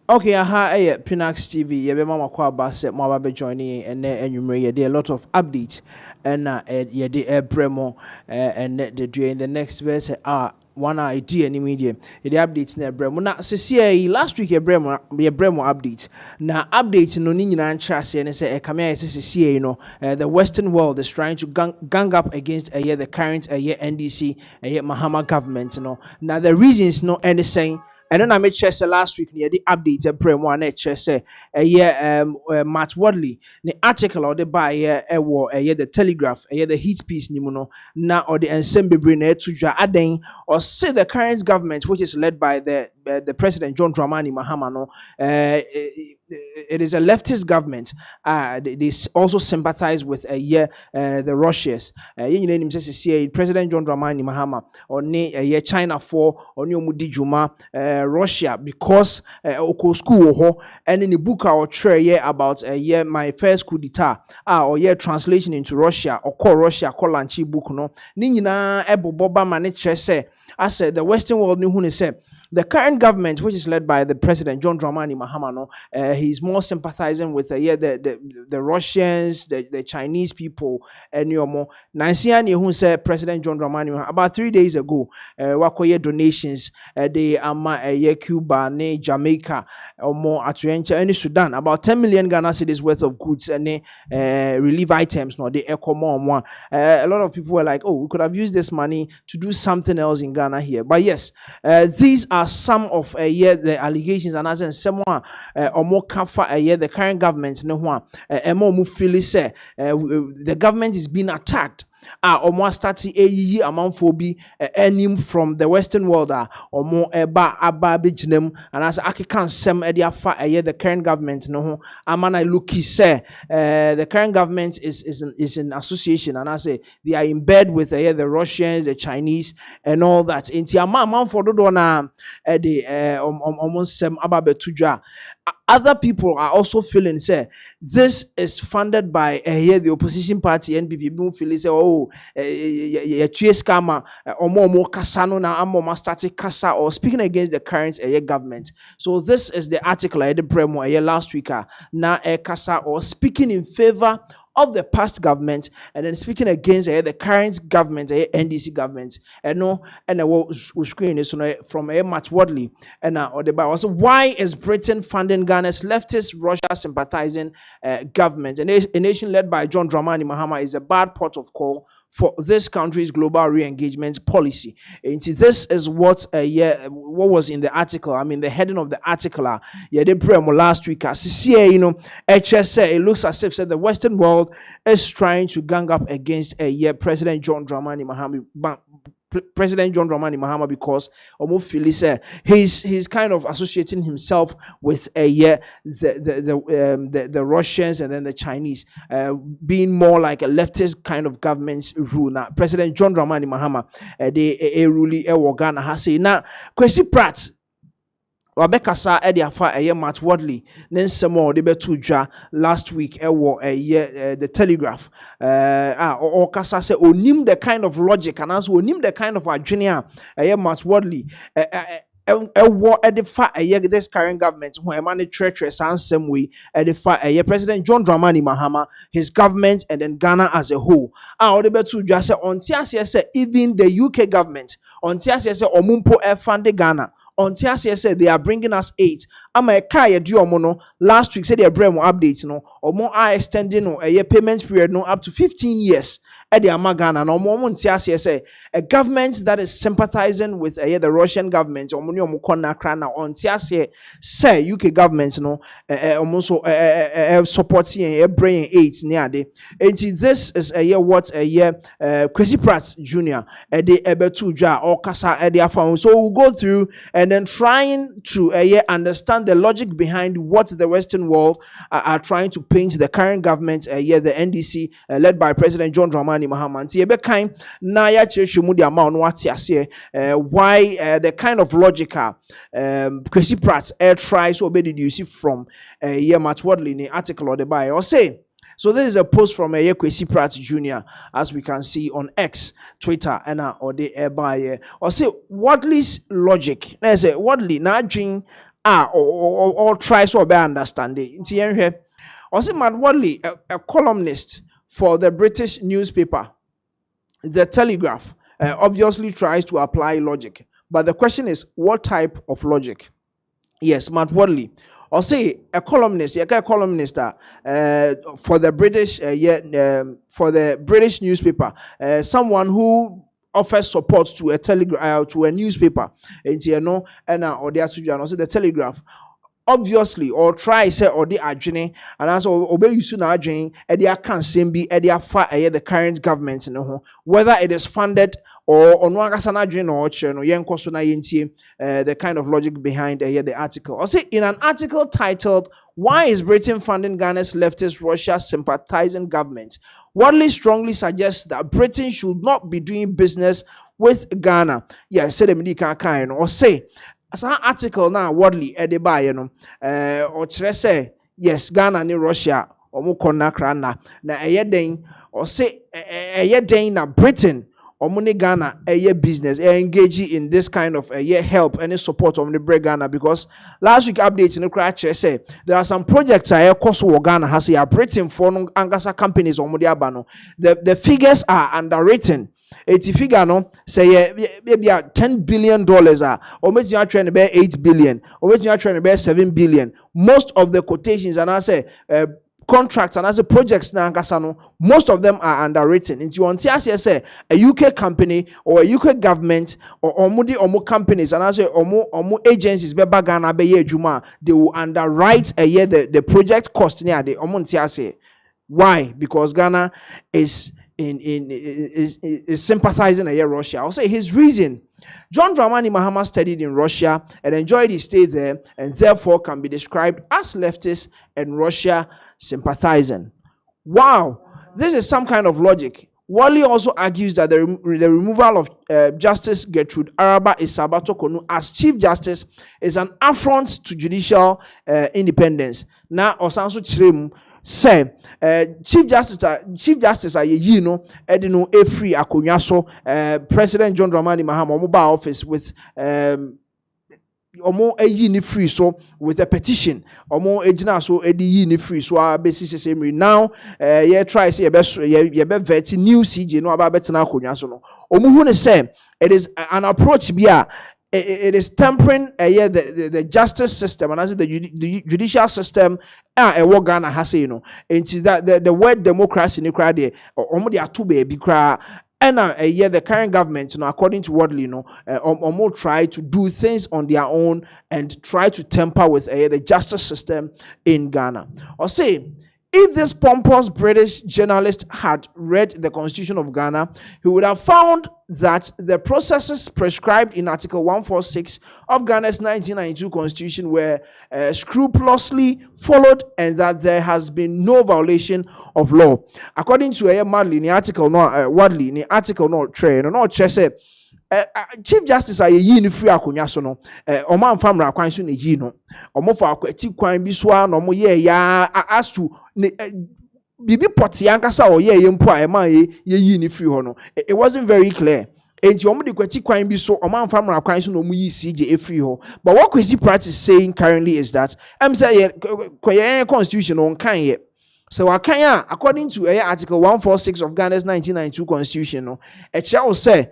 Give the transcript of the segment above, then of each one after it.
Okay, Pinaxtv. Yeah, be mama kwa basse, mama be joining, and you may there a lot of updates, and yeah, the bremo, and the during the next verse one idea any media, the updates na bremo. Na see last week bremo update. Na updates no ni nyina nchase and say come here see the Western world is trying to gang up against the current NDC Mahama government. Now the reasons no anything. And then I made sure say last week near the update prem one say Matt Wadley the article or the by the Telegraph the heat piece ni muno na or the ensemble brain to dra aden or say the current government which is led by the President John Dramani Mahama no it is a leftist government. They also sympathize with the Russians. You know, President John Dramani Mahama or China for or Mudi Juma Russia because oko school ho and in the book or tray about my first coup d'etat or translation into Russia or call Russia call lanchi book no ni nyina ebo boba mane say I said the Western world ni hu say the current government, which is led by the President John Dramani Mahama, he's more sympathizing with the Russians, the Chinese people, and more. Nansiani who said President John Dramani Mahama about 3 days ago, wakoye donations, they are Cuba, Jamaica, or more Atuencha, and Sudan, about 10 million Ghana cedis worth of goods and relief items. No, they echo more. A lot of people were like, oh, we could have used this money to do something else in Ghana here. But yes, these are some of the allegations and as in someone or more comfort the current government no one more feel say the government is being attacked almost starting a amount for be any from the Western world or more aba bijnem and as I can sem the current government no amana looky say the current government is in association and I say they are in bed with the Russians, the Chinese and all that into amount for do na almost sem aba betuja. Other people are also feeling say this is funded by the opposition party NPP. People feel say oh scammer or more kasano na amo starting kasa or speaking against the current government. So this is the article I did premo last week na kasa or speaking in favor of the past government and then speaking against the current government, NDC government, and no, and we screen this from Matt Wadley and or the Bible. So why is Britain funding Ghana's leftist Russia sympathizing government? And a nation led by John Dramani Mahama is a bad port of call for this country's global re-engagement policy. And this is what what was in the article. I mean, the heading of the article. Yeah, they pray last week. HSA. It looks as if the Western world is trying to gang up against President John Dramani Mahama. President John Dramani Mahama because he's kind of associating himself with the Russians and then the Chinese being more like a leftist kind of government's rule. Now President John Dramani Mahama they really Ghana has say now Kwesi Pratt Rebecca sa afa Matt Wadley nensemo de betu dwa last week the Telegraph or kasa say onim the kind of logic and as onim the kind of adwene Matt Wadley edify this current government who manage treacherous and same way edify President John Dramani Mahama, his government and then Ghana as a whole. Just say on say even the UK government on say omumpo fund Ghana. On TSS said they are bringing us 8. I'm a kaya no last week said they are bringing updates no or more are extending no a payment period no up to 15 years at the Amagana no more TSS a government that is sympathizing with the Russian government or money on TSS say UK government no almost supporting a bringing 8 near the this is a year what a year Kwesi Pratt Jr. The Ebetuja or Kasa Edia found so we'll go through and then trying to understand the logic behind what the Western world are trying to paint the current government, the NDC, led by President John Dramani Mahama. Why the kind of logical Kwesi Pratt tries to obey you see from Matt Wadley in the article or the bio or say. So this is a post from Kwesi Pratt Jr. as we can see on X, Twitter, and or the by or say Wadley's logic. Now say Wadley now drink or try so be understand it. Also, Matt Wadley, a columnist for the British newspaper, The Telegraph, obviously tries to apply logic. But the question is, what type of logic? Yes, Matt Wadley. Or say a columnist, a columnist for the British, for the British newspaper, someone who offers support to a to a newspaper, and or the Telegraph. Obviously, or try say or the adwene, and as obey you soon adwene, edia can same be edia fa the current government whether it is funded or on one adwene or cheno yenko so na yentie the kind of logic behind the article. Or say in an article titled "Why is Britain funding Ghana's leftist Russia sympathizing government?" Wadley strongly suggests that Britain should not be doing business with Ghana. Yeah, say the medical kind or say. As an article now, Wadley Ediba, or say yes, Ghana and Russia, or Mukona Krana, na a or say a na Britain, or Muni Ghana, a business, engage in this kind of help and support of the Ghana, because last week update in the crash say there are some projects cost Ghana has a Britain for Angasa companies or Mudiabano. The figures are underwritten. Eti figure no say maybe $10 billion or maybe you trying to bear 8 billion or maybe you trying to bear 7 billion. Most of the quotations and I say contracts and as a projects na no, most of them are underwritten. Into you want to say a UK company or a UK government or omo companies and I say omo agencies be Ghana be juma, they will underwrite a year the project cost near the omo say. Why? Because Ghana is sympathizing against Russia. I'll say his reason. John Dramani Mahama studied in Russia and enjoyed his stay there, and therefore can be described as leftist and Russia sympathizing. Wow, this is some kind of logic. Wally also argues that the removal of Justice Gertrude Araba Isabato Konu as Chief Justice is an affront to judicial independence. Now, Osanso Chiremu say Chief Justice you know edino a free akonya so President John Dramani Mahama mobile office with omo eyi ni free so with a petition omo ejina so edi yi ni free so basis same now try say ye be vet new CJ no aba betena akonya so no omo hu ne say it is an approach bia it is tempering the justice system and as the judicial system Ghana has and that the word democracy in the crowd there or they are too baby cry and the current government according to Wadley try to do things on their own and try to temper with the justice system in Ghana. Or say if this pompous British journalist had read the Constitution of Ghana, he would have found that the processes prescribed in Article 146 of Ghana's 1992 Constitution were scrupulously followed and that there has been no violation of law. According to Wadley, in the article, Chief Justice aye yi ni free akonya so no oman famra kwan so na yi no omo fa akwati kwan bi so na omo ye ya as to bibi poti ankasa o ye mpo a ema ye yi ni free ho no it wasn't very clear. Enti omo de kwati kwan bi so oman famra kwan so na omo yi CJ free ho. But what Kwesi Pratt is saying currently is that say constitution on kan ye. So according to Article 146 of Ghana's 1992 Constitution no e shall say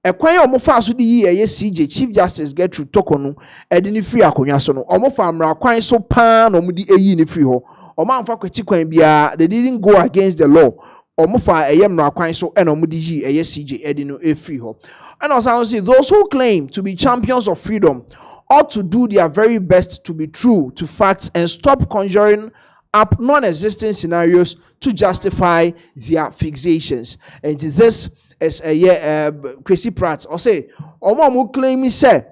Ekwan omofa so di yi CJ Chief Justice Gertrude Tokonu edi ni free akonya so no omofa amra kwan so pa na omudi eyi ni free ho omamfa kwati kwan bia they didn't go against the law omofa mra kwan so na omudi yi CJ edi no e free ho. And also say those who claim to be champions of freedom ought to do their very best to be true to facts and stop conjuring up non-existent scenarios to justify their fixations. And this is Kwesi Pratt or say omo claim say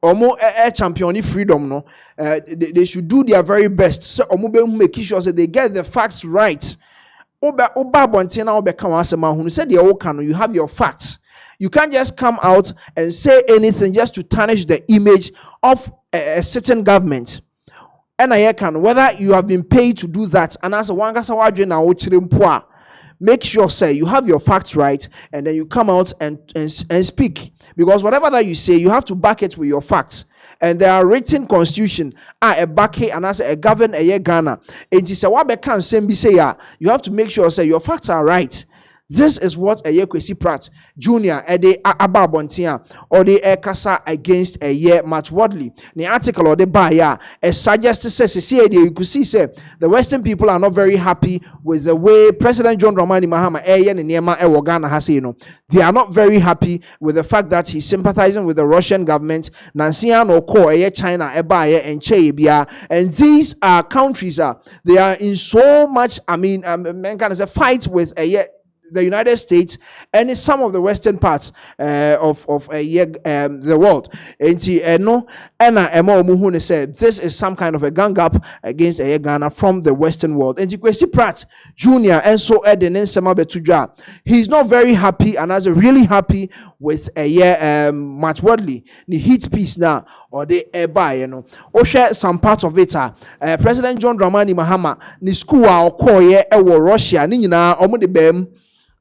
omo champion freedom no they should do their very best so omo be make sure say they get the facts right. Oba bonte na oba kan asema hunu say the oka no you have your facts. You can't just come out and say anything just to tarnish the image of a certain government. And I can whether you have been paid to do that and as a wangasa wadwe na o chire mpo make sure say you have your facts right and then you come out and speak, because whatever that you say you have to back it with your facts. and there are written constitution a back and as a govern a Ghana. It is a wabe can same be say you have to make sure say your facts are right. This is what a Kwesi Pratt Jr. Ede Ababontia or the Kasa against a year Matt Wadley. The article or the buyer suggests says you could see say the Western people are not very happy with the way President John Dramani Mahama and Niema Ghana has they are not very happy with the fact that he's sympathizing with the Russian government, Nansian or Ko China Ebaye and Cheibia, and these are countries they are in so much man can say fight with the United States and some of the western parts of the world. And said this is some kind of a gang up against Ghana from the Western world. And Kwesi Pratt Jr. and so he's not very happy and as really happy with Matt Wadley. The hit piece now or the or share some parts of it. President John Dramani Mahama ni school or koye Russia ni na omo de bem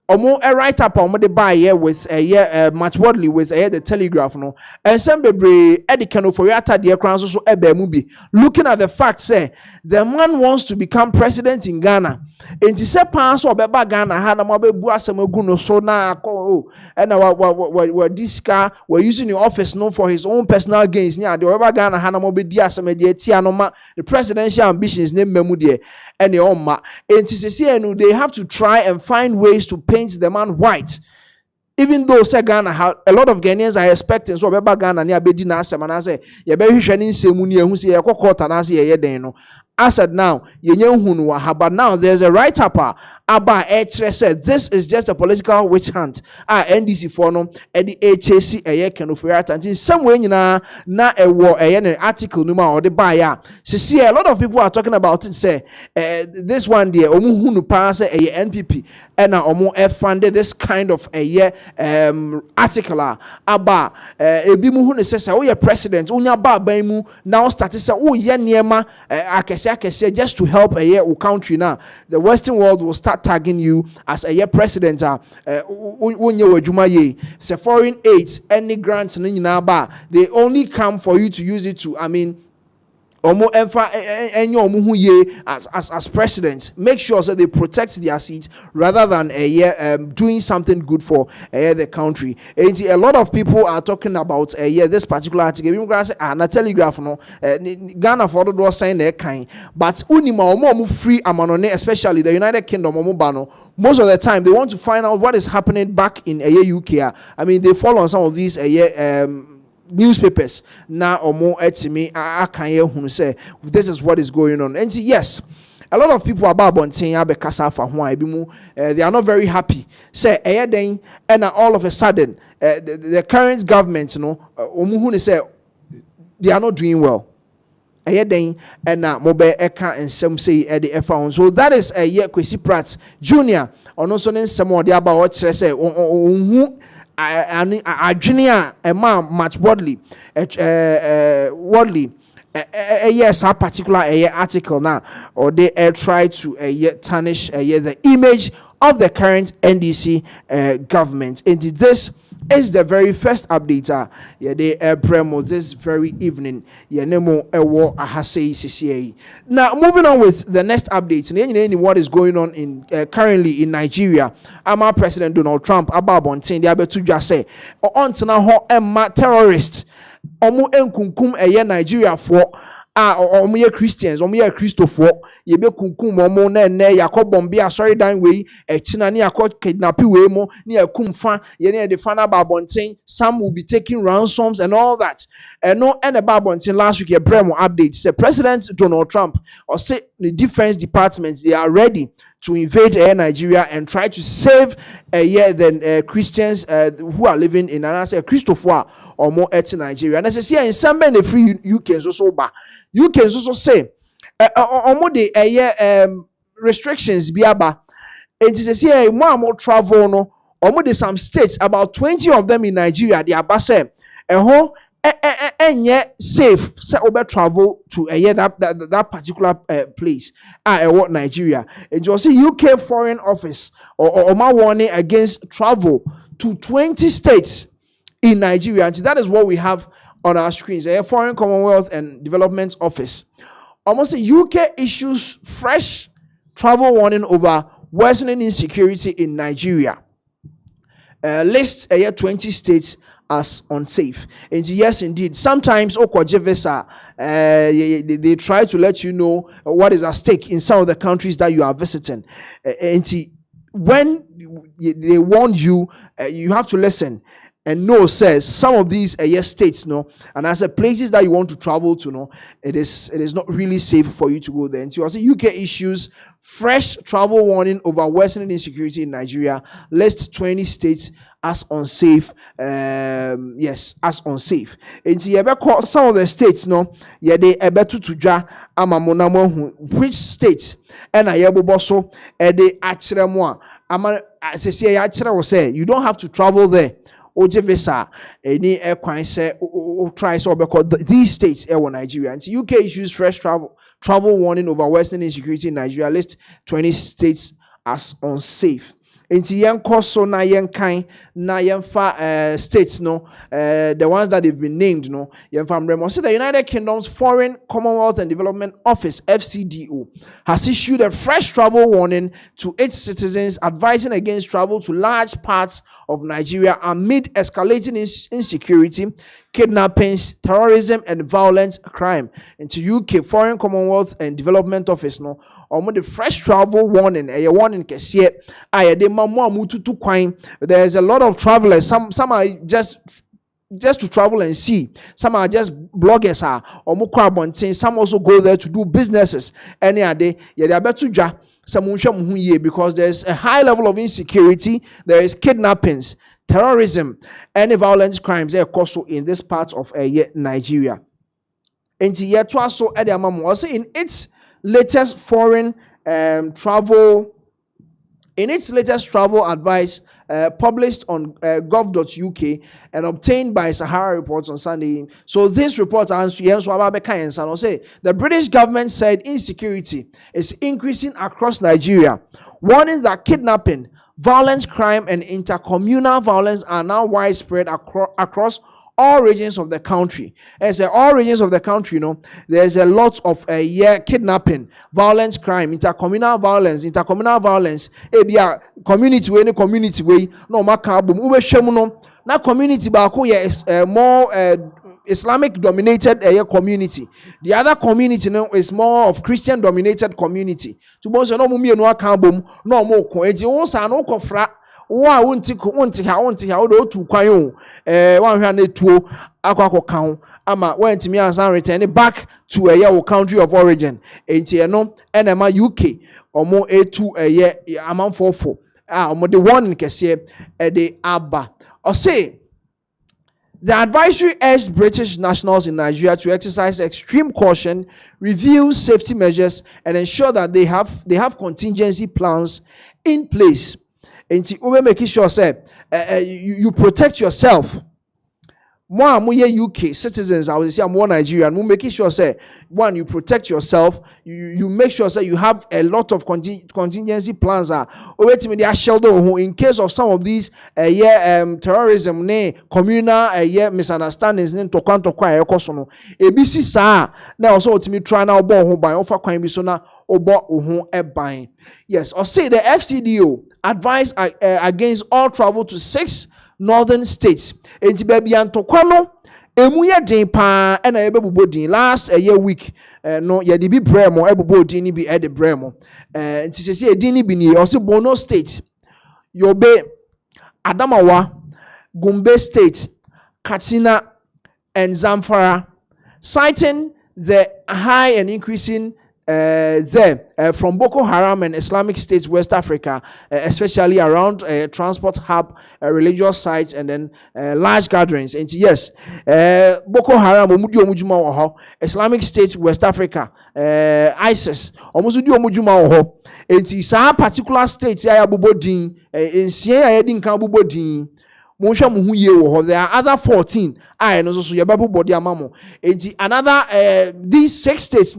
omo a write up omo de buy here with Matt Wadley with the Telegraph no and some bebre edikano for yata de kran so mubi looking at the fact say the man wants to become president in Ghana enti se pan so obeba Ghana ha na mo bebu asem agu no so na akọ and what this car we're using the office no for his own personal gains nya de obeba Ghana ha na mo be di asem de tia no ma the presidential ambitions ne memu de and the oma enti se no they have to try and find ways to paint the man white. Even though say Ghana, a lot of Ghanaians are expecting so Beba Ghana ni abedi na asem na say ye be hwehwe ni nsemu ni ehu say ye kokota na say ye den no. I said now yenye hunu wa but now there's a write up Abba said this is just a political witch hunt. NDC for no the HAC can offer in some way na war an article numa or the buyer. See a lot of people are talking about it say this one there omu hunu pass a NPP and omu funded this kind of article Abba ebi mu hunu say oh president unya ba ban mu now started say oh ye niema akese just to help a country now the Western world will start tagging you as a president say foreign aids any grants they only come for you to use it to as presidents. Make sure that they protect their seats rather than doing something good for the country. And a lot of people are talking about this particular article. Na Telegraph no Ghana for the sign their kind, but unima free amanone, especially the United Kingdom most of the time they want to find out what is happening back in UK. I mean they follow on some of these newspapers now or more etimi who say this is what is going on. And yes, a lot of people about they are not very happy. Say and all of a sudden the current government say they are not doing well. And mobile eka and some say at the found. So that is a Kwesi Pratt Jr. or no son some more about what say Junior Matt Wadley yes a particular article now or they try to tarnish the image of the current NDC government. And this is the very first update they premo this very evening now moving on with the next update what is going on in currently in Nigeria. Our President Donald Trump about bontin they to just say on ho terrorist omu enkunkum Nigeria for omu Christians omu Christopher yebe kunkum momo na ene yakọ bombe asori dan we echina ne yakọ kidnap we mo ne yakumfa ye ne de fana babonten. Some will be taking ransoms and all that. And no and babonten last week a bremo update say President Donald Trump or say the defense departments they are ready to invade Nigeria and try to save the Christians who are living in Christopher or more at Nigeria. And as I say in some the free UK also ba you can also say restrictions biaba and to say more travel no almost some states about 20 of them in Nigeria they are say and yet safe say over travel to that particular place what Nigeria and you see UK Foreign Office or my warning against travel to 20 states in Nigeria. And that is what we have on our screens. A Foreign Commonwealth and Development Office. Almost UK issues fresh travel warning over worsening insecurity in Nigeria. Lists 20 states as unsafe. And yes, indeed, sometimes they try to let you know what is at stake in some of the countries that you are visiting. And when they warn you, you have to listen. And no says some of these states, no, and as a places that you want to travel to, no, it is not really safe for you to go there. And so I say UK issues fresh travel warning over worsening insecurity in Nigeria. List 20 states as unsafe. Yes, as unsafe. And so some of the states, no, they better to ja amamonamo which states and I boso they actually more. Say you don't have to travel there. Oje visa any airquine say try so because these states in Nigeria. And UK issues fresh travel warning over worsening insecurity in Nigeria. List 20 states as unsafe. Inti yen koso na yen kind na yen fa states no the ones that they've been named no yen fa mremo. So the United Kingdom's Foreign Commonwealth and Development Office (FCDO) has issued a fresh travel warning to its citizens, advising against travel to large parts of Nigeria amid escalating insecurity, kidnappings, terrorism, and violent crime. Into UK Foreign Commonwealth and Development Office no. The fresh travel warning, a warning there's a lot of travelers. Some are just to travel and see. Some are just bloggers. Some also go there to do businesses. Any day, because there's a high level of insecurity. There is kidnappings, terrorism, and violent crimes also in this part of Nigeria. In its latest foreign travel advice published on Govt.uk and obtained by Sahara Reports on Sunday. So this report answers the British government said insecurity is increasing across Nigeria, warning that kidnapping, violence, crime, and intercommunal violence are now widespread across all regions of the country. As all regions of the country, there's a lot of kidnapping, violence, crime, intercommunal violence. Community way, no makabum. Na community is more Islamic dominated community. The other community is more of Christian dominated community. To both no mummy no akabum, no more coins. You also no kofra. Wa wonti ha o do tu kwan o wan hwa na tuo akwakọ kan ama wantimi ansan return back to your country of origin enti no enema UK omo etu amanfofo omo the one kese de aba o say the advisory urged British nationals in Nigeria to exercise extreme caution, review safety measures, and ensure that they have contingency plans in place. And to make sure you protect yourself. More UK citizens, I would say more Nigerian. We making sure one, you protect yourself. You make sure you have a lot of contingency plans. In case of some of these terrorism, communal misunderstandings, ABC sa now also to me try now by offer crime bisona obo yes, or say the FCDO advised against all travel to 6 northern states. Enti baby antokwano emu ye den pa na ye bebubo din last week no ye de bi bremo ebubo din ni bi e de bremo enti sese din ni bi ni o se Borno state, Yobe, Adamawa, Gombe state, Katsina and Zamfara, citing the high and increasing from Boko Haram and Islamic States West Africa, especially around transport hub, religious sites, and then large gatherings. And yes, Boko Haram, Islamic States West Africa, ISIS, almost and particular states, in there are other 14. Another these 6 states,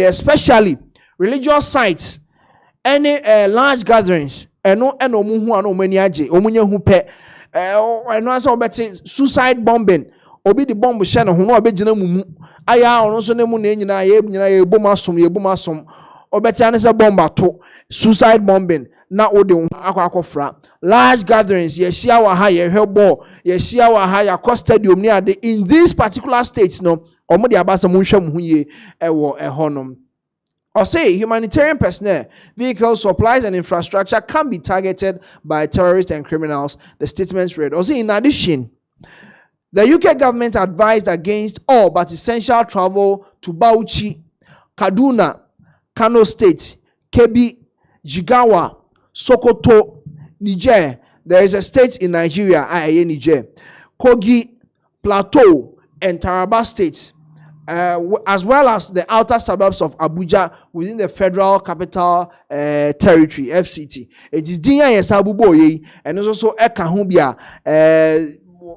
especially religious sites, any large gatherings, and no many suicide bombing, obi the bomb share no ho no obegyina mumu aya ono so ne mu na nyina ye nyina ye bom asom obetia ne se bomb ato suicide bombing na ode ho akwa large gatherings ye share wa ha ye hwebo ye share wa ha ya stadium ni ade in these particular states no omo de abasa mu hwam hu ye ewo ehonom. Or say humanitarian personnel, vehicles, supplies, and infrastructure can be targeted by terrorists and criminals, the statements read. Or say, in addition, the UK government advised against all but essential travel to Bauchi, Kaduna, Kano State, Kebbi, Jigawa, Sokoto, Niger. There is a state in Nigeria, Niger, Kogi, Plateau, and Taraba states. As well as the outer suburbs of Abuja within the Federal Capital Territory, FCT. It is Dinya Yesabuboye, and also Ekahubia.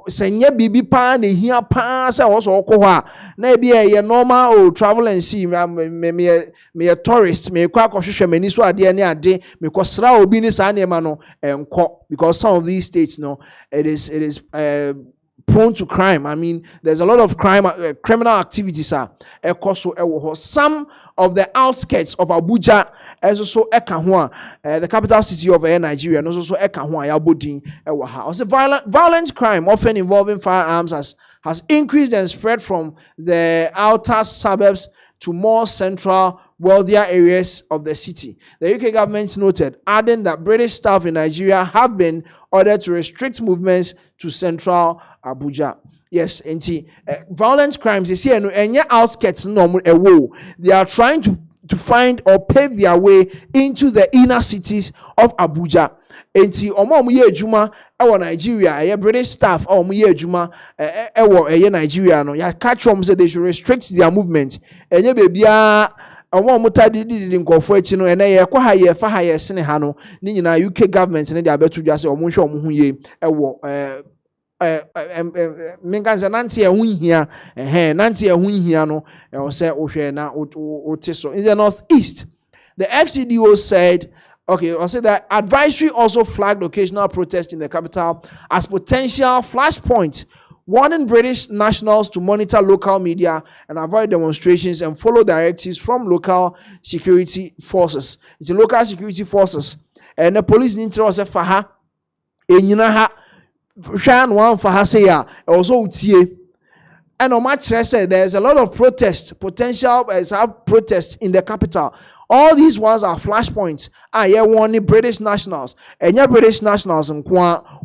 Senye bibi pa ne hia pa se also okoha na bi ye normal travel and see me a tourist me kwa kohwehwe mani so ade ne ade me kosra obi ni sa ne ma no enko, because some of these states no it is prone to crime. I mean, there's a lot of criminal activities. Some of the outskirts of Abuja, as also the capital city of Nigeria, and also Yabodin. Also, violent crime, often involving firearms, has increased and spread from the outer suburbs to more central, wealthier areas of the city. The UK government noted, adding that British staff in Nigeria have been ordered to restrict movements to central Abuja. Yes, and violent crimes, you see, and outskirts, they are trying to find or pave their way into the inner cities of Abuja. And see, Juma, our Nigeria, British staff, Juma, Nigeria, no, ya catch them say they should restrict their movement. And ye baby, did in Gofo, and I acquire for higher Senehano, Nina UK government, and they are better to just menganza nanti ya hunhia nanti ya hunhia no say ohwe na otiso. In the northeast, the FCDO said, okay, I said that advisory also flagged occasional protests in the capital as potential flashpoints, warning British nationals to monitor local media and avoid demonstrations and follow directives from local security forces. It's local security forces and the police need to say faha enyina Shan one for Hasea also tie. And on much said there's a lot of potential protest in the capital. All these ones are flashpoints. Warning British nationals. And your British nationals in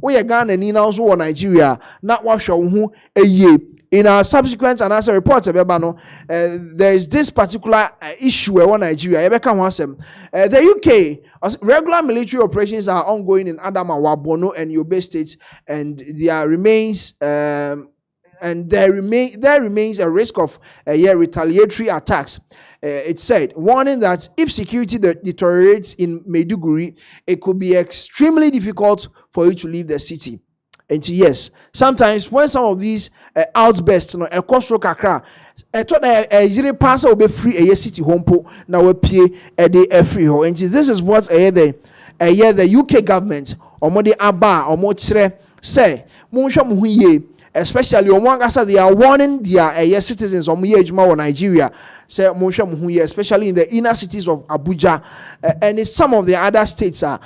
we are Ghana and also Nigeria. Not what show who a year. In our subsequent and answer reports of there is this particular issue in Nigeria. The UK, regular military operations are ongoing in Adamawa, Borno, and Yobe states, and there remains a risk of retaliatory attacks. It said, warning that if security deteriorates in Maiduguri, it could be extremely difficult for you to leave the city. And yes, sometimes when some of these outbursts, a coastal kakra, a pass will be free a city home po now we pay a day free ho. And this is what the UK government or more the aba or more say especially they are warning their citizens or Nigeria say especially in the inner cities of Abuja and in some of the other states are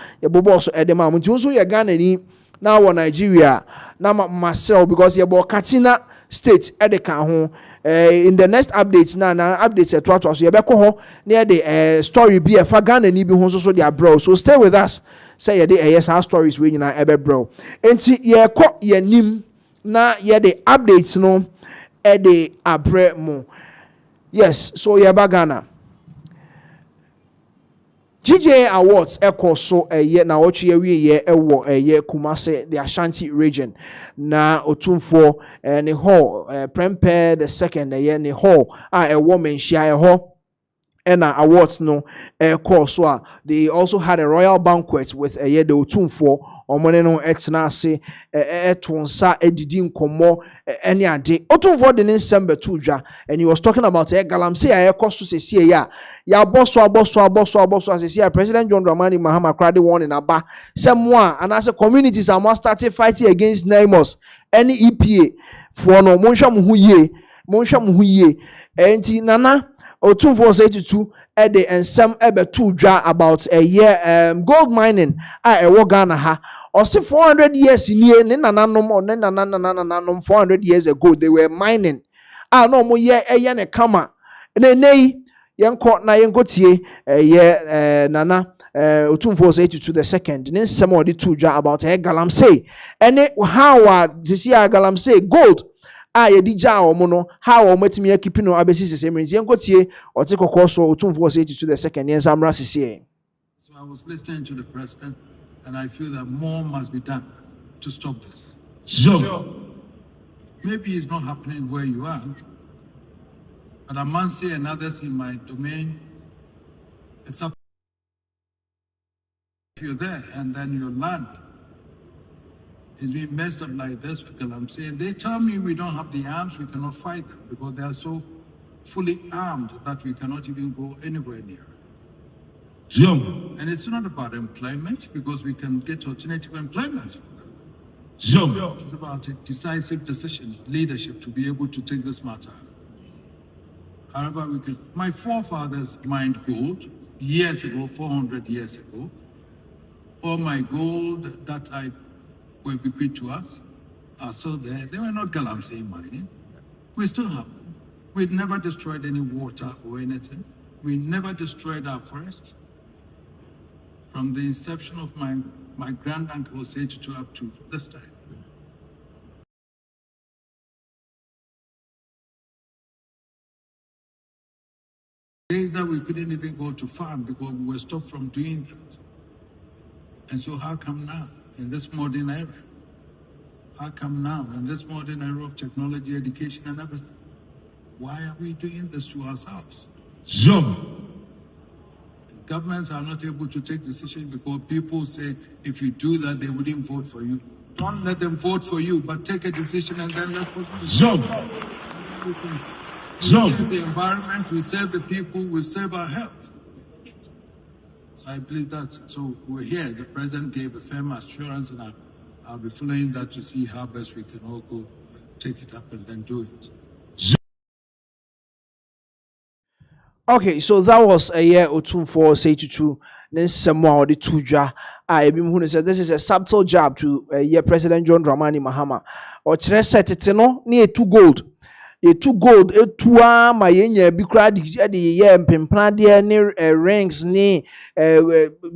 now Nigeria now myself because Katsina state home in the next updates now updates so near the story be a Ghana ni bi so their bro, so stay with us say yes our stories we na ebe bro enti ye nim na the updates no the abre mo. Yes, so Ghana GJ Awards so na ochi ye Kumase the Ashanti region na otumfo ne ho Prempe the second ne ho a woman share ho and awards no so they also had a royal banquet with the otumfo omone no etna se etonsa edidi nkomo ene ade otumfo de nsem betu dwa, and he was talking about galamsey koso sese ya boso sese President John Dramani Mahama crowd one in aba semwa and as communities are more started fighting against NIMOS any EPA for no monhwa mo ho yie enti nana otumfo say to the ensem ebetu dwa about a year gold mining a ewo Ghana ha or say 400 years in ye ne nananom 400 years ago they were mining no mo ye ne kama nei yenko na yenkotie nana otumfo say to the second ne nsem odi tu dwa about galamsey ene how this year galamsey gold yedi ja omo no how omatimi akipi no abesi sesem nti enkotie otekokọ so otumfo say to the second yen samra sese. So I was listening to the president and I feel that more must be done to stop this. Sure. Maybe it's not happening where you are, but Amansi and others in my domain, it's up if you're there and then your land is being messed up like this because I'm saying they tell me we don't have the arms, we cannot fight them because they are so fully armed that we cannot even go anywhere near. Jump. And it's not about employment because we can get alternative employments for them. Jump. It's about a decisive decision, leadership to be able to take this matter. However, we could. My forefathers mined gold years ago, 400 years ago. All my gold that I were bequeathed to us are still there. They were not galamsey mining. We still have them. We've never destroyed any water or anything. We never destroyed our forest. From the inception of my grand-uncle to up to this time. Days that we couldn't even go to farm because we were stopped from doing that. And so how come now, in this modern era? How come now, in this modern era of technology, education, and everything? Why are we doing this to ourselves? Zoom. Governments are not able to take decisions because people say, if you do that, they wouldn't vote for you. Don't let them vote for you, but take a decision and then let's vote for you. Zoom. We save the environment, we save the people, we save our health. I believe that. So we're here. The president gave a firm assurance, and I'll be following that to see how best we can all go take it up and then do it. Okay, so that was a year or two for say to then someone the two jar. I been said this is a subtle jab to a year President John Dramani Mahama or set it no near 2 gold. Ye 2 gold, 2 my yenya be cried the year and pimpana near rings ni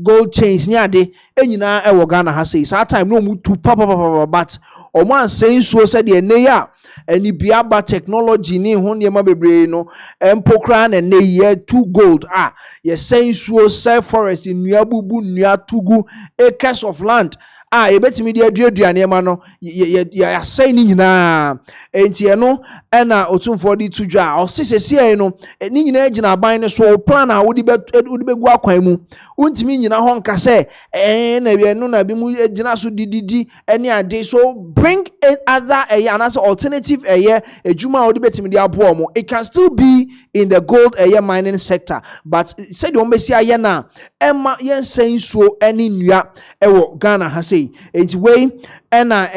gold chains near de and you know I Ghana has says our time no move to papa but or man saying so said the neya and the biaba technology ni honey mabebre no and pokran and ye 2 gold ye saying so self forest in Nuabubu Nua Tugu acres of land. Ebetimi de aduane ma no ya sai ni nyina enti eno na otumfo de tudwa o sesese no ni nyina agina ban ne so plan a wo de begu akwan mu untimi nyina ho nka se na bi eno na bi mu agina so dididi ene ade so bring other another alternative ejuma wo de betimi de abo mo. It can still be in the gold mining sector, but said o mbesi aye na emma yen san so eni nua ewo Ghana ha sei enti wey ena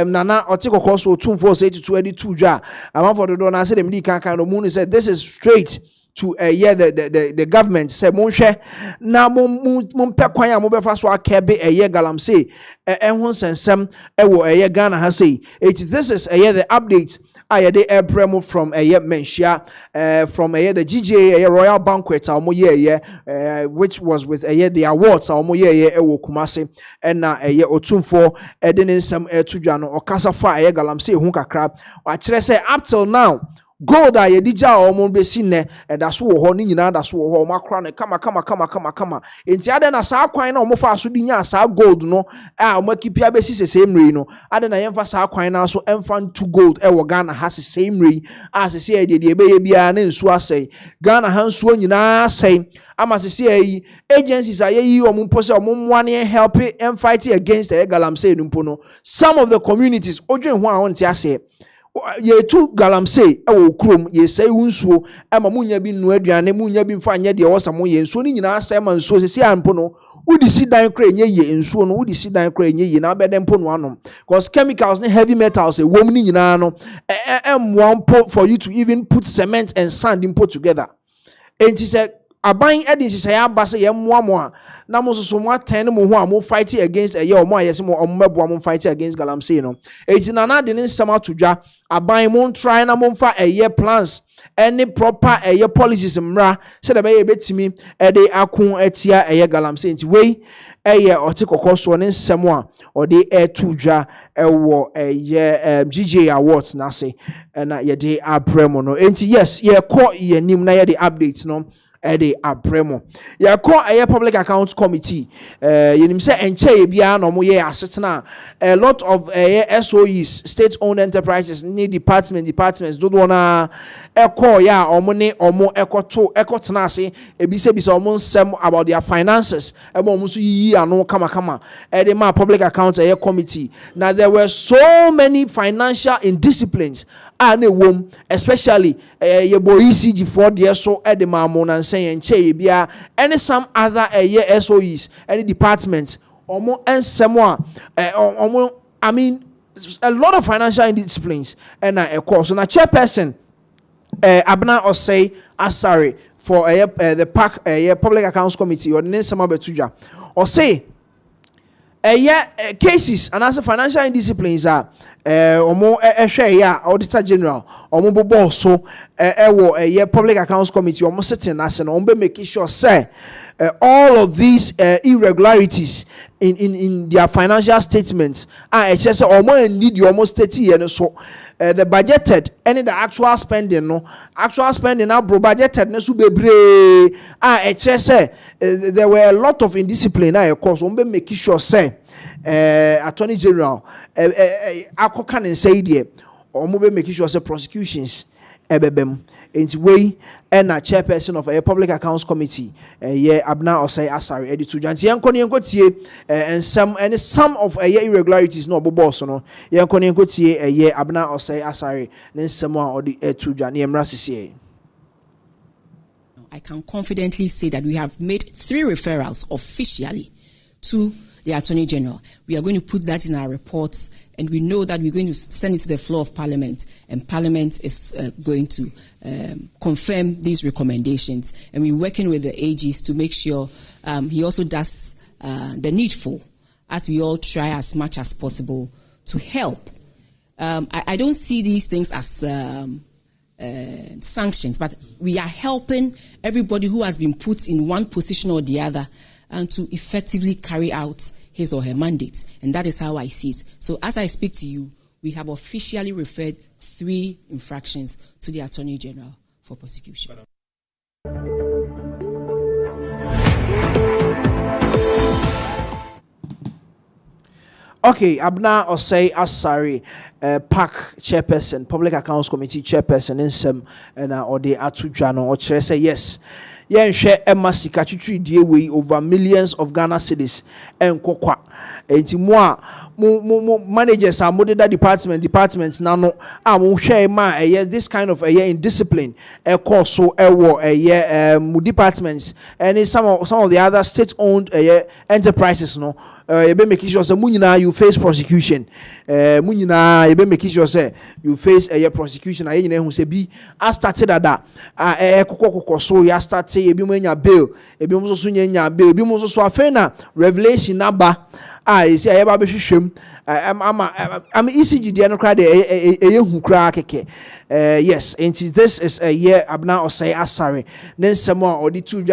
nana otekokọ so otumfo say to 22 dwa amafo do na say dem di kan no mu said this is straight to the government say monhwe na mon pe kwan a mo befa so akabe galamsey ehun sensem ewo Ghana ha sei this is the update the airbremo from menshia from the GGA Royal Banquet which was with the awards ewo Kumasi and na otumfo edin nsem etudwa no okasa fa galamsey hu kakra wa kire say up till now gold yedija omo besi ne edaso wo ho ni nyina daso wo ho makra ne kama enti ade na saa kwan na omo fa so di nya saa gold no omo kipia besi sesemre no ade na yemfa saa kwan na so emfa to gold wo Ghana ha sesemre sese ede de ebeye bia na nsu asai Ghana ha nsu nyina asai ama sese ayi agencies ayi omo pose omo mwane help and fight against galamsey numpo no some of the communities odwen ho a wonte ase ye tu galamsey ewo krom ye sai wunsuo ema munya bi nu aduane munya bi mfa anye de wosamo ye nsuo ni nyina sai ma nsuo sesi ampo no Would see down crane ye and so on, would see down crane ye now bed and put one because chemicals and heavy metals a woman in one pot for you to even put cement and sand in put together. And he said, Aban Edin say abasa ye mwa na mo so mo 10 mo ho am fighting against a ye mo ayese mo omebo mo fighting against galamsey no eti na na de nsema to dwa aban mo try na mo fa a plans any proper policies mra say da be ye betimi e de akon atia galamsey nti we otikoko so ne nsemo a ode to dwa wo GJ awards na say na ye de abremo no enti yes ye call ye nim na ye de updates no Eddie Abremo. Ya call a public accounts committee. You say enche bia no mo ye assetna. A lot of SOEs, state-owned enterprises, need departments. Do wanna call ya omone omo ekotena se ebise omo nsem about their finances. Ebo mo so yi ano kama. Eddie ma public accounts committee. Now there were so many financial indisciplines. And a womb, especially your boy ECG 4 years so at the Mamon and saying Bia, and some other SOEs, any departments, or more and somewhere, I mean, a lot of financial indisciplines, and a course. And a chairperson, Abna or say, sorry, for the PAC, Public Accounts Committee, or Nesama Betuja, or say, cases and as a financial indisciplines are omo share auditor general omo bobo so public accounts committee omo sitting as an ombe making sure say all of these irregularities in their financial statements just omo need you almost 30 and so the budgeted and the actual spending now bro budgeted na so bebre say there were a lot of indiscipline of course ombe making sure say attorney general akoka and say there ombe making sure say prosecutions ebebem enti we and a chairperson of a public accounts committee Abna Osei Asari editu janti yenko tie and some of irregularities no bobo so no yenko tie Abna Osei Asari ne nsemo a odi etu dwane emra sisi. I can confidently say that we have made 3 referrals officially to the Attorney General. We are going to put that in our reports, and we know that we're going to send it to the floor of Parliament, and Parliament is going to confirm these recommendations. And we're working with the AGs to make sure he also does the needful, as we all try as much as possible to help. I don't see these things as sanctions, but we are helping everybody who has been put in one position or the other and to effectively carry out his or her mandate. And that is how I see it. So as I speak to you, we have officially referred 3 infractions to the Attorney General for prosecution. Okay, Abna Osei Asari, PAC chairperson, Public Accounts Committee chairperson in some and or the Atujano or say yes. Yeah, share Emma Sikachitri DAW over millions of Ghana cedis and Kokwa. Enti mo managers are modern departments nano mo share ma this kind of indiscipline course so mu departments and some of the other state-owned enterprises no you be making sure say you face prosecution you be making sure say you face prosecution who say be I started that kokoko so ya start ebi mo nya bail ebi mo so nya bail ebi mo so afena revelation number you see ayaba be hwehwem I'm ECG the no crowd hu kra keke yes and this is a year Abna Osei Asari then some or the 2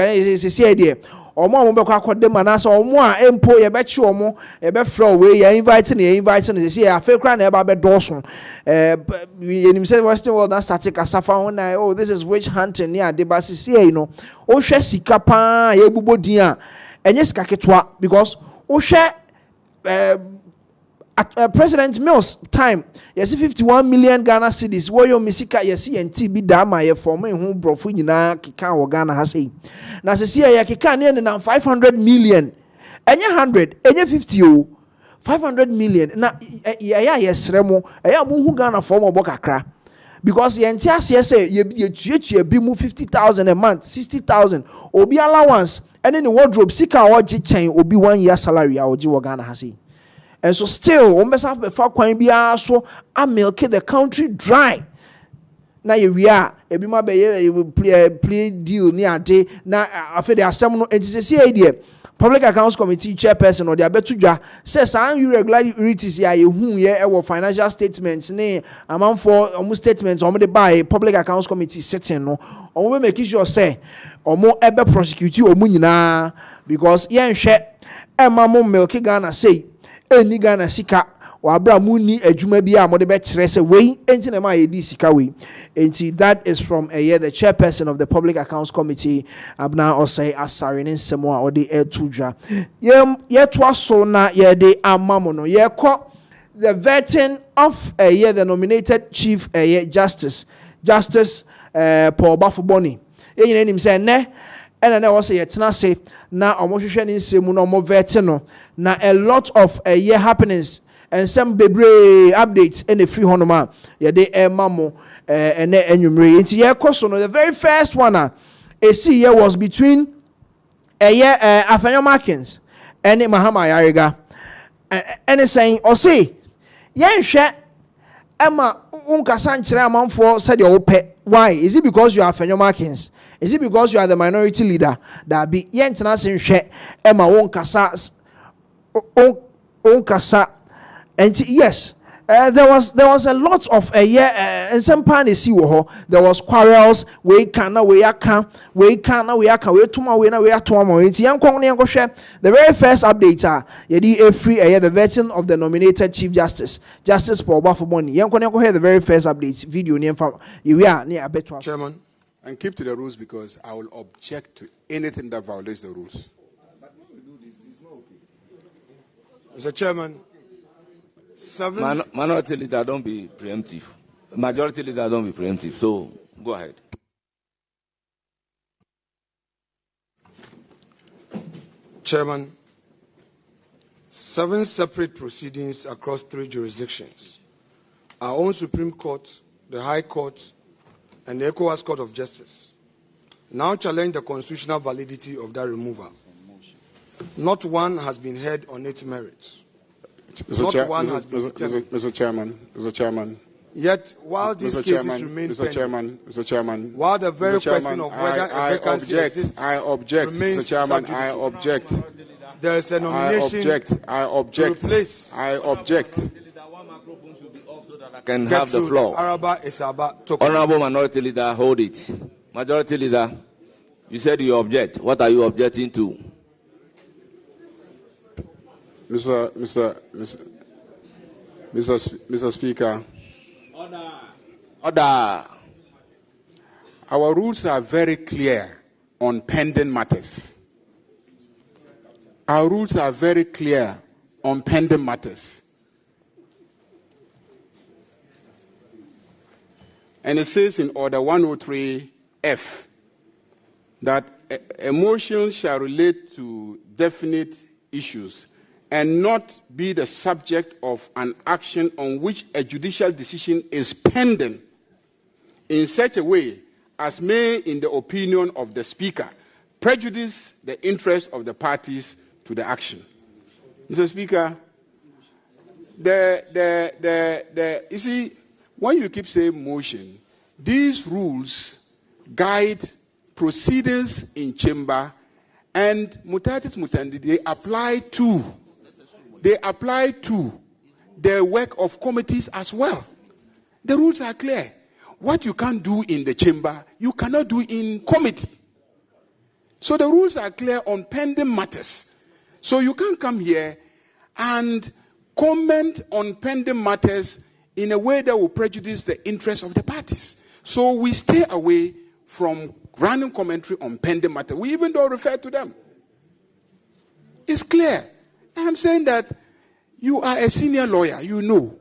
say idea omo be kwa kodem anasa omo a empo ye be che omo ye be fra we ye invite say afa kra na e ba be doso yenim say Western World na static asafa ho na oh this is witch hunting near the basis here you know o hwe sika pa ye bubodin a enye sika ketwa because o hwe President Mills time yes 51 million Ghana cedis wo yo misika yes enti bi da ma ye form hu brofo nyina keka wo Ghana ha sei na se ya keka ne na 500 million enye 100 enye 50 o 500 million na ya yesremo ya mu hu Ghana form obo kakra because ye enti ase say ye tuatua bi mu 50,000 a month 60,000 obi allowance and in the wardrobe sika oji chain obi 1 year salary oji wo Ghana hasi. And so still ombesa befa kwan bia so a milk the country dry. Na we are ebi ma be play deal ni ade na afi the asem no enti se idea Public Accounts Committee chairperson or the abetudwa says some irregularities ya yehu ye e financial statements ne amount for almost statements omo de buy Public Accounts Committee sitting no omo make sure say omo ebe prosecute omo nyina because yen hwe e ma mo milk Ghana say eni Ghana sika wabra muni adwuma bia mo de be kire se we enti na ma yedi sika we enti that is from the chairperson of the Public Accounts Committee abna osai asare ne nsemo a ode etudwa ye to aso na ye de amamo no ye ko the vetting of the nominated chief justice Paul Bafuboni yin nim se ne ena na wo se ye tena se na omo hwehwe ne nsemu no omo vetting no na a lot of happenings and some bebre updates in the free honoma ya de mamo ene enwumre nti ye koso no the very first one a see here was between Afenyo Markins and Mahama Yariga and saying or say yen hwe Emma unkasa nkyere amanfo said your ope. Why? Is it because you are Afenyo Markins? Is it because you are the minority leader that be yen tena se hwe Emma unkasa and yes, there was a lot of and some panic there was quarrels we can we tuma we na we atoma enti yankon ne yankohwe the very first update yedi free the vetting of the nominated Chief Justice Paul Bafuboni yankon ne yankohwe the very first update video ne mfa we are near abeto. Chairman, and keep to the rules because I will object to anything that violates the rules. But when we do this, it's not okay. Mr. Chairman, minority leader don't be preemptive. Majority leader don't be preemptive. So go ahead. Chairman, 7 separate proceedings across 3 jurisdictions. Our own Supreme Court, the High Court, and the ECOWAS Court of Justice now challenge the constitutional validity of that removal. Not one has been heard on its merits. Mr. Chairman. Yet, while these cases remain pending, Mr. Chairman, while the very question of whether a vacancy exists remains subject, I object. There is a nomination I object. to replace. I object. Can have the floor. Honorable Minority Leader, hold it. Majority Leader, you said you object. What are you objecting to? Mr. Speaker. Order. Our rules are very clear on pending matters. Our rules are very clear on pending matters. And it says in Order 103F that a motion shall relate to definite issues and not be the subject of an action on which a judicial decision is pending in such a way as may, in the opinion of the Speaker, prejudice the interest of the parties to the action. Mr. Speaker, you see, when you keep saying motion, these rules guide proceedings in chamber and mutatis mutandi, they apply to the work of committees as well. The rules are clear. What you can't do in the chamber, you cannot do in committee. So the rules are clear on pending matters. So you can't come here and comment on pending matters in a way that will prejudice the interests of the parties. So we stay away from random commentary on pending matters. We even don't refer to them. It's clear. And I'm saying that you are a senior lawyer, you know.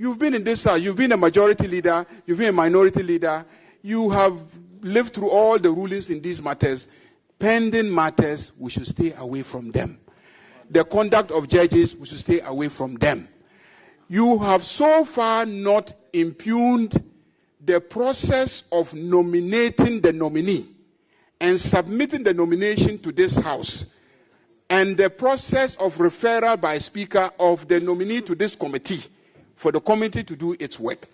You've been in this house, you've been a majority leader, you've been a minority leader, you have lived through all the rulings in these matters. Pending matters, we should stay away from them. The conduct of judges, we should stay away from them. You have so far not impugned the process of nominating the nominee and submitting the nomination to this House, and the process of referral by Speaker of the nominee to this committee for the committee to do its work.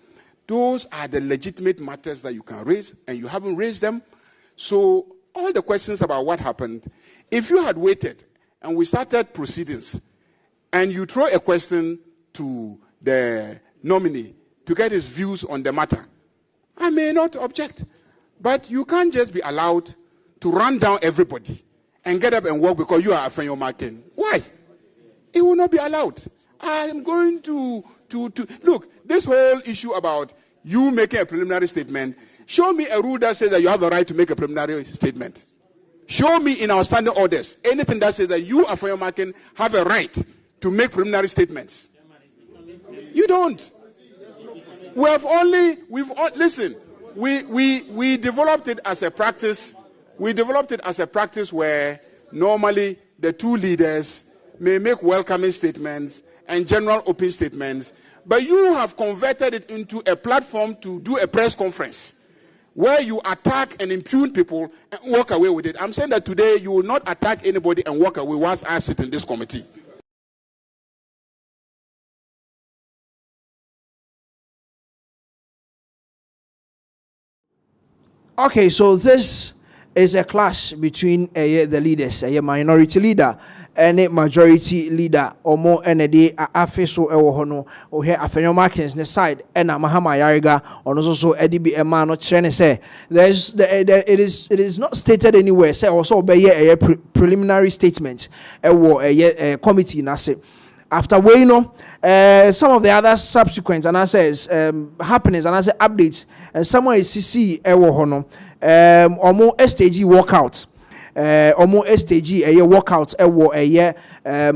Those are the legitimate matters that you can raise, and you haven't raised them. So all the questions about what happened, if you had waited and we started proceedings, and you throw a question to the nominee to get his views on the matter, I may not object. But you can't just be allowed to run down everybody and get up and walk because you are Afenyo Martin. Why? It will not be allowed. I am going to look, this whole issue about you making a preliminary statement, show me a rule that says that you have a right to make a preliminary statement. Show me in our standing orders anything that says that you, Afenyo Martin, have a right to make preliminary statements. You don't. Listen, we developed it as a practice. We developed it as a practice where normally the two leaders may make welcoming statements and general open statements, but you have converted it into a platform to do a press conference where you attack and impugn people and walk away with it. I'm saying that today you will not attack anybody and walk away once I sit in this committee. Okay, so this is a clash between the leaders, a minority leader and a majority leader, or more ND official Ewohono, or here Afenyo Markins side, and Mahama Yariga, or also Eddie B. Emma, not trying to say it is not stated anywhere, say also be a preliminary statement, a committee, Nase. After weighing some of the other subsequent and happenings and updates, and someone is CC Ewohono, or more STG walkout. Or more STG a year walkout a year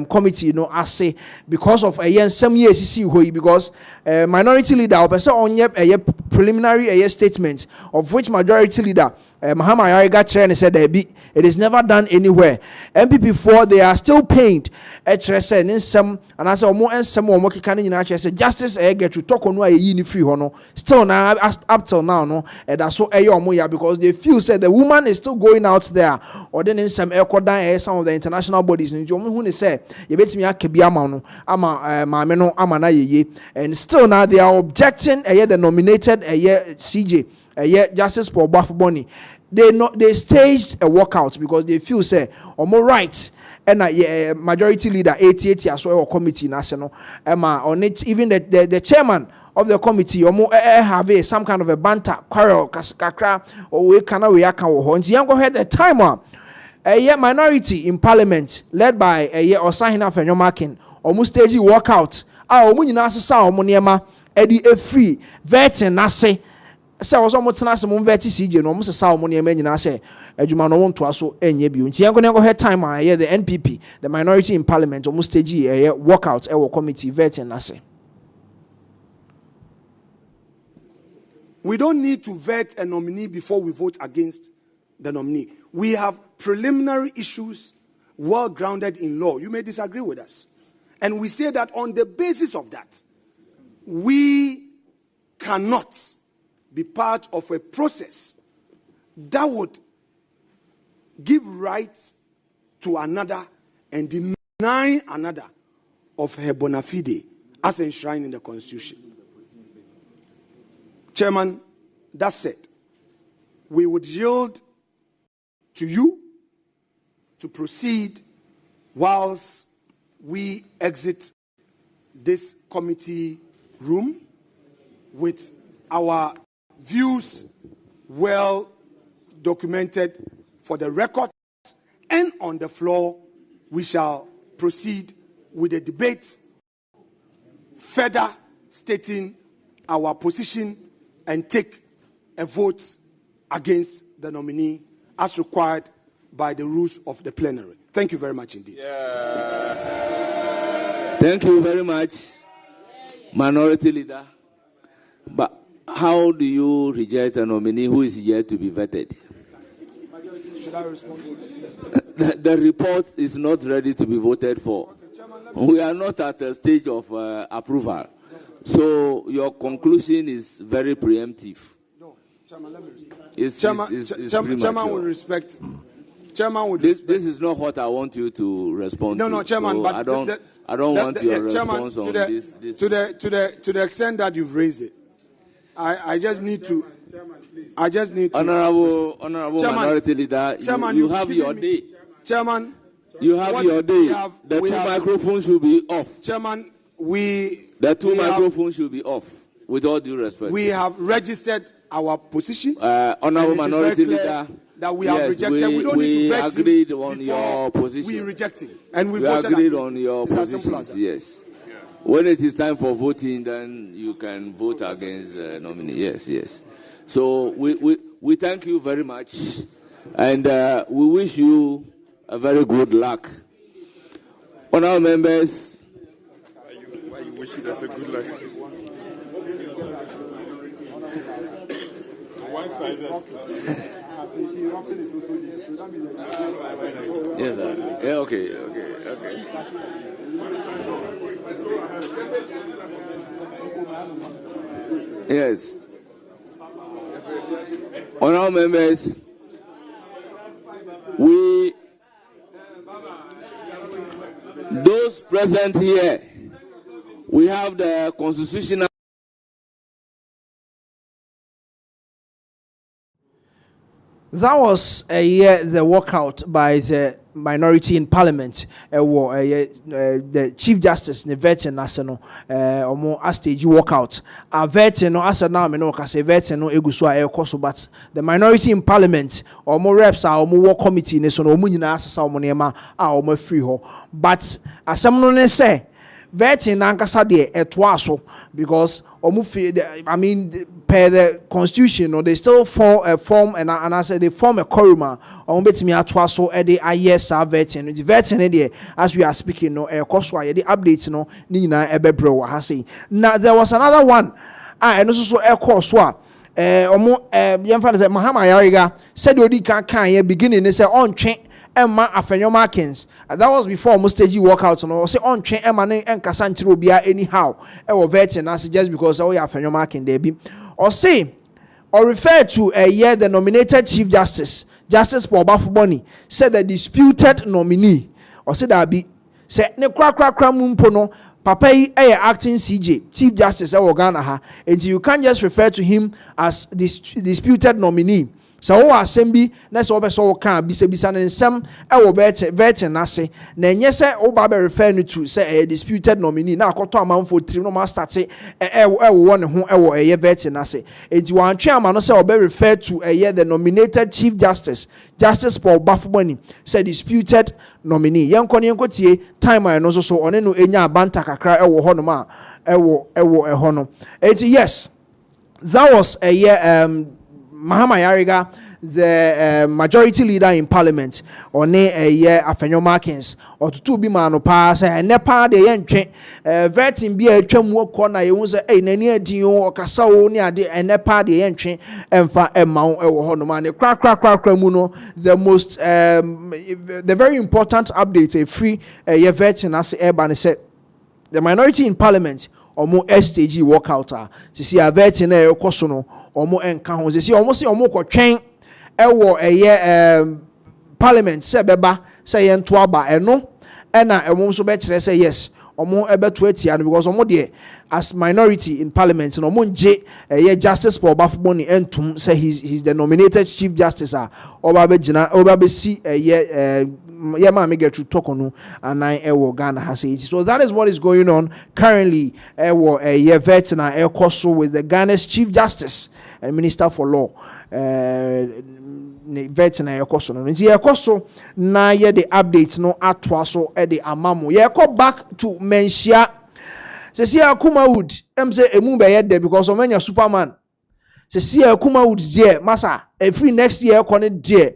committee, you know, I say because of a year some years CC because minority leader or person on a year preliminary a year statement of which majority leader Mahama Yariga chair and said it is never done anywhere. MPP4 they are still pained at Tresen in some and as more and some more can in actually say justice get to talk on why you free hono still now up till now no and that's so a because they feel said the woman is still going out there or then in some some of the international bodies in who say you bet me no ama and still now they are objecting a year the nominated a year CJ Justice for Buff Bonnie. They staged a walkout because they feel say or more right and majority leader 80 as well committee national on it even the chairman of the committee or more have some kind of a banter quarrel kakra or we cannot react on head the timer a minority in parliament led by a year or signing up for your marking almost stage walkout Eddie a free veteran nase say was almost na some vet CJ no almost saw money nyina say adwuma no won to aso enye bi nti yango go head time the NPP the minority in parliament almost stage walkout e committee vet nase. We don't need to vet a nominee before we vote against the nominee. We have preliminary issues well grounded in law. You may disagree with us. And we say that on the basis of that, we cannot be part of a process that would give rights to another and deny another of her bona fide as enshrined in the Constitution. Chairman, that said, we would yield to you to proceed whilst we exit this committee room with our views well documented for the record, and on the floor we shall proceed with the debate, further stating our position and take a vote against the nominee as required by the rules of the plenary. Thank you very much indeed. Yeah. Thank you very much, Minority Leader. But how do you reject a nominee who is yet to be vetted? Should I respond? The report is not ready to be voted for. We are not at a stage of approval. So your conclusion is very preemptive. Chairman will respect. Chairman would. This is not what I want you to respond to. No, Chairman, so but I don't want your response on this. To the extent that you've raised it, I just need to. Honorable Minority Leader, you have your day. Chairman, you have your day. The two microphones should be off. Chairman, the two microphones should be off. With all due respect, we have registered our position. Honorable Minority Leader, that we have rejected. We don't need to vet agreed on your position. We reject it, and we agreed on your position. Yes. Yeah. When it is time for voting, then you can vote against the nominee. Yes. So we thank you very much, and we wish you a very good luck. Honourable members. Why you wishing us a good luck? Yes, sir. Yeah, okay. Yes. Honourable members, those present here, we have the constitutional. That was the walkout by the minority in parliament. The Chief Justice Nevete Naseno omo a stage walkout. A vete no asa na me no ka say vete no eguso a ekoso, but the minority in parliament omo reps a omo war committee ne so no omo nyina asasa omo nema a omo free ho. But asem no ne say vete na nkasa de etoaso because per the constitution, they still form and I said they form a quorum. Betimi atwaso e de ayes vetting. The vetting as we are speaking, no koswa the updates no ni na ebebro wa ha say. Now there was another one. And also so koswa. Yemfa say Mahama Yariga said odi kan beginning they say on train Emma Afenyo Markins. That was before almost stage walkout. No, say on train Emma and Cassandra Bia anyhow. Vetting as just because we have Afenyo Markin there be. Or say, or refer to a year the nominated Chief Justice, Justice Paul Bafuboni, said the disputed nominee, or said that be, say, ne kra mumpono, Papa acting CJ, Chief Justice Ghana ha, and you can't just refer to him as this disputed nominee. So assembly na so be so kan bisa ne nsem vet na se na enye se oba be refer no to say a disputed nominee na akoto amanfo trim no ma start wo ne ho vet na se enti wan twe ama no say oba refer to the nominated Chief Justice Paul Bafuboni say disputed nominee yenko tie time I no so one no enya abanta kakra ho no ma ho no enti yes that was Mahama Yariga, the majority leader in parliament, or ne Afenyo Markins, or to be man pass, and nepa de yentwe, vetting be a tremwo corner, you was a near dio or casao near the and nepa de yentwe, and fa a mount or honoman, crack muno, the most, the very important update, a free vetting as Eban said, the minority in parliament, or more STG walkout, to see a vetting a cosono. Omo enka ho se omo ko twen parliament se beba se ye nto aba eno na omo so be kire say yes omo ebeto atia no because omo de as minority in parliament no omo nje Justice Paul Bafuboni entum say he's the nominated Chief Justice oba be gina oba be si ma me get to talk on and Ghana has it. So that is what is going on currently. Vet na ekoso with the Ghana's Chief Justice and Minister for Law. Vet na ekoso no. Nti ekoso na ye the update no atwaso e de amamo. Ye ko back to Mensia. Se si Akuma Wood, say emu be ye there because omenya Superman. Se si Akuma Wood there, masa every next year kono there.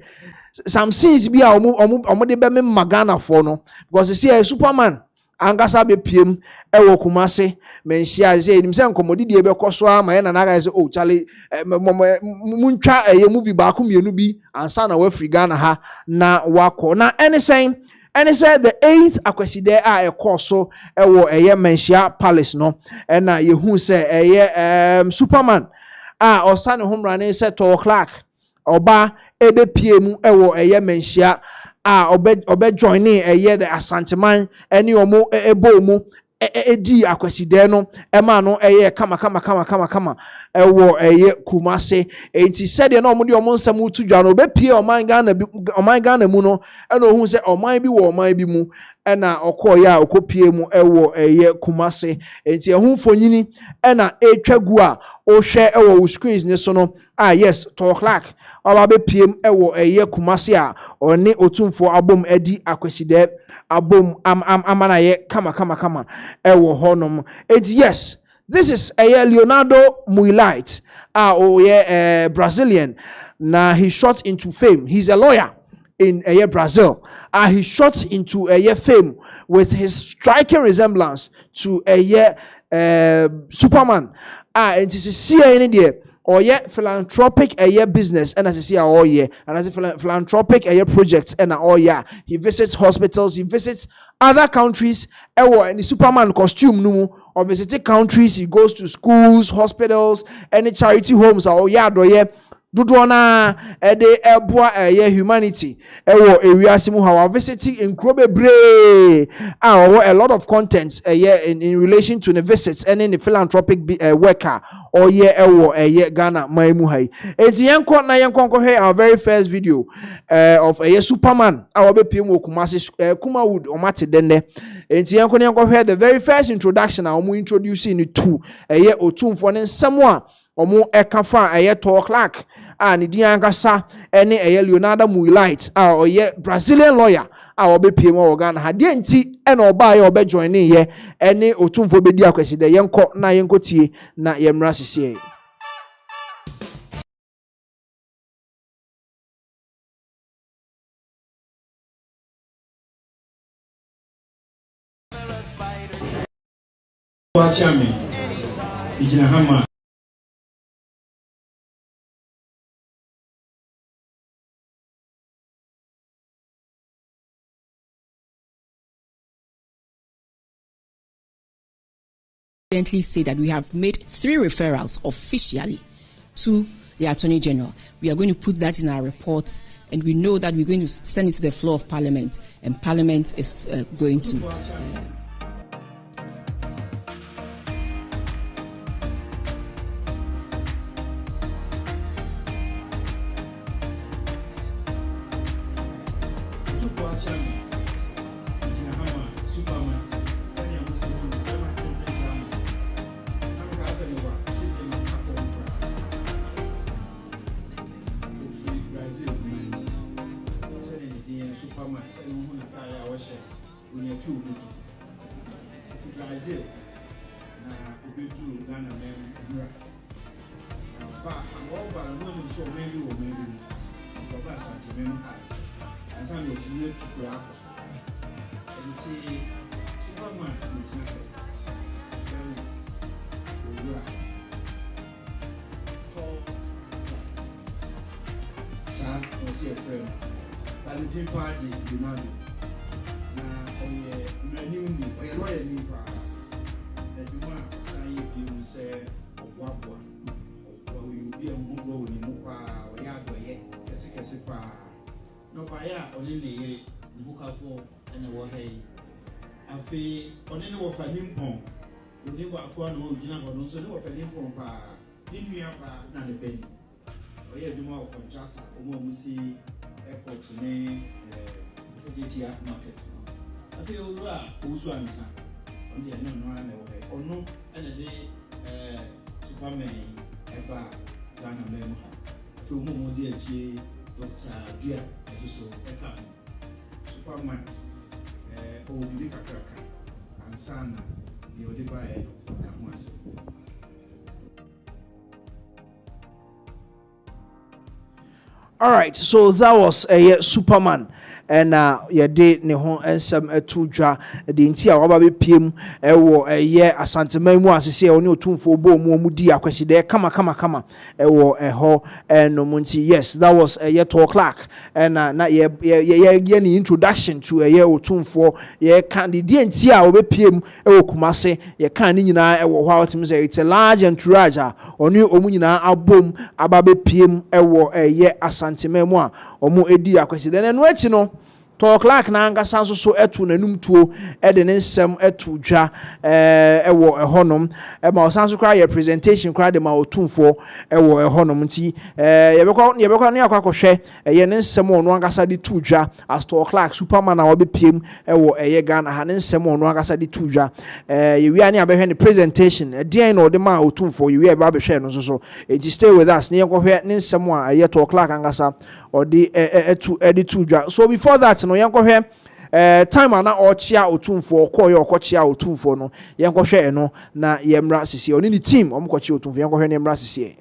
Some scenes be omo de be me magana for no because you see a Superman angasa be piem ewo Kumase menhia say nim se nkomodi de be koso ama na na say oh chale muntwa movie ba ko mienu bi ansa na wa free Ghana ha na wako na any say the 8th Kwesi there a ekoso ewo menhia palace no na yehu say Superman ɔsa ne ho mmara sɛ 2 o'clock ɔba ɛbɛpie mu ɛwɔ ɛyɛ manhyia ɔbɛ joining ɛyɛ the asanteman ɛne ɔmo ɛbɔ mu ɛdi akwasideɛ no ɛma no ɛyɛ kama ɛwɔ ɛyɛ Kumase enti sɛdeɛ na ɔmo de ɔmo nsɛm to dwa no ɔbɛpie ɔman Ghana mu no ɛna ohun sɛ ɔman bi wɔ ɔman bi mu ɛna ɔkɔɔyɛ a ɔkɔpie mu ɛwɔ ɛyɛ Kumase enti ɛho mfonyini ɛna ɛtwa gu a ɔhwɛ ɛwɔ wo screens ne so no yes 2 o'clock ɔba bɛpie mu ɛwɔ ɛyɛ Kumase a ɔne otumfo abom ɛdi akwasideɛ abom amanaye kama ewo honom. It's yes, this is a Leonardo Muilite Brazilian. Now he shot into fame. He's a lawyer in Brazil. He shot into fame with his striking resemblance to Superman. And this is CNN or philanthropic business and as I see and as a philanthropic projects and he visits hospitals, he visits other countries in the Superman costume no or visiting countries, he goes to schools, hospitals, any charity homes Dudwana ede ebua humanity ewo ewiasimu hawa visiting in Krobebre a lot of contents in relation to the visits and in the philanthropic worker or ewo Ghana maimu hai. Eti yanko na yanko he our very first video of Superman our be pim Kumasi Kumawood or Mate Dende. Eti yanko he the very first introduction we introducing it to otum for someone omo ekafa 2 o'clock ni diangasa ene Leonardo Muilite Brazilian lawyer obepie mo Ghana ha de nti ena oba obe join ye ene otumfo bedi akwaside yenko na yenko tie na yemra sisi. Say that we have made 3 referrals officially to the Attorney General. We are going to put that in our reports, and we know that we're going to send it to the floor of Parliament, and Parliament is going to. Brazil, na obeju Ghana memra. But I'm all about no so many or maybe because I remember as I was near to Pratt and see Superman which is very a friend. Valentine party demanded. No, by only the book of and a war hay. I pay on any of a new pump. You never acquire no general, no so no of a new pump. Didn't we have not a penny? Or you do more contract or more see airport to name market. I feel also answer on the unknown or no, and a day Superman ever Ghana member. Feel more dear G. Dr. Dia, so Superman, Bika Kraka, and Sana, the Odiba, all right, so that was a Superman. ɛna yɛde ne ho nsɛm ɛto dwa de nti a waba bɛpiem ɛwɔ ɛyɛ asanteman mu asese a ɔne otumfo bɔ mu di akwaside kama ɛwɔ ɛhɔ ɛnom nti yes that was ɛyɛ 2 o'clock ɛna na yɛ ne introduction to ɛyɛ otumfo yɛ kan de nti a wɔbɛpiem ɛwɔ Kumase yɛ kan ne nyinaa ɛwɔ hɔ a wɔtemi sɛ it's a large entourage a ɔne ɔmu nyinaa abom aba bɛpiem ɛwɔ ɛyɛ asanteman mu a ɔmo edi akwaside na no akyi no 2 o'clock na angasa nso so etu nanum tuo de ne nsɛm etu dwa ɛwɔ ɛhɔnom ma ɔsan so kra yɛ presentation kra de ma otumfo ɛwɔ ɛhɔnom nti yɛbɛkɔ ne akɔhwɛ ɛyɛ ne nsɛm ɔno angasa de tu dwa as 2 o'clock superman a wɔbɛpiem ɛwɔ ɛyɛ Ghana ha ne nsɛm ɔno angasa de tu dwa yɛwia ne abɛhwɛ ne presentation ɛdeɛn na ɔde ma otumfo yɛwia ɛba abɛhwɛ no so enti stay with us ne yɛkɔhwɛ ne nsɛm a ɛyɛ 2 o'clock angasa ɔde ɛde tu dwa so before that no yɛnkɔhwɛ time ana ɔkyea otumfo ɔkɔyɛ ɔkɔkyea otumfo no yɛnkɔhwɛ ɛno na yɛmmra sisi ɔne ne team ɔmkɔkyea otumfo yɛnkɔhwɛ ne yɛmmra sisi.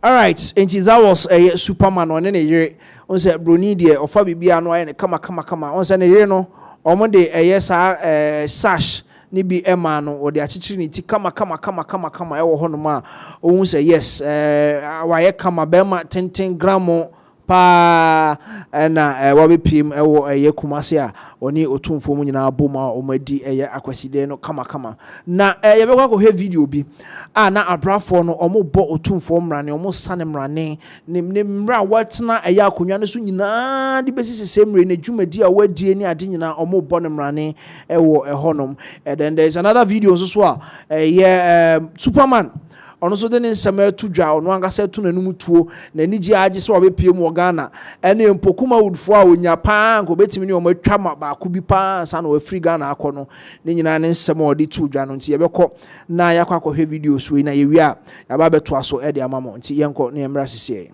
All right, and that was a Superman on any year. On said Bruni dear or Fabi Biano and come. On said a year no, or Monday a yes, sash, nibi Emano or the Achichinity, come, I will honor. Oh, say yes, why come a Bema 10 gramo. Pa na wabe pim ewo eye Kumase a oni otumfo mu nyina boma omadi eye akwaside no kama na yebekwa ko he video bi na abrafo no omo bo otumfo mrane omo sane mrane ne mra watna eye akonwa no so nyina de besi sesemre na dwumadi a wadie ni ade nyina omo bo ne mrane ewo ehonom and then there is another video so Superman ono so de ne nsema tu dwa ono angasa tu nanum tuo na nigi age se obepie mu Ghana ene mpokuma wudfo a onya pa nko betimi ne o matwa ba ko bi pa sa na Afri Ghana akono ne nyina ne nsema ode tu dwa no nti yebekọ na yakọ akọhwe videos we na yewi a yaba beto aso e de amamo nti yenko ne emra sisi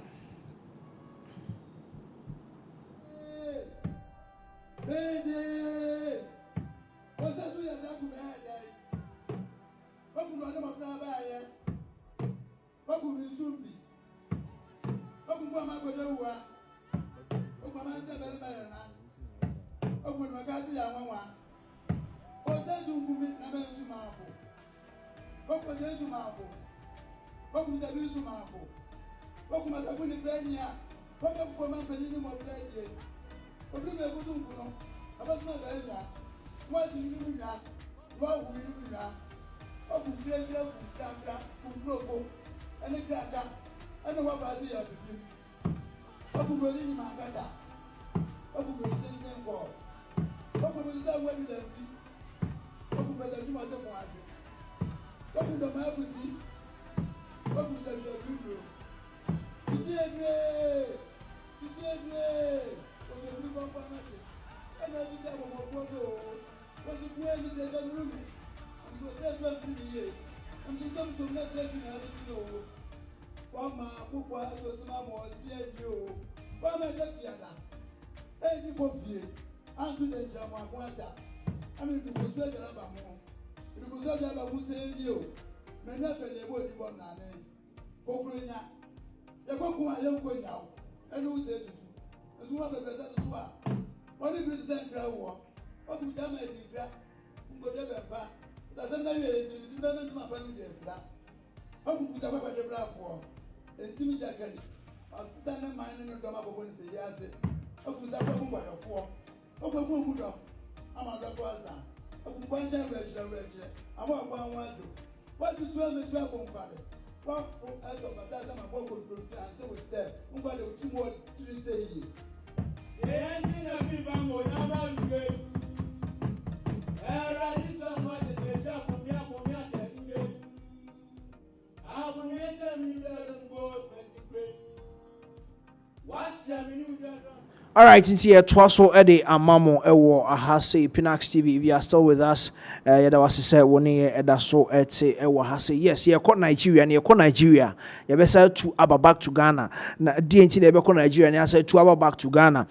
All right, since here twaso ede amamo ewo ahase Pinaxtv. If you are still with us, yada was say woni eda so ete ewo ahase. Yes, ye ko Nigeria, ne ko Nigeria. Ye be say to aba back to Ghana. Na DNT ne be ko Nigeria ne say to aba back to Ghana.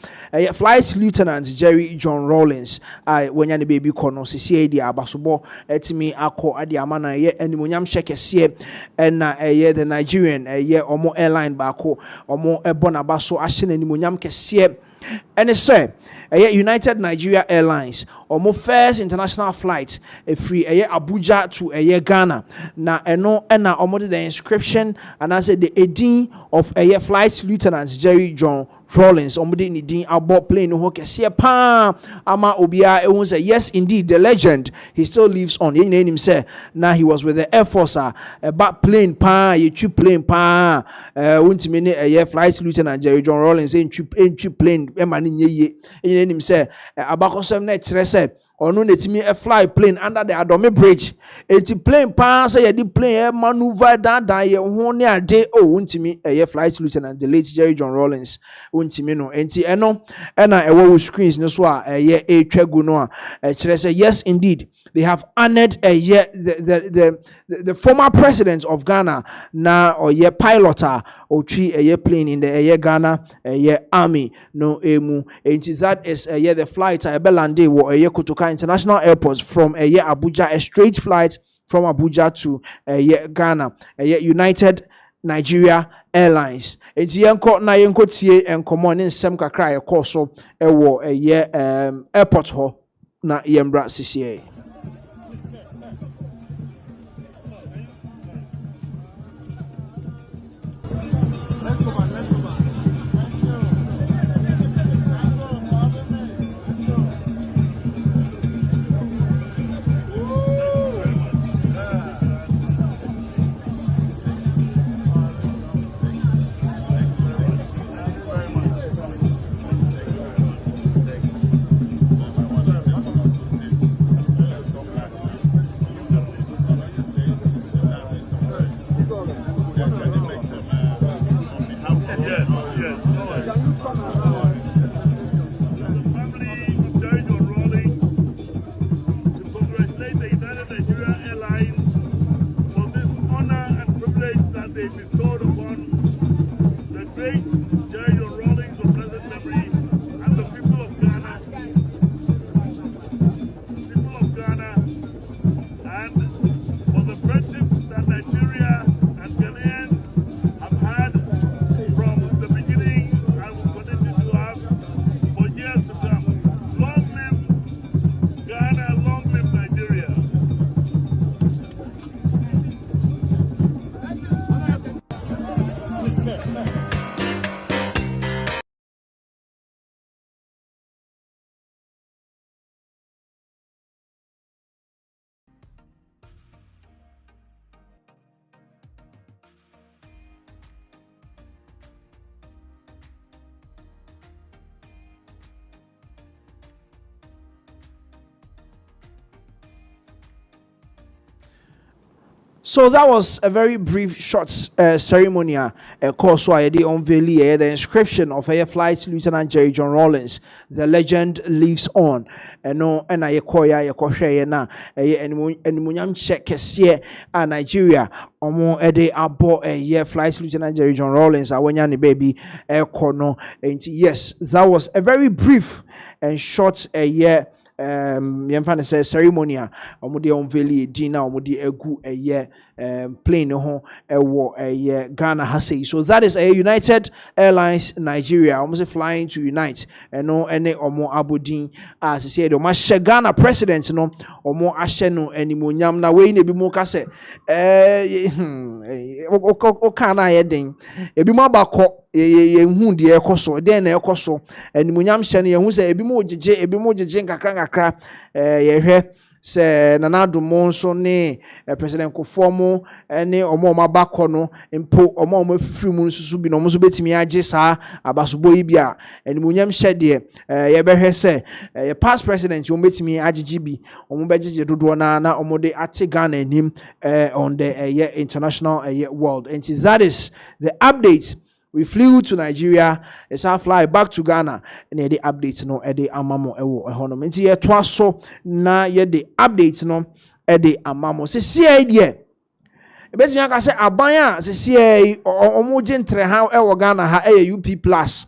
Flight Lieutenant Jerry John Rawlings, wenya ne baby kono sisi edi abasobo etimi akọ ade amana ye animonyam shekese na ye the Nigerian ye omo airline baako omo ebona baso ahye na animonyam kese. And it said, United Nigeria Airlines, or first international flight, free Abuja to Ghana. Now, and the inscription, and I said the edin of Flight Lieutenant Jerry John Rawlings, omudi ni about plane no kese pa ama obia e say yes indeed the legend he still lives on. Yen him say now he was with the Air Force about plane pa you plane pa untimi ne Flight Lieutenant Jerry John Rawlings entry plane e ma ne ye yen him say abakosem na kire say onu netimi a fly plane under the Adome Bridge. Eti plane pa say ye di plane maneuver dan ye ho ne ade untimi Flight Lieutenant the late Jerry John Rawlings untimi no enti eno na ewo screens no so a etwagu no a kire say yes indeed they have honored the former president of Ghana na or pilot or tree plane in the Ghana army no emu enti that is the flight belande wo Kotoka International Airport from Abuja, a straight flight from Abuja to Ghana, United Nigeria Airlines. Enti yenko na yenko tie enkomo ne nsem kakra ye so ewo airport ho na yembra CCA. So that was a very brief, short ceremony. Course why they unveil the inscription of Air Flight Lieutenant Jerry John Rawlings. The legend lives on. No, and I koya na and munyam check here Nigeria. Omo ede abo Air Flight Lieutenant Jerry John Rawlings. Awenya baby kono. Yes, that was a very brief and short say ceremony omudi unveil dinner omudi egu plane ho ewo Ghana hase. So that is a United Airlines Nigeria almost flying to unite no ene omo abodin as say do ma Ghana president no omo ahye no animonyam na we na bi mu ka se o kana ye den ebi mu abakọ ye hu de ekoso den na ekoso animonyam hye no ye hu se ebi mu ogege nkakra ye hwe se nanado mo nso ne president Kofomo ne omo mabakọ no mpo omo afifiri mu nsusu bi no omo so betimi age saa abasobo yi bia animonyam hye de ye behwe se past president omo betimi agege bi omo bejeje dodo na omo de ate Ghana anim on the international world. And that is the update. We flew to Nigeria, it's our fly back to Ghana, and the updates no ede amamo ewo ehonom. Nti ye to so na ye the updates no ede amamo. Se sie die. Ebesi aka se aban a se sie omo gentre ha ewo Ghana ha UP plus.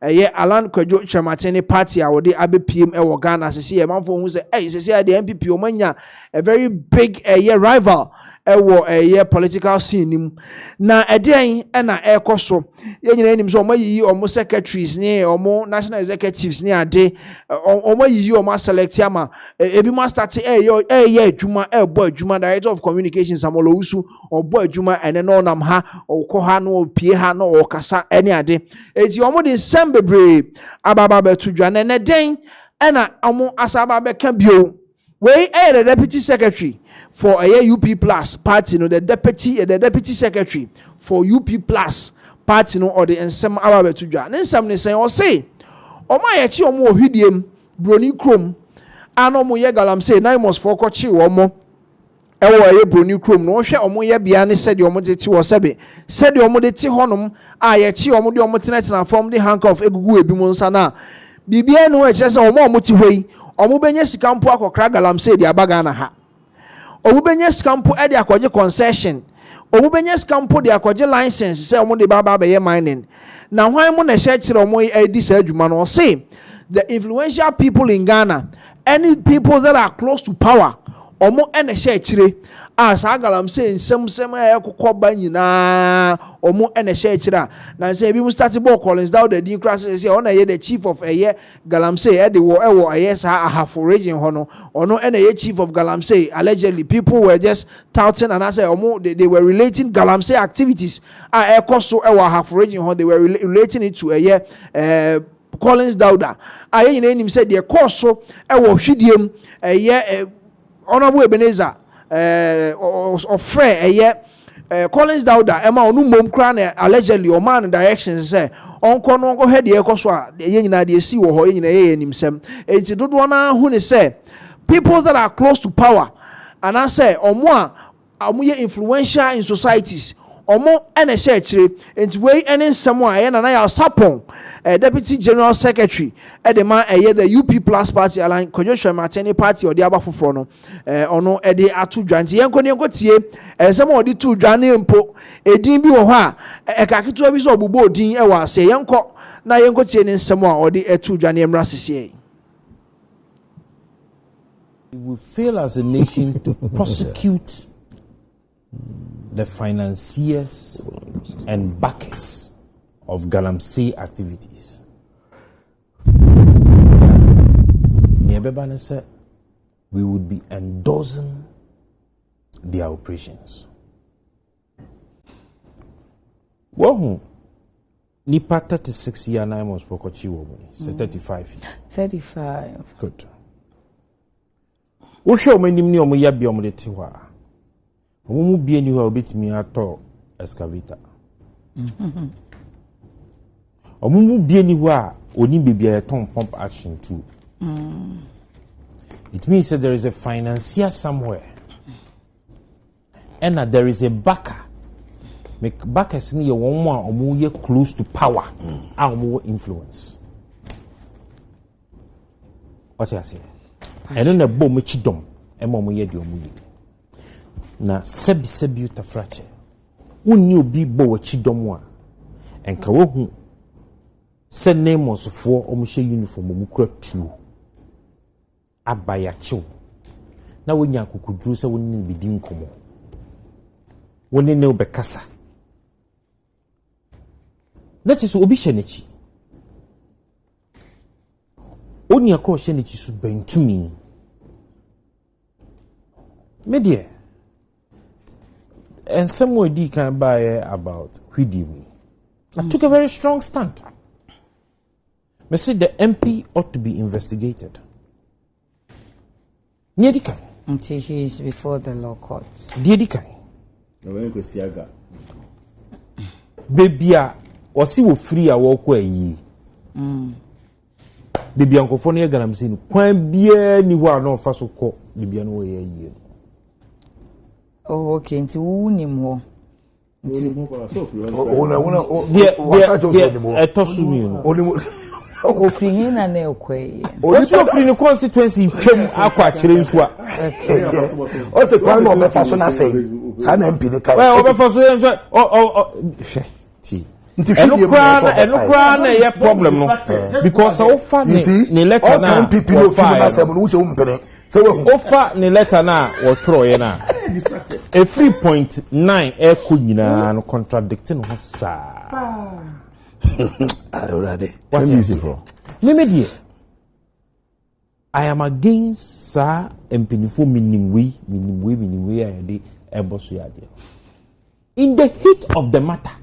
Ye Alan Kwadwo Chamatene party a wode abepiem ewo Ghana se sie manfo hu se se sie the MPP omanya a very big rival ewo political scene nim na eden na ekoso ye nyina enim so omayiyi omo secretaries ne omo national executives ne ade omayiyi omo select ama ebi ma start adwuma ebo adwuma director of communications Amolo Usu obo adwuma ene no nam ha okọ ha no opie ha no okasa ene ade eti omo de sembebre ababa betudwa na eden na omo asaba be ka bio we the deputy secretary for a UP plus party no the deputy secretary for UP plus party no or the ensem ababe tudwa ne nsem ne say o say o ma ye chi o mo ohidiem broni krom ano mo ye galamsey na must for ko chi wo mo ewo ye broni krom no hwe o mo ye bia ne said o mo de ti wo sebe said o mo de ti honom a ye chi o mo de o mo tenetena from the handcuff egugu ebi mo nsa na bibia no e chese o mo ti hwei o mo benye sikampo akokra galamsey de abaga na ha Omubenye skampo e de akoje concession. Omubenye skampo de akoje license say omo de baba be mining. Na hwan mo na hye kire omo edi sa adwuma no say the influential people in Ghana, any people that are close to power, omo e na hye kire as agalamsey nsem ekokoba nyina omo e na hye kire na say bi mu start ball Collins down the din class say ona ye the chief of galamsey e de wo sa ahafo region ho no ono e na ye chief of galamsey. Allegedly people were just touting and I say omo they were relating galamsey activities ekoso e wo ahafo region ho. They were relating it to Collins Dauda aye nyina enim say the course so e wo hwidiem honorable Ebenezer of Frey Collins Dauda ema onu mom kra na allegedly o man directions say onko no go head ekoso a ye nyina de esi wo ho ye nyina ye nimsem enti dodo na hu ne say people that are close to power and I say omo ye influential in societies omo ene hye kire enti we ene nsem a ye na na ya sapon deputy general secretary the man the UP plus party align Kwadwo Matene party or the abafoforo no ono de atudwa nti yenko tie nsem o de tudwa ne mpo edin bi wo ho a ekaketwa bi so obubo odin e wa ase yenko na yenko tie ne nsem a o de atudwa ne emra sese. We fail as a nation to prosecute the financiers and backers of galamsey activities. We would be endorsing their operations. Wahoo, nipa 36 years 9 months for Kochi woman, so 35. 35. Good. Wo hwe o manim ni o mo ya bia o mo de te ho a. O mu bia ni ho a obetimi ato excavator. O mu bia ni ho a oni bebia ton pump action too. It means that there is a financier somewhere. and there is a backer. Make backers near one more or more close to power and more influence. What I say? And then the bomb which dom and more ye do mu. Na sebi ta frache. Unni obi bo which dom wa. And ka wo hu se name was for omushe uniform mu kura tu. Abaya chiw. Na wonya akukudru se wonni bidi nkomo. Wonni ne obekasa. That is obi shenechi. Oni akro shenechi su bentumi. Media. And somewhere D can buy about Hidimi. I took a very strong stand. I said the MP ought to be investigated. Niedikai. Until he is before the law courts. Diedikai. Babia, wasi wo free a walk away. Baby Uncle Fonny Galam sin, Quan bien you are no faso co, Libian way. Oh, okay, into Unimo. Oh, free him and no quay. Also, free the constituency, Chum Aqua Chirinshua. What's the time of the fashion I say? San MP the car. Well, and no crown a problem because so far ni letter na people fire so offer ni letter na or throw na a 3.9 air could no contradicting who sa already what is it for me I am against sir empinifo minim we I dey eboso ya dey in the heat of the matter.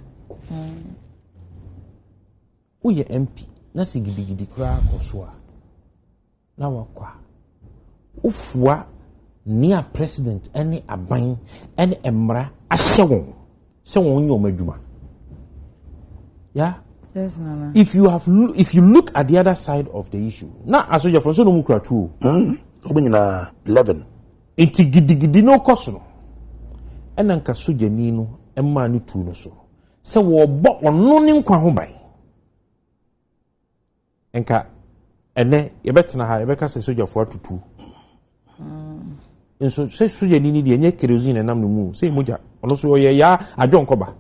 Uye MP na sigidi kra kosoa na wakwa ufua nia president any aban any emra ahyewon se won nyom adwuma yeah yes nana if you look at the other side of the issue na asoja from so no mukra tu obinyina 11 enti gidigidi no koso no ena nka soja ni no emma no tu no so se wo bo ono ni nkwa ho ban enka ene yebetena ha yebeka se soja for tutu enso se soja ni de enye kerosene nam no mu se moja ono so ye ya adwon koba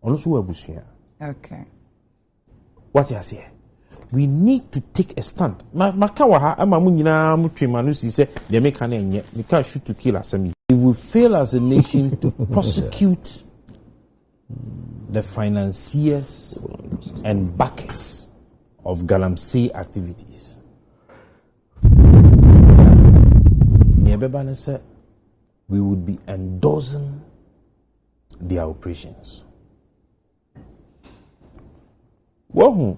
ono so abusua okay what you say we need to take a stand maka wa ha ama mu nyina mutwema no si se de meka na enye we can shoot to kill asemi if we fail as a nation to prosecute the financiers and backers of Galamsey activities. Said we would be endorsing their operations. Wohu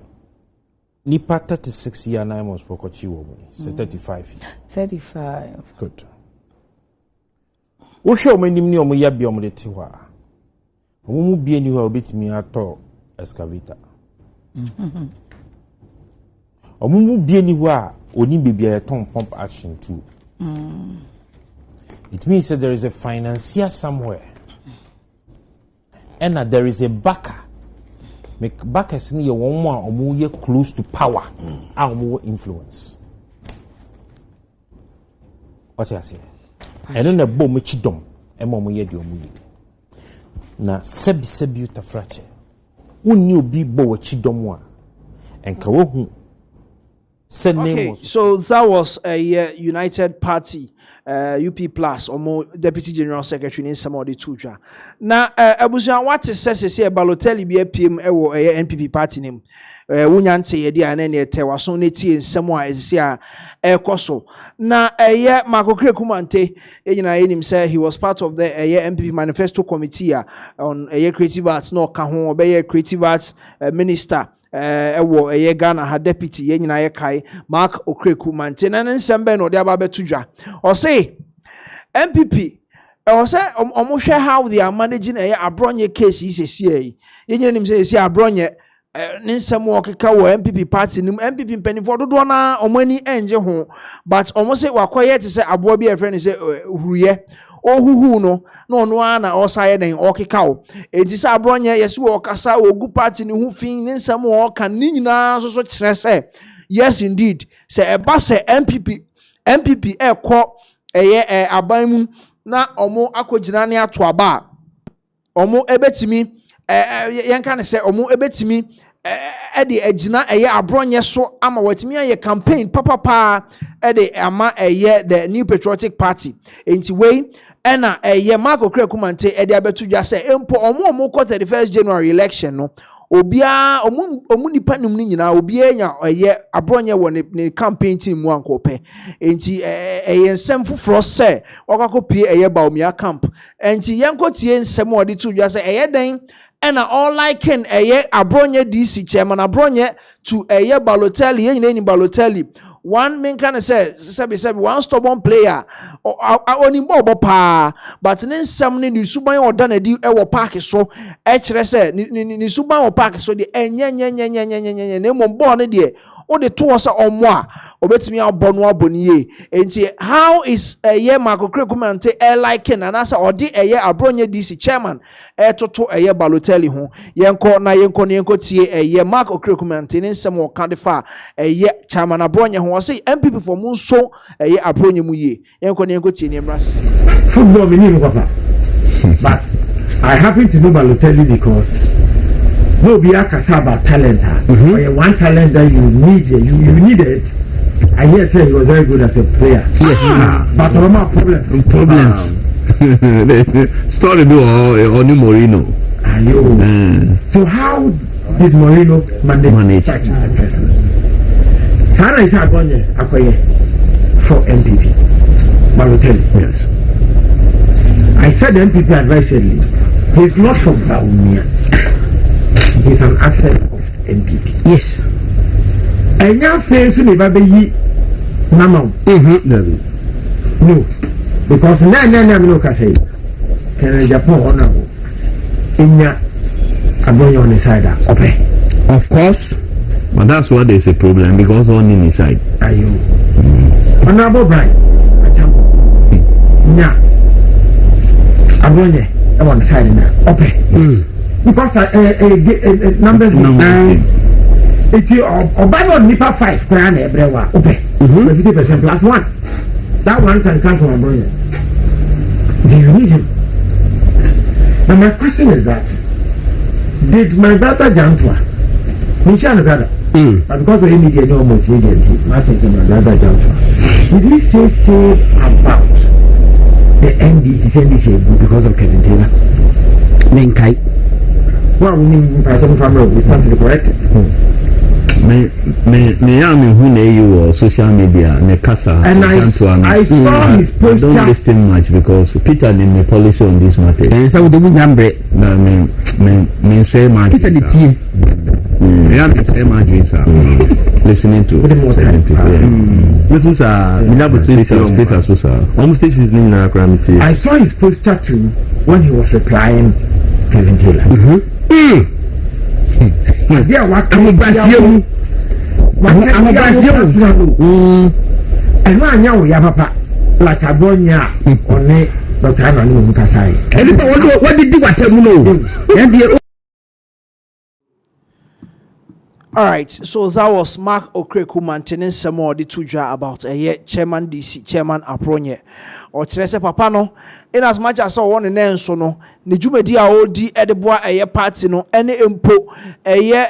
nipa 36 year 9 months for Kochi woman. So 35. 35. Good. Wo show me nim ni omo ya bi omo de ti wa. Omo mu bi eni wa obetimi ato excavator. Omumu bieni wa oni bebia ton pump action too. It means that there is a financier somewhere and that there is a backer. Make backers near one more or more close to power and more influence. What I say? And then the bomb which dom and more ye do mu. Na sebi ta frache. Unni obi bo which dom wa and ka wo hu. Okay, so that was a United Party, UP Plus, or more Deputy General Secretary in some of the two. Now, Abuja, what is says is here, Balotelli be a PM, a NPP party name. Wunyante ye dia na ne tewa so ne tie nsemo a ese a ekoso na Marco Kumante nyina enim say he was part of the MPP manifesto committee on creative arts no ka ho obey creative arts minister ewo Ghana ha deputy ye nyina ye kai Mark Okreku Mante na nsembe no de aba betudwa o say MPP o say omo hwe how they are managing abronye case is ye nyina nim say abronye ninsem okeka wo MPP party nim MPP mpanifo dodo na omani enje ho but omo say wakoye te say aboa bi e friend say huruye ohuhu no na ono ana osaye den okekao enti sa abronye yesi wo kasa ogu party ni hu fin ni nsam wo kan ni nyina so kire se yes indeed se eba se MPP ekọ eye aban mu na omo akogina ne ato aba omo ebetimi yenka ne se omo ebetimi ede agina eye abronye so ama watimi aye campaign papa ede ama eye the New Patriotic Party enti we ena eye Marco Krekumante ede abetu dwa se empo omo ko 31st January election no obia omu nipa num ni nyina obia nya eye abronye wo ne campaign team mu ankope enti eye nsem foforo se okakopie eye Baumia camp enti yenkotie nsem odi tu dwa se eye den ena all like eye abronye DC chairman abronye to eye Balotelli yen ni Balotelli one main kind of says one stubborn player only bobo pa but then some ni suban or done a deal ewo park so kire say ni suban or park so the enya name born there o de to us on moi obetimi abonu aboniye enti how is eye Marco Krekumante liking and asa odi eye abronye DC chairman toto eye Balotelli ho yenko tie eye Marco Krekumante ni nsem o kandefa eye chairman abronye ho say MPP for mu so eye abronye mu ye yenko tie ni emrasisi football me ni papa but I happen to know Balotelli because no be akasa about talent or one talent that you needed. I hear say he was very good as a player. Yes. But problems. Story do Oni Morino. So how did Morino manage such a person? Sana is akoye for MPP. Balotelli. Yes. I said MPP advisedly. He's not from Baumia. He's an asset of MPP. Yes. And now saying to me, baby, Mama. No. Because now no can say. Can Japan honorable? Inya, I'm going on the side. Okay. Of course. But that's why there's a problem because on the side. Are you? Honorable Brian. Now, I'm going there. I'm on the side now. Okay. Because numbers it's about nipa 5 crown everywhere. Okay. 50% plus 1. That one can come from a brother. Do you need him? Now my question is that did my brother Jantua Michelle brother but because of media no much media Martin said my brother Jantua did he say about the NDC because of Kevin Taylor? Menkai. Well, we need person from road. It's something to correct it. Me who you or social media ne kasa. And I saw his poster. Don't listen much because Peter didn't policy on this matter. And so the number. No, me say much. Peter the team. Yeah, me say much. Listening to. This was Peter Susa. Almost his name now. I saw his poster too when he was replying Kevin Taylor. Yeah, what can you and now you have a like a bonya on it, but I don't know what did you know? All right, so that was Mark Okreku maintaining some more the tuja about a chairman DC chairman Apronye or Teresa Papano. In as much as I want an answer, no, Nijumedia Odi Edeboa a party no any impo a year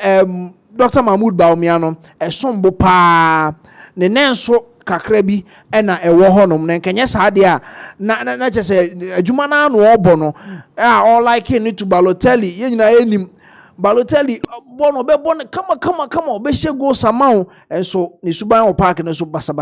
Dr. Mahmoud Baumiano a sombo pa ne nanso kakrebi ena ewo honom na nkenya sadia na just a jumana no obono all like need to Balotelli yina enim Balotelli bono be bono kama be shego samao enso ni suban o park no so basa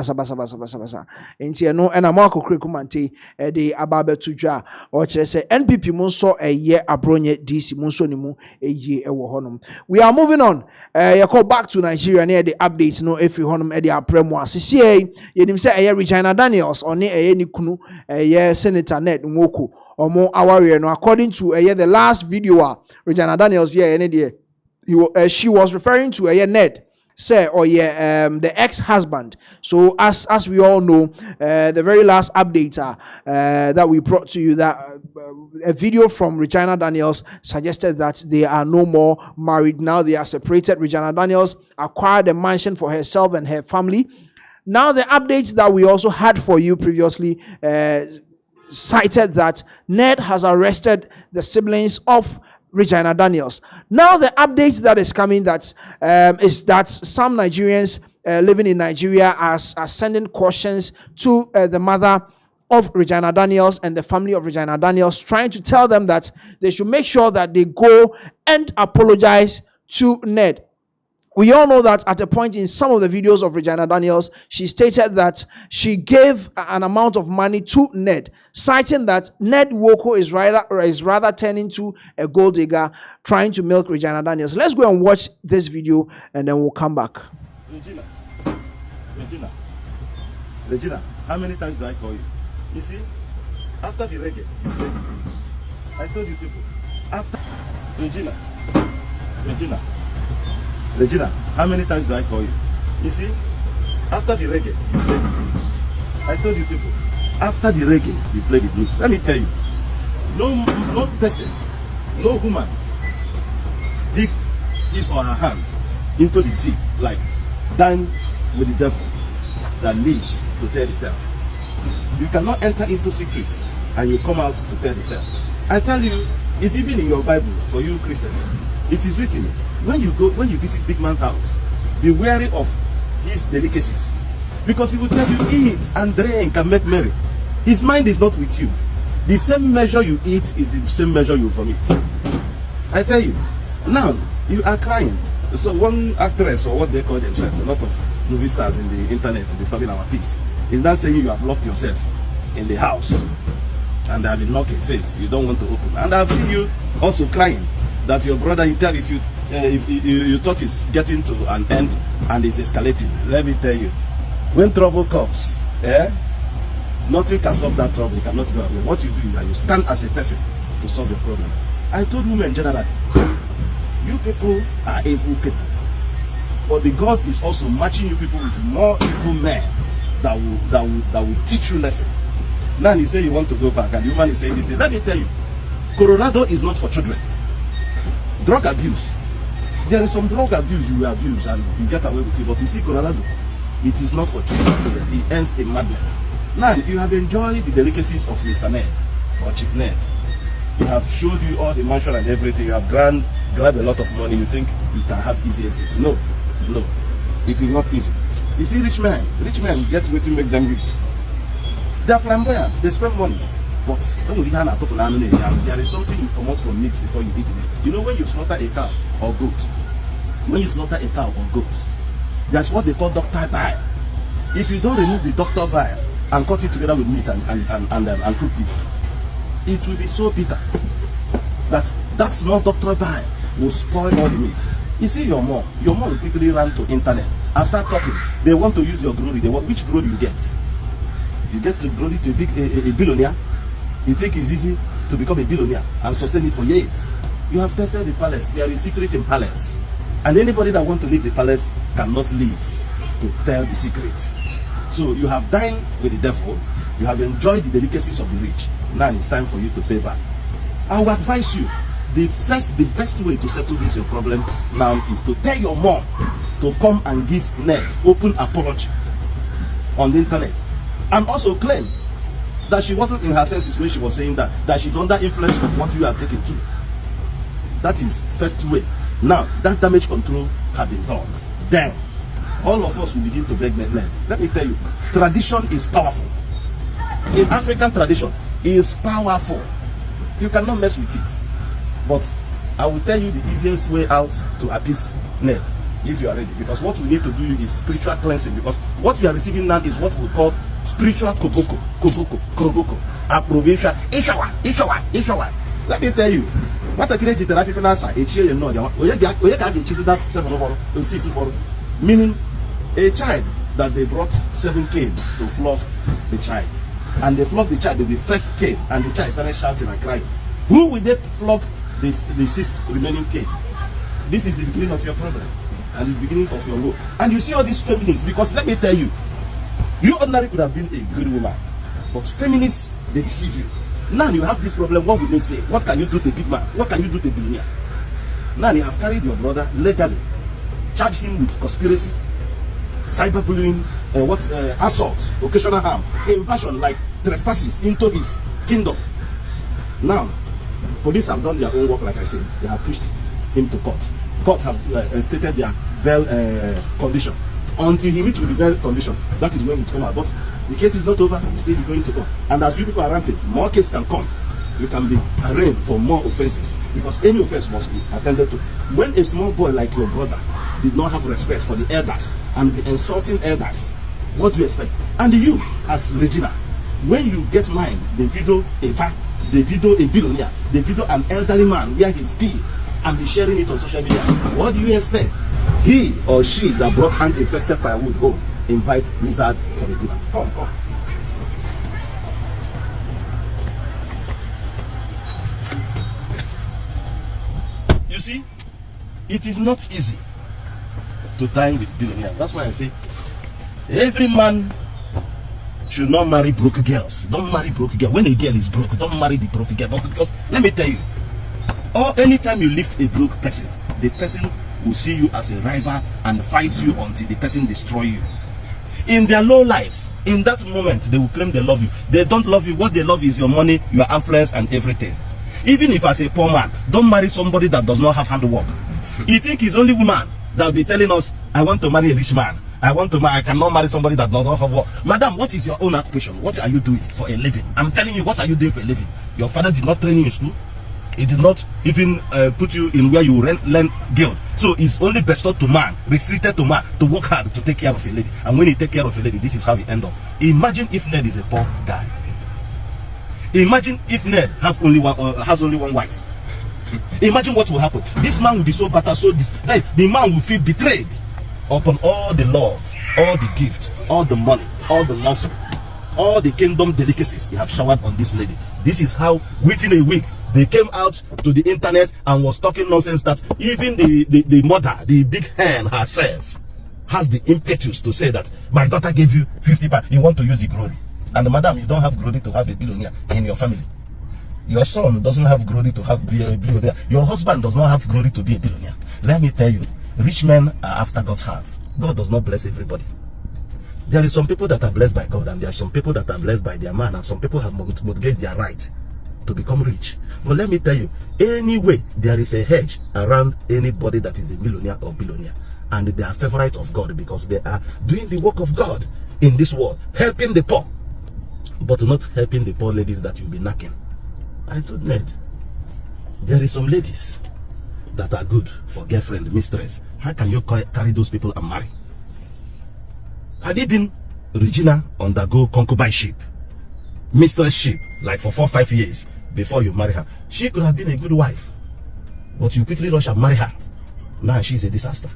enti no ena Marco Krekumante de ababe tudwa o kire se NPP mu so eye abronye DC mu so ni mu eye ewo honom. We are moving on. You call back to Nigeria near the updates no every honom e de apremu asese yenim se eye Regina Daniels oni eye ni kunu eye Senator Ned Nwoko omo aware no according to the last video Regina Daniels here she was referring to Ned say, or yeah, the ex-husband. So as we all know, the very last update that we brought to you, that a video from Regina Daniels suggested that they are no more married now. They are separated. Regina Daniels acquired a mansion for herself and her family. Now the updates that we also had for you previously cited that Ned has arrested the siblings of Regina Daniels. Now the update that is coming is that some Nigerians living in Nigeria are sending cautions to the mother of Regina Daniels and the family of Regina Daniels, trying to tell them that they should make sure that they go and apologize to Ned. We all know that at a point in some of the videos of Regina Daniels, she stated that she gave an amount of money to Ned, citing that Ned Woko is rather turning to a gold digger, trying to milk Regina Daniels. Let's go and watch this video, and then we'll come back. Regina, how many times do I call you? You see, after the reggae, I told you people, after Regina, how many times do I call you? You see, after the reggae, I told you people, after the reggae, you play the blues. Let me tell you, no person, no woman dig his or her hand into the tea like dine with the devil that lives to tell the tale. You cannot enter into secrets and you come out to tell the tale. I tell you, it's even in your Bible for you Christians. It is written, when you visit big man's house, be wary of his delicacies, because he will tell you, eat and drink and make merry. His mind is not with you. The same measure you eat is the same measure you vomit. I tell you, now you are crying. So one actress, or what they call themselves, a lot of movie stars in the internet disturbing our peace, is not saying you have locked yourself in the house and they have been knocking since you don't want to open. And I've seen you also crying that your brother, you tell, if you thought it's getting to an end and it's escalating. Let me tell you, when trouble comes, nothing can stop that trouble. You cannot go away. What you do is that you stand as a person to solve your problem. I told women generally, you people are evil people, but the God is also matching you people with more evil men that will teach you lesson. Now you say you want to go back, and the woman is saying this thing. Let me tell you, Colorado is not for children. Drug abuse. There is some drug abuse you will abuse and you get away with it, but you see Colorado, it is not for children. It ends in madness. Now you have enjoyed the delicacies of Mr. Ned or Chief Ned. He have showed you all the mansion and everything. You have grabbed a lot of money. You think you can have easy exit. No, it is not easy. You see, rich men get way to make them rich. They are flamboyant. They spend money. But there is something you come out from meat before you eat it. You know, when you slaughter a cow or goat, that's what they call doctor bile. If you don't remove the doctor bile and cut it together with meat and cook it, it will be so bitter that small doctor bile will spoil all the meat. You see, your mom will quickly run to internet and start talking. They want to use your glory. Which glory you get? You get the glory to be a billionaire. You think it's easy to become a billionaire and sustain it for years. You have tested the palace. There is secret in palace. And anybody that wants to leave the palace cannot leave to tell the secret. So you have dined with the devil. You have enjoyed the delicacies of the rich. Now it's time for you to pay back. I will advise you, the best way to settle this your problem now is to tell your mom to come and give Ned open apology on the internet. And also claim that she wasn't in her senses when she was saying that she's under influence of what you are taking to. That is first way. Now that damage control has been done. Then all of us will begin to beg men. Let me tell you, tradition is powerful. In African tradition, it is powerful. You cannot mess with it. But I will tell you the easiest way out to appease Ned, if you are ready. Because what we need to do is spiritual cleansing. Because what we are receiving now is what we call spiritual koboko, approbation, ishawa. Let me tell you, what a great therapy answer, meaning a child that they brought 7 canes to flog the child. And they flogged the child with the first cane, and the child started shouting and crying. Who will they flog the 6th remaining cane? This is the beginning of your problem. and it's beginning of your role. And you see all these feminists, because let me tell you, you ordinarily could have been a good woman, but feminists, they deceive you. Now you have this problem. What would they say? What can you do to a big man? What can you do to a billionaire? Now you have carried your brother legally, charged him with conspiracy, cyberbullying, assault, occasional harm, invasion, like trespasses into his kingdom. Now, police have done their own work, like I said. They have pushed him to court. Courts have stated their bail condition. Until he meets with the bail condition, that is when it's come out. But the case is not over, it's still going to go. And as you people are ranting, more cases can come. You can be arraigned for more offenses, because any offense must be attended to. When a small boy like your brother did not have respect for the elders and be insulting elders, what do you expect? And you, as Regina, when you get mine, the video a billionaire, the video an elderly man where he's pee and be sharing it on social media, what do you expect? He or she that brought ant-infested firewood home invite lizard for a dinner. Come. You see, it is not easy to dine with billionaires. That's why I say every man should not marry broke girls. Don't marry broke girls. When a girl is broke, don't marry the broke girl. Because let me tell you, or anytime you lift a broke person, the person will see you as a rival and fight you until the person destroy you. In their low life, in that moment, they will claim they love you. They don't love you. What they love is your money, your influence, and everything. Even if as a poor man, don't marry somebody that does not have handwork. You think it's only women that will be telling us, I want to marry a rich man. I cannot marry somebody that does not have work. Madam, what is your own occupation? What are you doing for a living? I'm telling you, what are you doing for a living? Your father did not train you in school. He did not even put you in where you learn guild. So it's only bestowed to man, restricted to man, to work hard to take care of a lady. And when he take care of a lady, this is how he end up. Imagine if Ned is a poor guy. Imagine if Ned has only one wife. Imagine what will happen. This man will be so bitter, the man will feel betrayed upon all the love, all the gifts, all the money, all the luxury, all the kingdom delicacies they have showered on this lady. This is how, within a week, they came out to the internet and was talking nonsense that even the mother, the big hen herself, has the impetus to say that my daughter gave you 50 pounds. You want to use the glory. And madam, you don't have glory to have a billionaire in your family. Your son doesn't have glory to be a billionaire. Your husband does not have glory to be a billionaire. Let me tell you, rich men are after God's heart. God does not bless everybody. There is some people that are blessed by God, and there are some people that are blessed by their man, and some people have mortgaged their right to become rich. But let me tell you, anyway, there is a hedge around anybody that is a millionaire or billionaire, and they are favorite of God because they are doing the work of God in this world, helping the poor, but not helping the poor ladies that you'll be knocking. I told Ned, there is some ladies that are good for girlfriend, mistress. How can you carry those people and marry? Had it been Regina undergo concubineship, mistressship, like for 4 or 5 years before you marry her, she could have been a good wife. But you quickly rush and marry her. Now she's a disaster.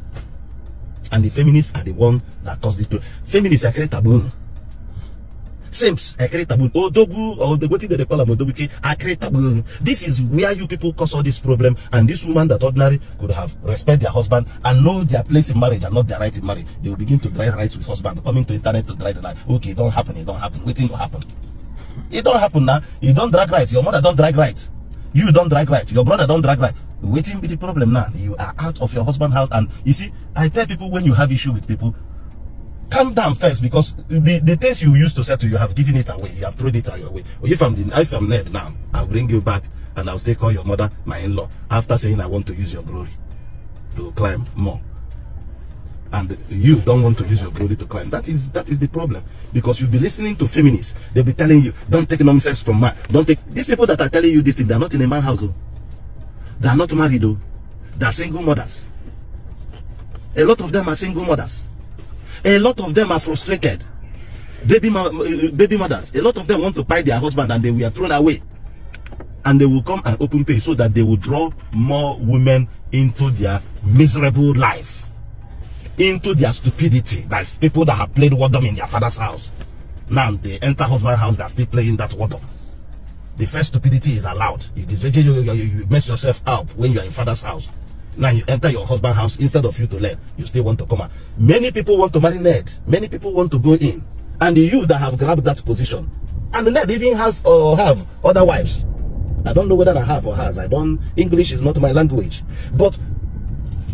And the feminists are the ones that cause this problem. Feminists are create taboo. Simps are create taboo. Odogu, or the what they call them Odobuke, are create taboo. This is where you people cause all this problem. And this woman that ordinary could have respect their husband and know their place in marriage and not their right in marriage. They will begin to drag rights with husband, coming to internet to drag the line. Okay, it don't happen, it don't happen. Waiting to happen. It don't happen now. You don't drag right. Your mother don't drag right. You don't drag right. Your brother don't drag right. Waiting be the problem now. You are out of your husband's house. And you see, I tell people, when you have issue with people, calm down first, because the things you used to settle, you have given it away. You have thrown it away. Or if I'm Ned now, I'll bring you back and I'll still call your mother my in-law after saying I want to use your glory to climb more. And you don't want to use your glory to climb. That is the problem. Because you'll be listening to feminists. They'll be telling you, don't take nonsense from man. Don't take... These people that are telling you this thing, they're not in a man's house. They are not married though. They are single mothers. A lot of them are single mothers. A lot of them are frustrated. Baby mothers. A lot of them want to buy their husband and they were thrown away. And they will come and open pay so that they will draw more women into their miserable life. Into their stupidity. That's people that have played wardom in their father's house. Now they enter husband's house, they're still playing that wardom. The first stupidity is allowed. You mess yourself up when you are in father's house. Now you enter your husband's house, instead of you to learn, you still want to come out. Many people want to marry Ned. Many people want to go in. And you that have grabbed that position. And Ned even has or have other wives. I don't know whether I have or has. English is not my language. But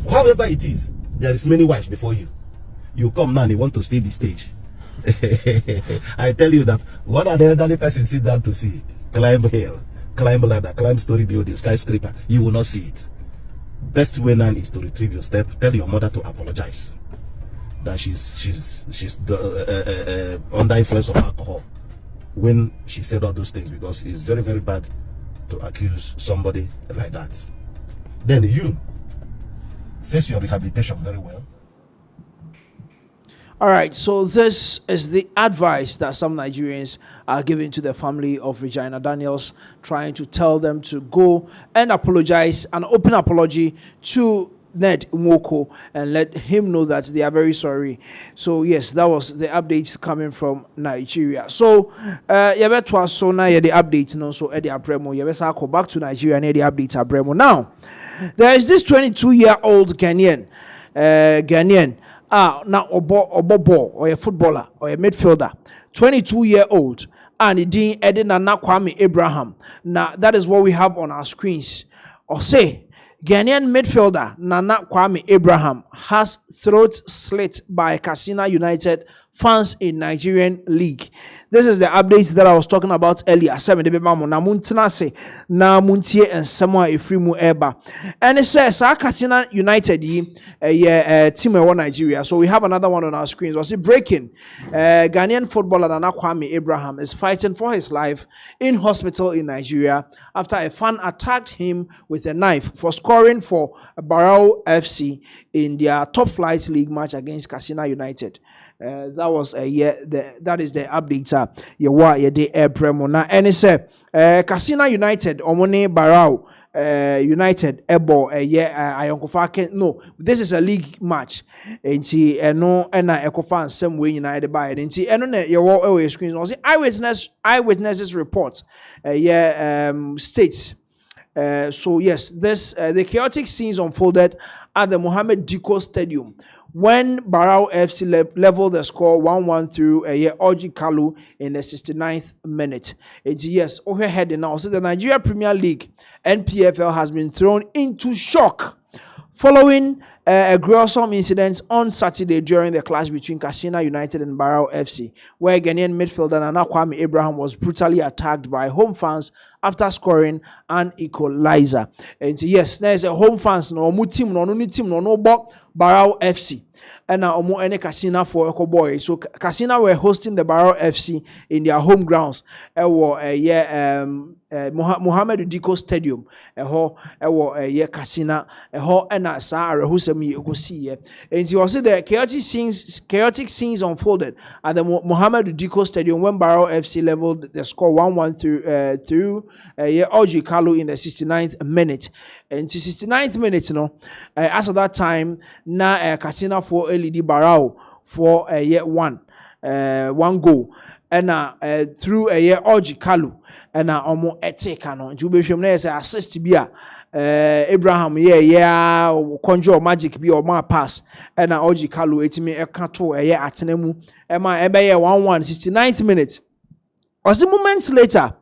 however it is, there is many wives before you. You come now and you want to stay the stage. I tell you that what are the elderly persons sit down to see? Climb hill, climb ladder, climb story building, skyscraper. You will not see it. Best way now is to retrieve your step. Tell your mother to apologize. That she's under influence of alcohol when she said all those things, because it's very, very bad to accuse somebody like that. Then you face your rehabilitation very well. All right, so this is the advice that some Nigerians are giving to the family of Regina Daniels, trying to tell them to go and apologize, an open apology to Ned Nwoko, and let him know that they are very sorry. So yes, that was the updates coming from Nigeria. So yabetwa so na the updates no so Eddie Abremo yabesa go back to Nigeria and the updates Abremo. Now there is this 22-year-old Ghanaian now obo or a footballer or a midfielder, 22-year-old, and Idin Edina Kwame Abraham. Now that is what we have on our screens. Or say Ghanaian midfielder Nana Kwame Abraham has throat slit by Katsina United fans in Nigerian league. This is the updates that I was talking about earlier. 7 Debemamo na muntina se na muntie ensemo efrimu eba. And it says Katsina United team in Nigeria. So we have another one on our screens. Was it breaking? Ghanaian footballer Nana Kwame Abraham is fighting for his life in hospital in Nigeria after a fan attacked him with a knife for scoring for Barao FC in their top flight league match against Katsina United. That was that is the update. And it said Katsina United Omone Barao United Ebo no, this is a league match. No Ekofan same way United by your screen was eyewitnesses report states. So yes, this the chaotic scenes unfolded at the Mohammed Diko Stadium when Barao FC leveled the score 1-1 through Oji Kalu in the 69th minute. Yes, overhead now. So the Nigeria Premier League NPFL has been thrown into shock following a gruesome incident on Saturday during the clash between Katsina United and Barao FC, where Ghanaian midfielder Nana Kwame Abraham was brutally attacked by home fans after scoring an equalizer. And yes, there's a home fans no team no Barao FC. And now any Katsina for Echo Boy. So Katsina were hosting the Barao FC in their home grounds. Mohammed Diko Stadium. Katsina. And Sarah Husami Ogosi. And you also the chaotic scenes unfolded at the Mohammed Diko Stadium when Barao FC leveled the score 1-1 through Oji Kalu in the 69th minute. And the 69th minute, as of that time, na Katsina for LED Barao for one goal. And through Oji Kalu and omo etekano. And you be sure say assist be Abraham conjure magic be or my pass. And Oji Kalu etimi ekato atenemu. Ema ebe 1-1 69th minute. Or some moments later,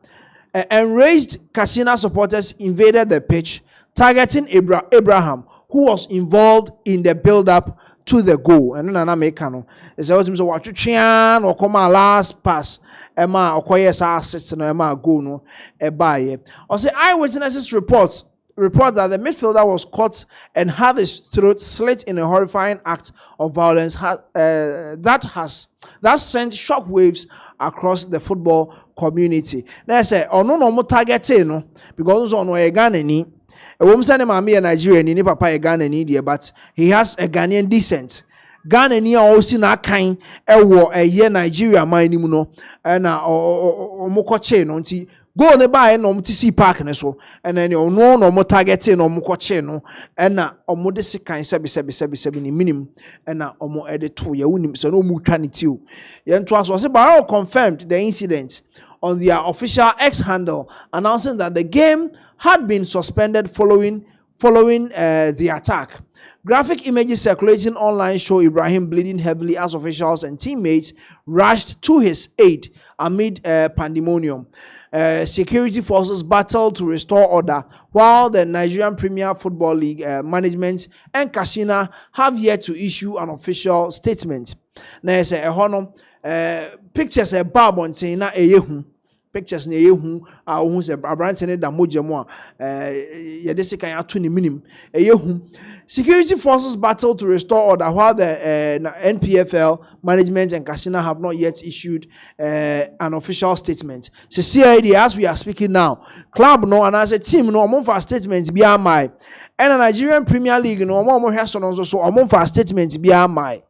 enraged Katsina supporters invaded the pitch, targeting Abraham, who was involved in the build-up to the goal. And then I make no. It's always so what you chan or come last pass. Emma or koyes assist no Emma go no buy. Or say eyewitnesses report that the midfielder was caught and had his throat slit in a horrifying act of violence that sent shockwaves across the football community. Now say no targeting no because on a Ghanaian. A woman said, "Mammy, a Nigerian, ni papa a Ghanaian, but he has a Ghanaian descent. Ghanaian also na kind a year Nigeria no and mokoche no nti go ne buy no MTC park ne so and then no mo targeting no mokoche no and na omo de sekan sebi ni minimum and na omo edit to ya unim so no mu twa ne ti o ye nto aso say Barao confirmed the incident on their official X handle, announcing that the game had been suspended following following the attack. Graphic images circulating online show Ibrahim bleeding heavily as officials and teammates rushed to his aid amid pandemonium. Security forces battled to restore order, while the Nigerian Premier Football League management and Kasina have yet to issue an official statement. Now, I say, pictures a barbon saying na eyehu. Pictures na eyehu who say abrante ne da mojemo ye de sekan ato ni minim eyehu. Security forces battle to restore order, while the NPFL management and Kasina have not yet issued an official statement. So CID, as we are speaking now, club no and as a team no among for statement be my and a Nigerian Premier League no among has so among for statement be my.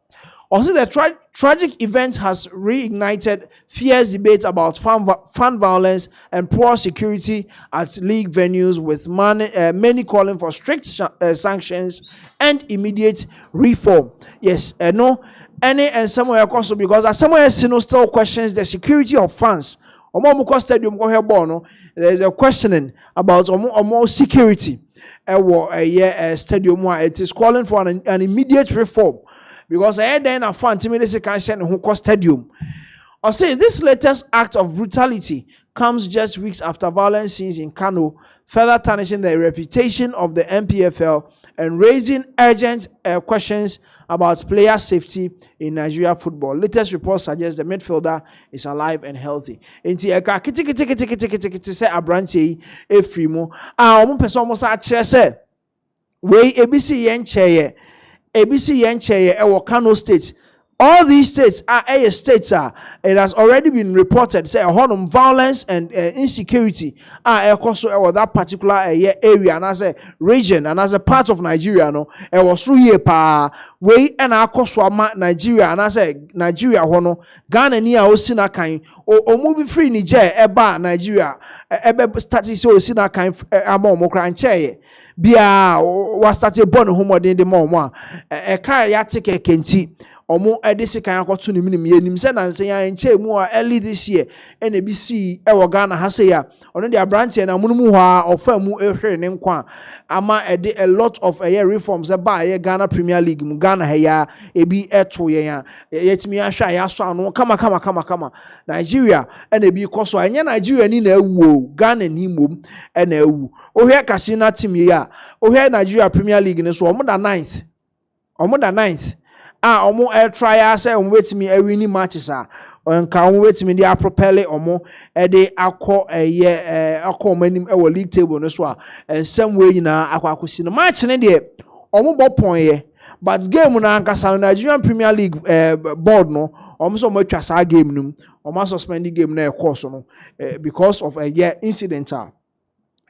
Also, the tragic event has reignited fierce debate about fan violence and poor security at league venues, with many calling for strict sanctions and immediate reform. Yes, no, and somewhere also because somewhere still questions the security of fans. Stadium there is a questioning about more security. Stadium it is calling for an immediate reform. Because I had then a fan timidity cancer who cost stadium. I say this latest act of brutality comes just weeks after violence scenes in Kano, further tarnishing the reputation of the NPFL and raising urgent questions about player safety in Nigeria football. Latest reports suggest the midfielder is alive and healthy. Inti eka kiti say abranche efrimo. Omo person almost a say we ABC yen cheye. ABC Yencheye ewo Kano State. All these states are states. It has already been reported. Say honum violence and insecurity are also that particular area and as a region and as a part of Nigeria. No, it was through here pa way and akoswa Nigeria and as a Nigeria hono Ghana ni a osina kind o movie free Niger eba Nigeria ebe starting so osina kind among mokranche. Bia was started born home in the mom. A car ya take a kenti. Omo edisi kan akoto ni minim yenim se na nsen ya enche mu early this year NBC ewo Ghana ha se ya ono de abrante na munum ho a ofa mu ehwe ne nkwa ama ede a lot of reforms ba Ghana Premier League mu Ghana ha ya ebi eto ye ya yetimi ahwa ya so ano kama Nigeria na ebi koso anya Nigeria ni na ewu Ghana ni mom na ewu ohwe Kasina team ya ohwe Nigeria Premier League ne so omo da 9th omo try say omo wetimi awini matches nka omo wetimi dey propel omo dey akọ akọ manim e league table no so some way na akwakosi no match ne dey omo bo pon but game na ankasa Nigerian Premier League board no omo so mo twa sa game num omo suspend the game na e course no because of a incidental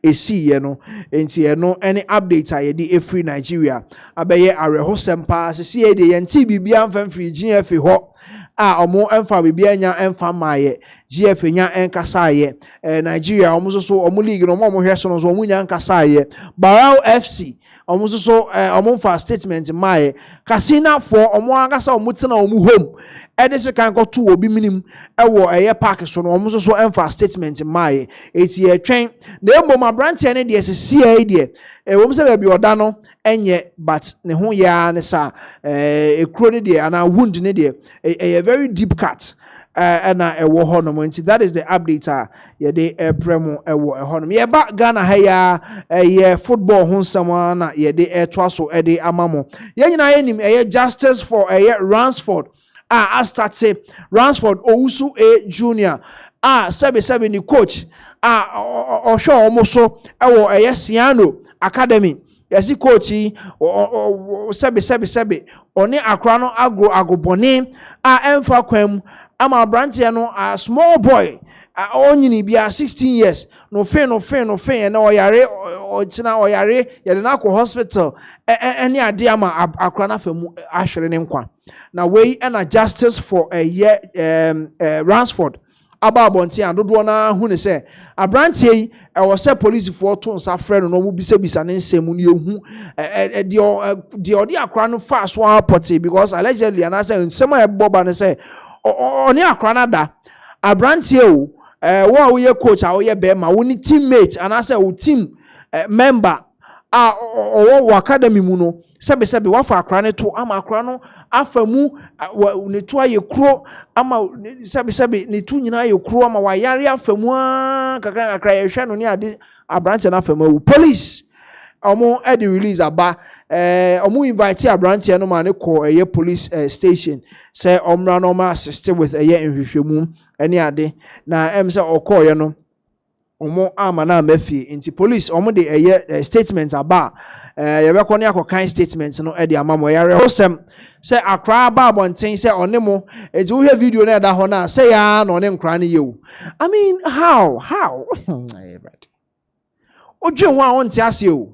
esi no enti no any update a ye free Nigeria abeye areho sempa sesi ye de yenti bibia mfam free GF ho omo emfa bibia nya emfa maye GF nya enkasa ye Nigeria omo so omo league no omo hwe so no omo nya enkasa ye Barao FC omo so omo fa statement maye Kasina for omo angasa omo tena omo home edese kan go to obi minim ewo park so no omo so emfa statement maye eti twen na emom abrante ne de sesi de wom se be oda no enye but ne ho ya ne sa ekro ne de ana wound ne de a very deep cut na ewo honom nti that is the update ye de premo ewo honom ye ba Ghana ha ya football ho nsama na ye de to aso de amamo ye nyina ye nim justice for Ransford Astate Ransford Owusu A Junior sebe ni coach ohwe omo so ewo Siano Academy yesi coach sebe oni akra no agobone emfa kwam ama branch no a small boy onyini bia 16 years no fe na oyare otina oyare ye na ko hospital eni ade ama akra na famu ahwere ne nkwa na we na justice for Ransford ababonti adodo na hu ne se abrantie yi e se police for to nsa frɛ no mu bisa ne nsɛm ne ehu de odi akra no fast one party because allegedly and I say nsɛm a boba ne se oni akra na da abrantie o wo ye coach a wo ye be ma wo ni teammate and I say wo team member owo academy mu no sebe wafa akra ne to ama akra no afa mu ne to aye kro ama sebe ne to nyina aye kro ama wa yare afa mu kakra ye hwe no ne ade abrante na afa mu police omo e the release aba omo invite abrante no ma ne call eye police station say omra no ma assist with eye nhwehwemu ene ade na say okọ ye no omo ama na mafie nti police omo de eye statement aba ye be ko ne akokan statement no e de amamo yare hosem say akra ba bonten say onemo enti wo hwe video na da ho na say ya na one nkra ne yewu. I mean how odwe ho a onti ase o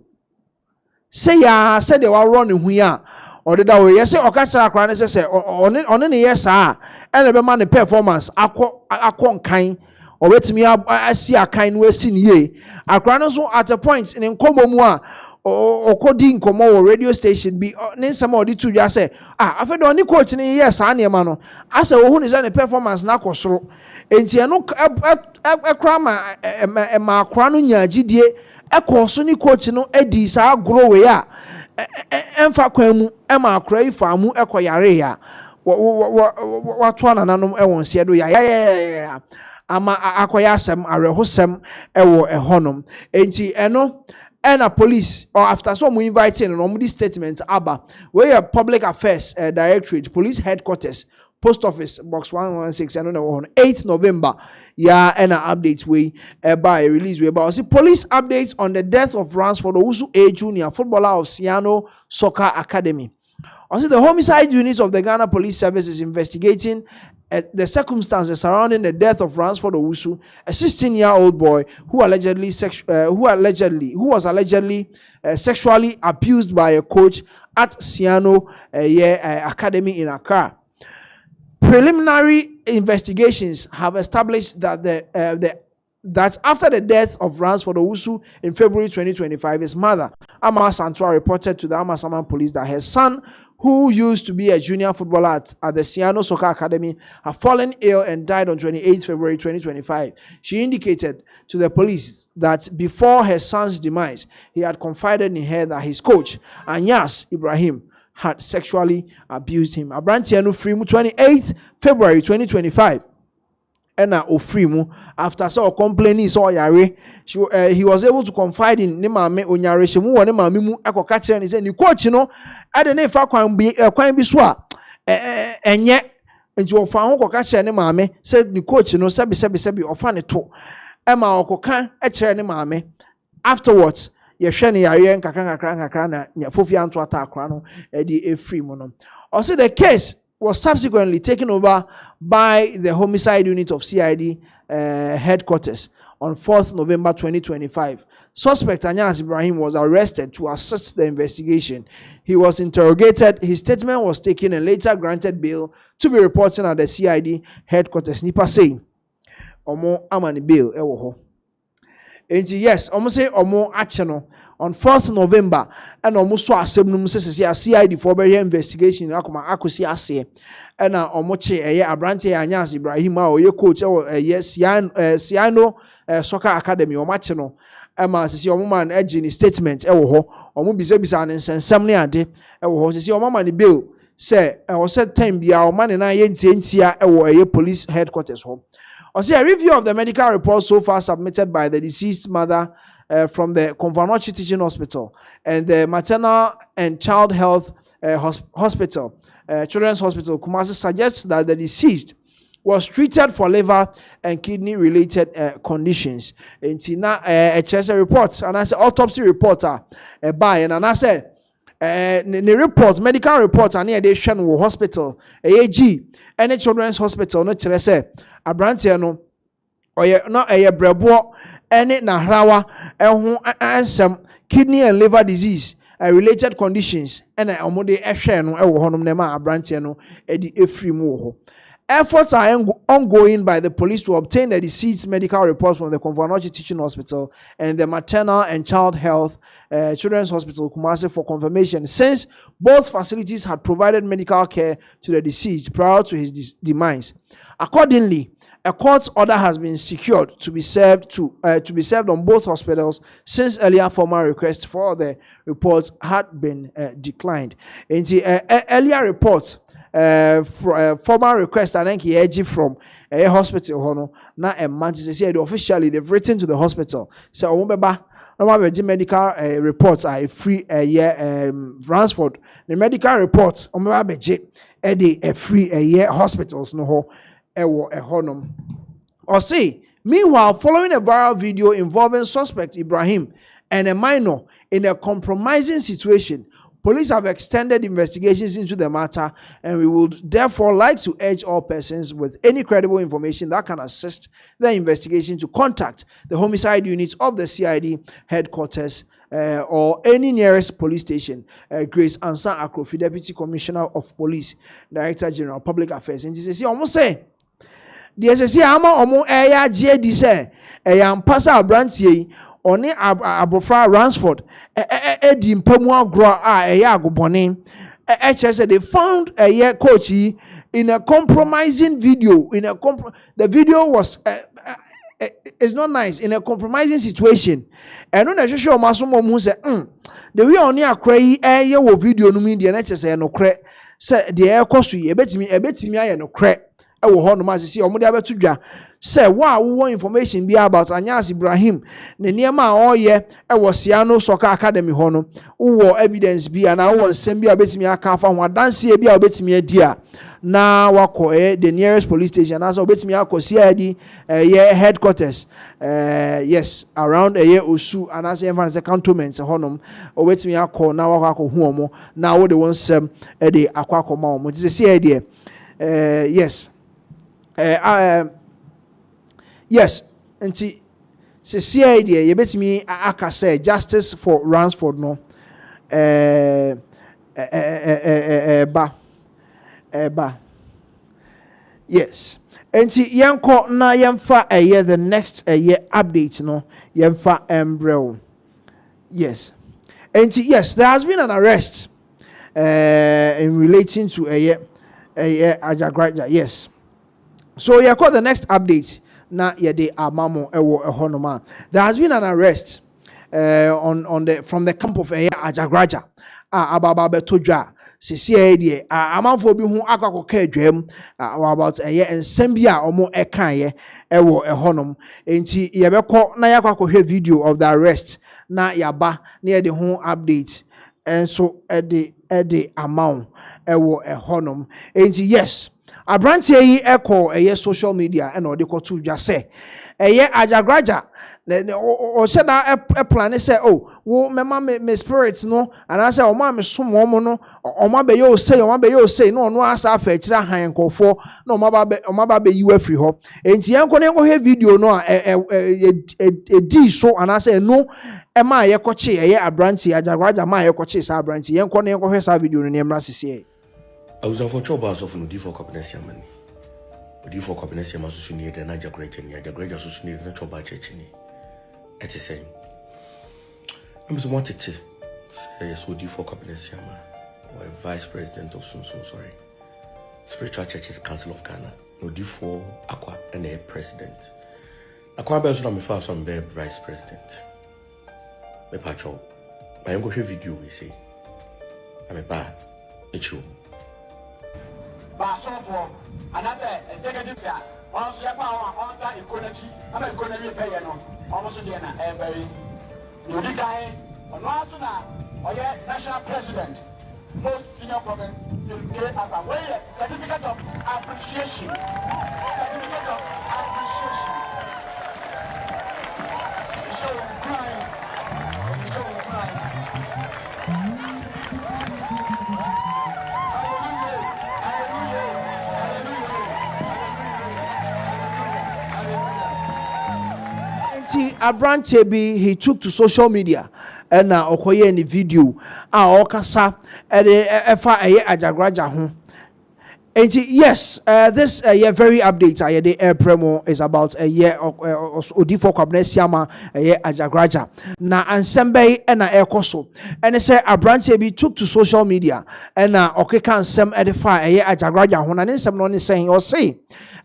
say ya say de wa run hu ya odeda we say okachara akra ne say one ne yes a ene be ma ne performance akọ nkan obetimi asi akan no asi ne akra no so at a point in nkomomu a okodi nkomo wo radio station bi ne nsema odi tu dwa say afedo oni coach ne yes a ne ma no ase wo hu ne say ne performance na akosoro enti eno ekra ma akra no nyagidie ekoso ni coach no edi sa agro we a emfa kwan mu ma akra ifa mu ekoyare ya watu anananom ewon se do ya ama akoya asem arehosem ewo ehonom enti eno and police or after some inviting no this statement aba where your public affairs directorate police headquarters post office box 116 I don't know on 8th November yeah and an update way by release way about see police updates on the death of Ransford Owusu A Junior footballer of Siano Soccer Academy. Also, the homicide unit of the Ghana Police Service is investigating the circumstances surrounding the death of Ransford Owusu, a 16-year-old boy who was allegedly sexually abused by a coach at Siano Academy in Accra. Preliminary investigations have established that that after the death of Ransford Owusu in February 2025, his mother, Ama Santua, reported to the Amasaman police that her son, who used to be a junior footballer at the Siano Soccer Academy, had fallen ill and died on 28 February 2025. She indicated to the police that before her son's demise, he had confided in her that his coach, Anyas Ibrahim, had sexually abused him. Abrantiano Frimu, 28 February 2025. And Ofrimu, after so complaining so yare, he was able to confide in Nimame Onyare Shemu or Nimamimu Eko Catcher and he said, "You coach, you know, I don't know if I can be swa and yet and you found Catcher and Nimame said, "You coach, you know, Sabi or funny too." Emma Okokan a chair Nimame. Afterwards, Yashani Yare and Kakana Yafufian to attack Crano, Eddie Efrimu. Also, the case was subsequently taken over by the homicide unit of CID headquarters on 4th November 2025. Suspect Anyas Ibrahim was arrested to assist the investigation. He was interrogated, his statement was taken and later granted bail to be reporting at the CID headquarters. Nipa say, Omo amani bail ewo ho. Yes, Omo say Omo acheno. On 4th November, and almost so assemblum says CID for better investigation. Akuma akusi ase, and omoche abrante Anyas Ibrahim or your coach or yes, Siano Soccer Academy or Machino. Emma says your woman edging statement, or Mubizabis and some ade, or says your mama bill. Say, I was said 10 be our man and I ain't or a police headquarters home. Or say a review of the medical report so far submitted by the deceased mother. From the Konvanochi Teaching Hospital and the Maternal and Child Health Hospital, Children's Hospital, Kumasi suggests that the deceased was treated for liver and kidney related conditions. And Tina a report, and I said autopsy reporter by and I said the report, medical report, and the hospital, AAG, and the Children's Hospital, no Chrese, Abrantiano, or not a brebo. Any nahrawa ansem kidney and liver disease related conditions and omode ehwe no ewo honom nema abrante no edi efrimu ho Efforts are ongoing by the police to obtain the deceased's medical reports from the Konfanochi Teaching Hospital and the Maternal and Child Health Children's Hospital, Kumasi, for confirmation, since both facilities had provided medical care to the deceased prior to his demise. Accordingly, a court order has been secured to be served on both hospitals, since earlier formal requests for the reports had been declined. In the earlier report, formal request I think he from a hospital na a man said officially they've written to the hospital so medical reports are free Ransford the medical reports a free hospitals no or say meanwhile, following a viral video involving suspect Ibrahim and a minor in a compromising situation, police have extended investigations into the matter, and we would therefore like to urge all persons with any credible information that can assist the investigation to contact the homicide units of the CID headquarters or any nearest police station. Grace Ansa Akrofi, Deputy Commissioner of Police, Director General Public Affairs. And this is almost say, the SSC ama omo eya GD say, pasa abrantie oni abofra Ransford edi mpamu agro eya agobone said they found a coach in a compromising video. The video was it's not nice, in a compromising situation. And no necessarily omasomo mu say the way oni akra yi wo video no media na chese no kre say the ekoso yi ebetimi aye no kre ewo ho no ma sisi omo de abeto dwa say wo information be about Anyas Ibrahim ne niema a oye ewo Siano Soccer Academy ho no wo evidence bi ana wo nsem bi obetimi aka fa ho adanse bi obetimi adi a na wako the nearest police station as obetimi akosi adi headquarters yes around Osu and as even cantonment honom obetimi akọ na wako hu omo na wo de won sem de akwa ma omo ti se ade yes yes nti se CID ye betimi aka say justice for Ransford no yes enti yanko na yemfa the next update no yemfa embrel yes enti yes there has been an arrest in relating to Ajagraja. Yes, so you call the next update na yede amamo ewo ehonoma. There has been an arrest on the from the camp of Ajagraja ababa betodwa sisi die amanfo bi hu akwakoka adwam about ensem bi a omo ekaye ewo ehonom enti yebekọ na yakwakohwe video of the arrest na yaba na yede hu update enso ede amount ewo ehonom enti yes abrantie yi ekọ social media and ode ko to dwa se Ajagraja o se da plan say oh wo mema me spirits no and I say o ma me som omo no o ma be yo say no no asa afa kira han nkofo no o ma ba be you afri ho enti enko ne he video no di so and I say no ma ye koche abrantie Ajagraja ma ye koche sa abrantie enko ne he sa video no ne mra sese I was on for troubles of no D4 cabinet yamani. D4 cabinet yamas so near the Ajagraja so near the trouble church. At the same. I'm so wanted to say so D4 cabinet yama or vice president of so sorry. Spiritual Churches Council of Ghana. No D4 Aqua and a president. Aqua Bells on my first one be vice president. Me patrol. My uncle video we say. I'm a bad. It's you. Basofo anase executive ya onso ya pa onza ikonachi ama ikonachi pe ye no onso de na very no di kai ono aso na oye national president most senior government till day after where certificate of appreciation show crying. Abranche bi he took to social media and okoye in the video okasa efa Ajagraja ho Yes, this year very update. The air premo is about a year Odifo Kwabnesiama a year Ajagraja. Na Ansembe and a air koso. And they say a branch be took to social media and okay can some edify a year Ajagraja. When I some non saying or say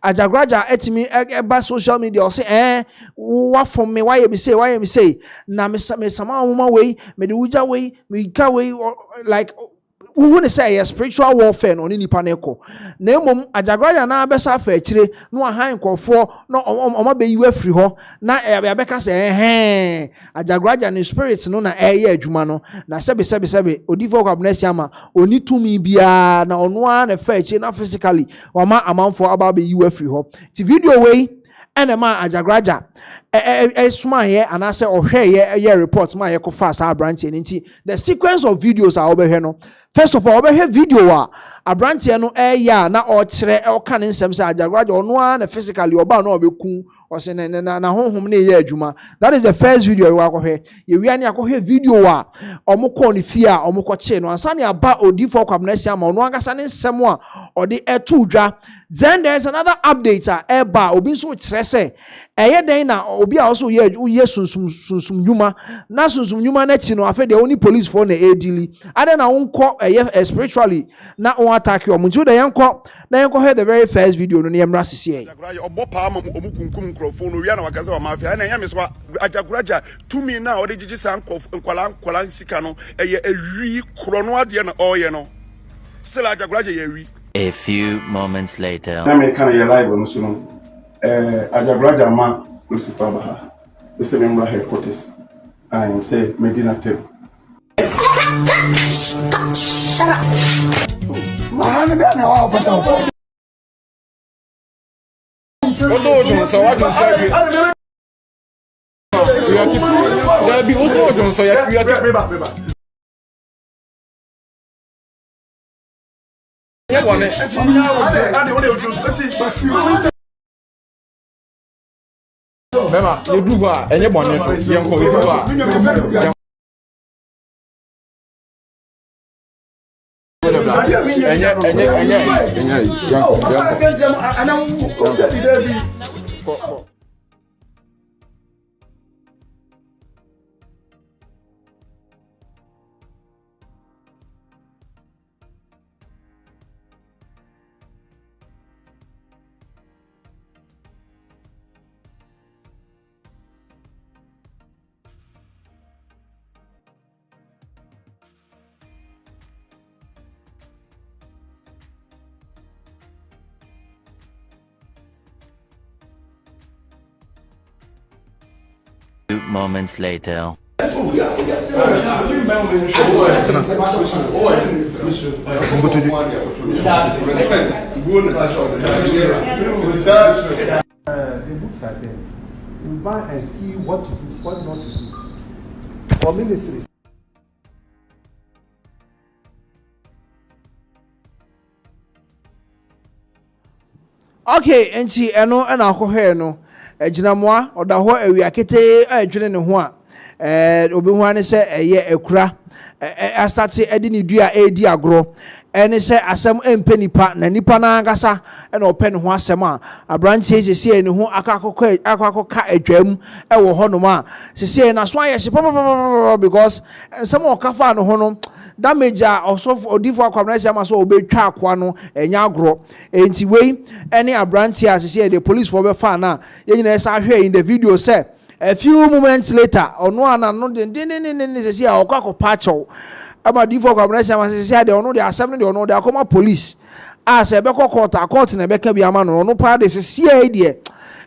Ajagraja et me about social media or say what from me why you say na me sama woman way me the uja way me ka way like we want to say a spiritual warfare no nipa neko na emom Ajagraja na abesa fa akire no ahan nkofo no oma be you afiri ho na abeka say Ajagraja ne spirit no na eye adwuma no na sebe Odifo Kwabnesiama oni tumi bia na ono a na fa akire na physically wama amanfo aba be you afiri ho ti video way ene ma Ajagraja suma here and I say ohwe reports ma ye ko fast abrantie nti the sequence of videos are over here no. First of all, over here video a branch no ya na or chere o kan nsem say Ajagraja ono na physically oba na obeku o se na honhom na ye adwuma. That is the first video we akwohwe. Ye wi ani akwohwe video omukọ ne fie a omukọ che no ansa ne aba Odifo Kwabnesiama ono agasa ne nsem a ode etu dwa. Then there's another update eba obi so chere say eye den na obi a also ye sunsum nyuma na sunsum nyuma na chi no afa de only police for na edili ade na wonko spiritually na on attack you munju de yenko na yenko hear the very first video no ne mra sisi obo pa ma omukunkum microphone no wi na wakaza wa mafia na nyame so Ajagraja to me na ode gigi san nkwala sika no eye ewi kro no ade na oye no still Ajagraja ye wi. A few moments later. Na me kana ye live no so no Ajagraja ma Kwesi Pratt we say member headquarters and say Medina table. Shut up. Man, be na wa person. Also, so what you say? We are keeping. There be also so we are keeping. Yeah, one. Bema, you do what? Any bonus? Young call you what? Moments later. The books are there. You buy and see what to do, what not to do. For ministries. Okay, enti eno na akwohwe no ejinamoa odaho awiakete adwene ne ho a obi ho ane se eye ekura a start edi ne dua edi agro ene se asem empe nipa na nipa na angasa na ope ne ho asem a abrantie sese ne ho akakoka adwam wo ho no ma sese na so aye hye because ensem okafa no ho no damage also Odifo Kwabnesiama so obetwa akwa no enya agro enti wei ene abrantie asese the police for be fa na ye nyina sa hwe in the video say a few moments later ono ana no den sese a okwakopa chaw aba Odifo Kwabnesiama sese de ono de asem de ono de akoma police as ebe court na beka bi ama no ono pa de sese ai de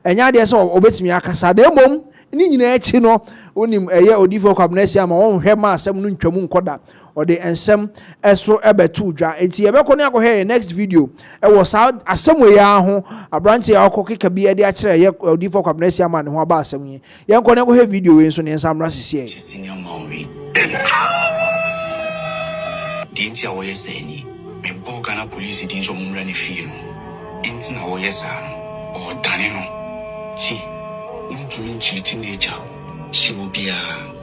enya de so obetimi akasa de mom ni nyina echi no onim eye Odifo Kwabnesiama won hwe ma asem no ntwamu nkoda or the ensem eso ebetu dwa enti yebekọ ne akọhwe next video e wo sa asem we ya ho abranche ya okokeka bi e de akere ye Odifo Kwabnesiama ne ho aba asem ye yenkọ ne akọhwe video we nso ne nsamra sisi e dinti a woyɛ sɛ ni me bɔ Ghana police din so mumra ne fie no enti na woyɛ saa no ɔdane no ti ntumi nkyiri teenager si wo bia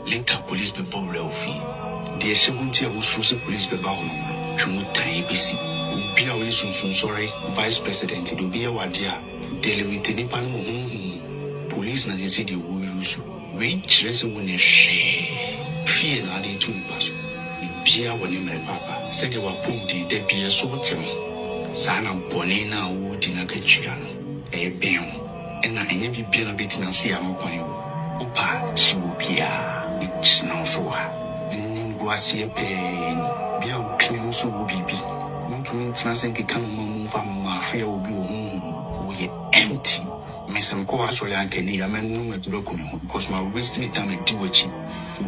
later police be bɔ wura ofie de sebunti a wo so se police be ba ho no twemu tan besi Be away soon, sorry, Vice President, it will be a wadia. Daily with the Nipan, police, and they say they will use. Which reason when a fear not into the pass. Be our name, Papa, said they were pulled the be a sort of Sana Bonina wood in a kitchen, a beam, and I never be a bit now see I'm upon you. Opa, she will be it's now so. And was a pain, be a clean so will be. Not to translate a come move from my fear will be empty. Miss and co sorry, I can hear a man no to look on because my wasting time and do it.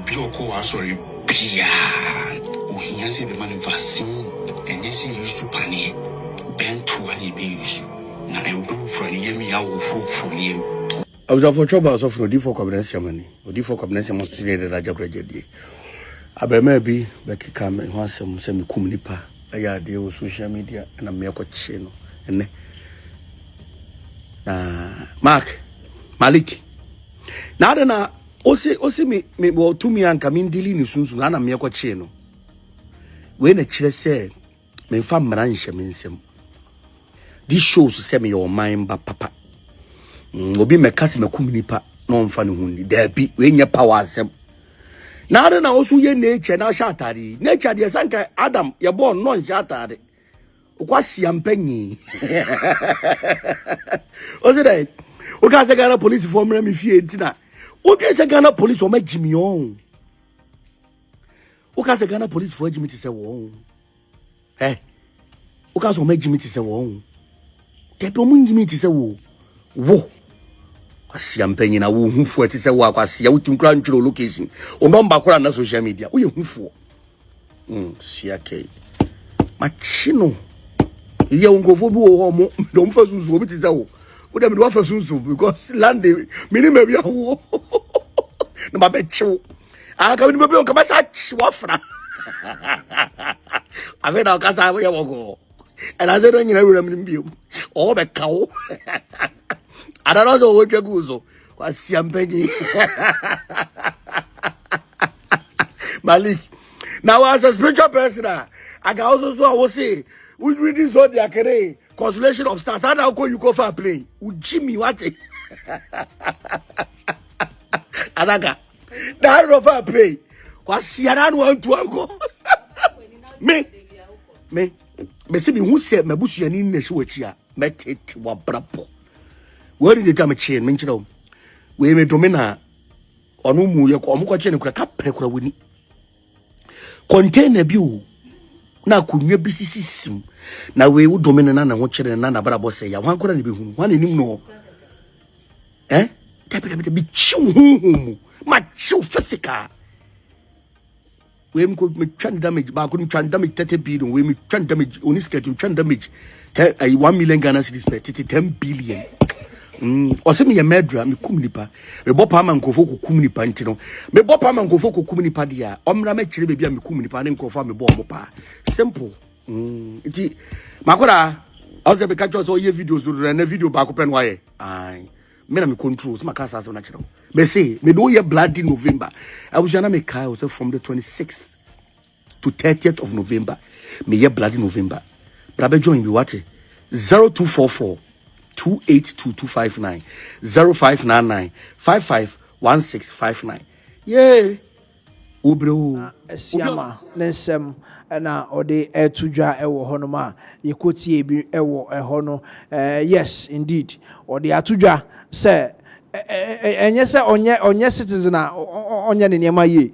Be your co sorry, Pia. Oh, he has the money vaccine, and this is used to panic. Bent to any bees. Now I will for me, I will for you. I was for trouble of the for cabinet money, or the for cabinet must see the Raja Graduate. I be maybe Becky come and want some semi communipa. I had the social media and a mere channel. And Mark Malik. Now then, also me will to me and come in dealing with Susan and a mere channel. When a chair said, me fam ranch means him. This shows send me your mind, but papa. Obi me kasi me kuminipa no mfa ne hundi there be we nya power asem na ade na osu ye nature na shatari nature de sanka Adam ye born no shatari okwasi ampanyi o se dai o ka se Ghana police for me fie ntina o ka se Ghana police o ma jimi on o ka se Ghana police for jimi ti se wo o ka so ma jimi ti se wo te pe mo jimi ti se wo Siampenny na wo hufu ati se wo akwase ya wutum kra ntwiro location o number kra na social media wo ye hufu siake machino ye ngofo bi wo mo do mfa sunsu obi ti se wo dem do fa sunsu because land mini me bia wo no ba be chiwo aka bi be on ka ba sa chiwo fra ave na ka sa wo ye wo go and I said on you know me o be kawo I don't know what you go. What's champagne? Malik. Now, as a spiritual person, I can also say, we read this on the career, consolation of stars. I don't call you go for a play. Would Jimmy what it? Anaga. That of a play. What's the other one to go? Me, see me who said, my bush and in the show here, met it was brapo. Where did they come a chain? Mention we may domina or no more. Your chain could cap precora with contain a view. Now could you be system? Now we would domina and watch it and none about us say, I want to be one in him no. Capital be chew, my chew physical. We could make trend damage, but I couldn't try damage 30 billion. We make trend damage only schedule trend damage 1 million Ghana cedis per 10 billion. Ose me ye medra me kumnipa me bopa ma nkofo ko kumnipa ntino me bopa ma nkofo ko kumnipa dia omra ma kire bebia me kumnipa ne nkofo me bo pa simple iti makoda also be catch us all ye videos do na video ba ko pen waye ai me na me control so makasa so na kire me say me do ye bloody November I was na me kai was from the 26th to 30th of November me ye bloody November brabe join me what 0244 282-259 0599 551659. Yeah. Ubro. Siama nensem na ode etudwa ewo honoma yekotie bi ewo ehono yes indeed ode atudwa se enye se onye citizen onye ne niema ye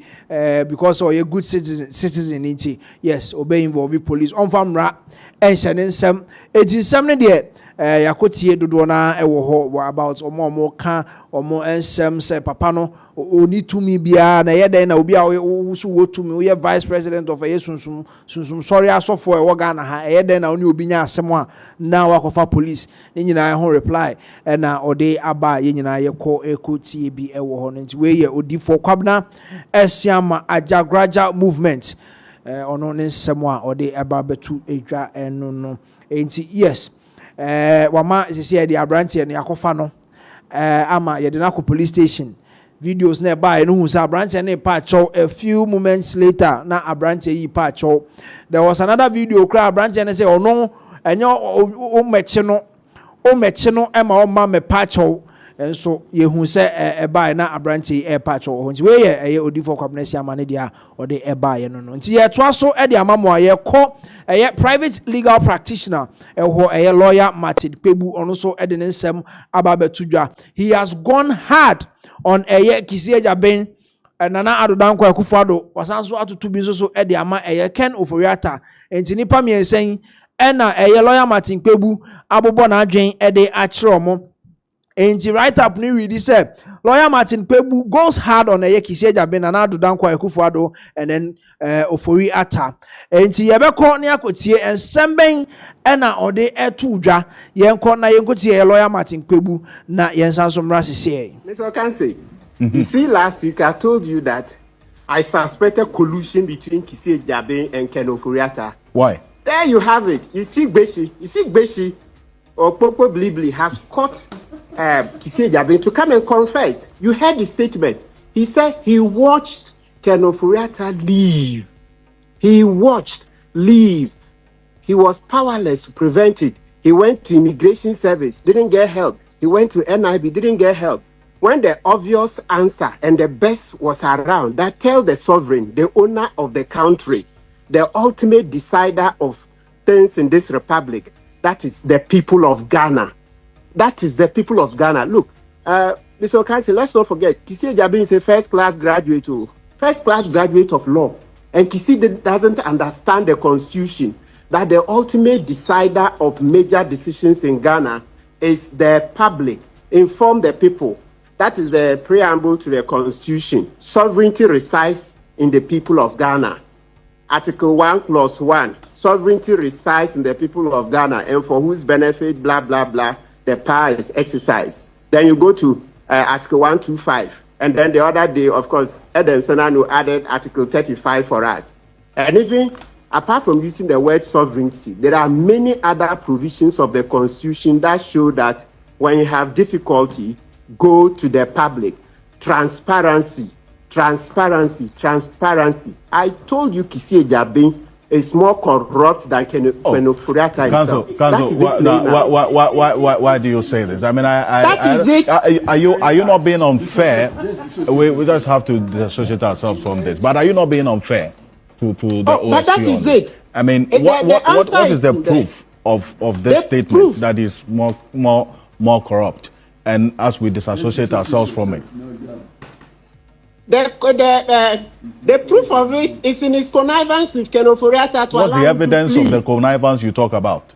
because oye good citizen nti yes obey involve police on famra ense nensem etinsem ne de yakotie dodo na ewo ho about omo ka omo ensem se papa no oni tumi bia na yeden na obi a so wotumi we vice president of sunsun sorry asofo e Ghana ha yeden na oni obi nya asem a na wakofa police ni nyina ho reply na ode aba ye nyina ye ko ekotie bi ewo ho nti we ye odi for kwabna esiama ajagraja movement ono ne nsem a ode aba betu edwa eno nti yes wama sisi ya di abranti ya ni akofa no ama ya di nako police station videos na by no who say abrante na patcho a few moments later na abrante yi patcho. There was another video cry abrante na say oh no enyo o meche no ema o ma me patcho. And so ye who say a buy na abrante air patch or we ye odifo kwabnesia mane dia or the e buy no no. Nti ye toa so e de amamo ye call a private legal practitioner a lawyer Martin Pebu ono so e de nsem aba betudwa. He has gone hard on Kisi Ejaben Nana Adodankwa Akufo-Addo wasan so atutu bi so e de ama Ken Oforiatta. Enti nipa mi ensen e na lawyer Martin Pebu abobo na adwen e de akire omo. And write up new read said lawyer Martin Pebu goes hard on Kisi Ejaben Nana Adodankwa Akufo-Addo and then Oforiatta. And yebeko ne akotie ensemben na ode etudwa yenko na yenkotie lawyer Martin Pebu na yensan so mra sese. Mr. Kanse, you see last week I told you that I suspected collusion between Kisi Ejaben and Ken Oforiatta. Why? There you have it. You see Gbeshi or Popo Blibli has caught Kisi Ejaben to come and confess. You heard the statement. He said he watched Ken Oforiatta leave. He watched leave. He was powerless to prevent it. He went to immigration service, didn't get help. He went to NIB, didn't get help. When the obvious answer and the best was around, that tell the sovereign, the owner of the country, the ultimate decider of things in this republic, that is the people of Ghana. That is the people of Ghana. Look, Mr. Kansi, let's not forget, Kisi Ejaben is a first-class graduate of law. And Kisi doesn't understand the constitution, that the ultimate decider of major decisions in Ghana is the public. Inform the people. That is the preamble to the constitution. Sovereignty resides in the people of Ghana. Article 1, Clause 1. Sovereignty resides in the people of Ghana, and for whose benefit, blah, blah, blah, the power is exercised. Then you go to Article 125. And then the other day, of course, Adam Senanu added Article 35 for us. And even apart from using the word sovereignty, there are many other provisions of the Constitution that show that when you have difficulty, go to the public. Transparency. I told you Kisi Ejaben is more corrupt than Ken Oforiatta himself. Why do you say this? I mean, are you not being unfair? We just have to dissociate ourselves from this. But are you not being unfair to the OSP? But that is it. I mean, what is the proof of this statement that is more corrupt? And as we disassociate ourselves from it. The proof of it is in his connivance with Ken Oforiatta. What's the evidence of the connivance you talk about?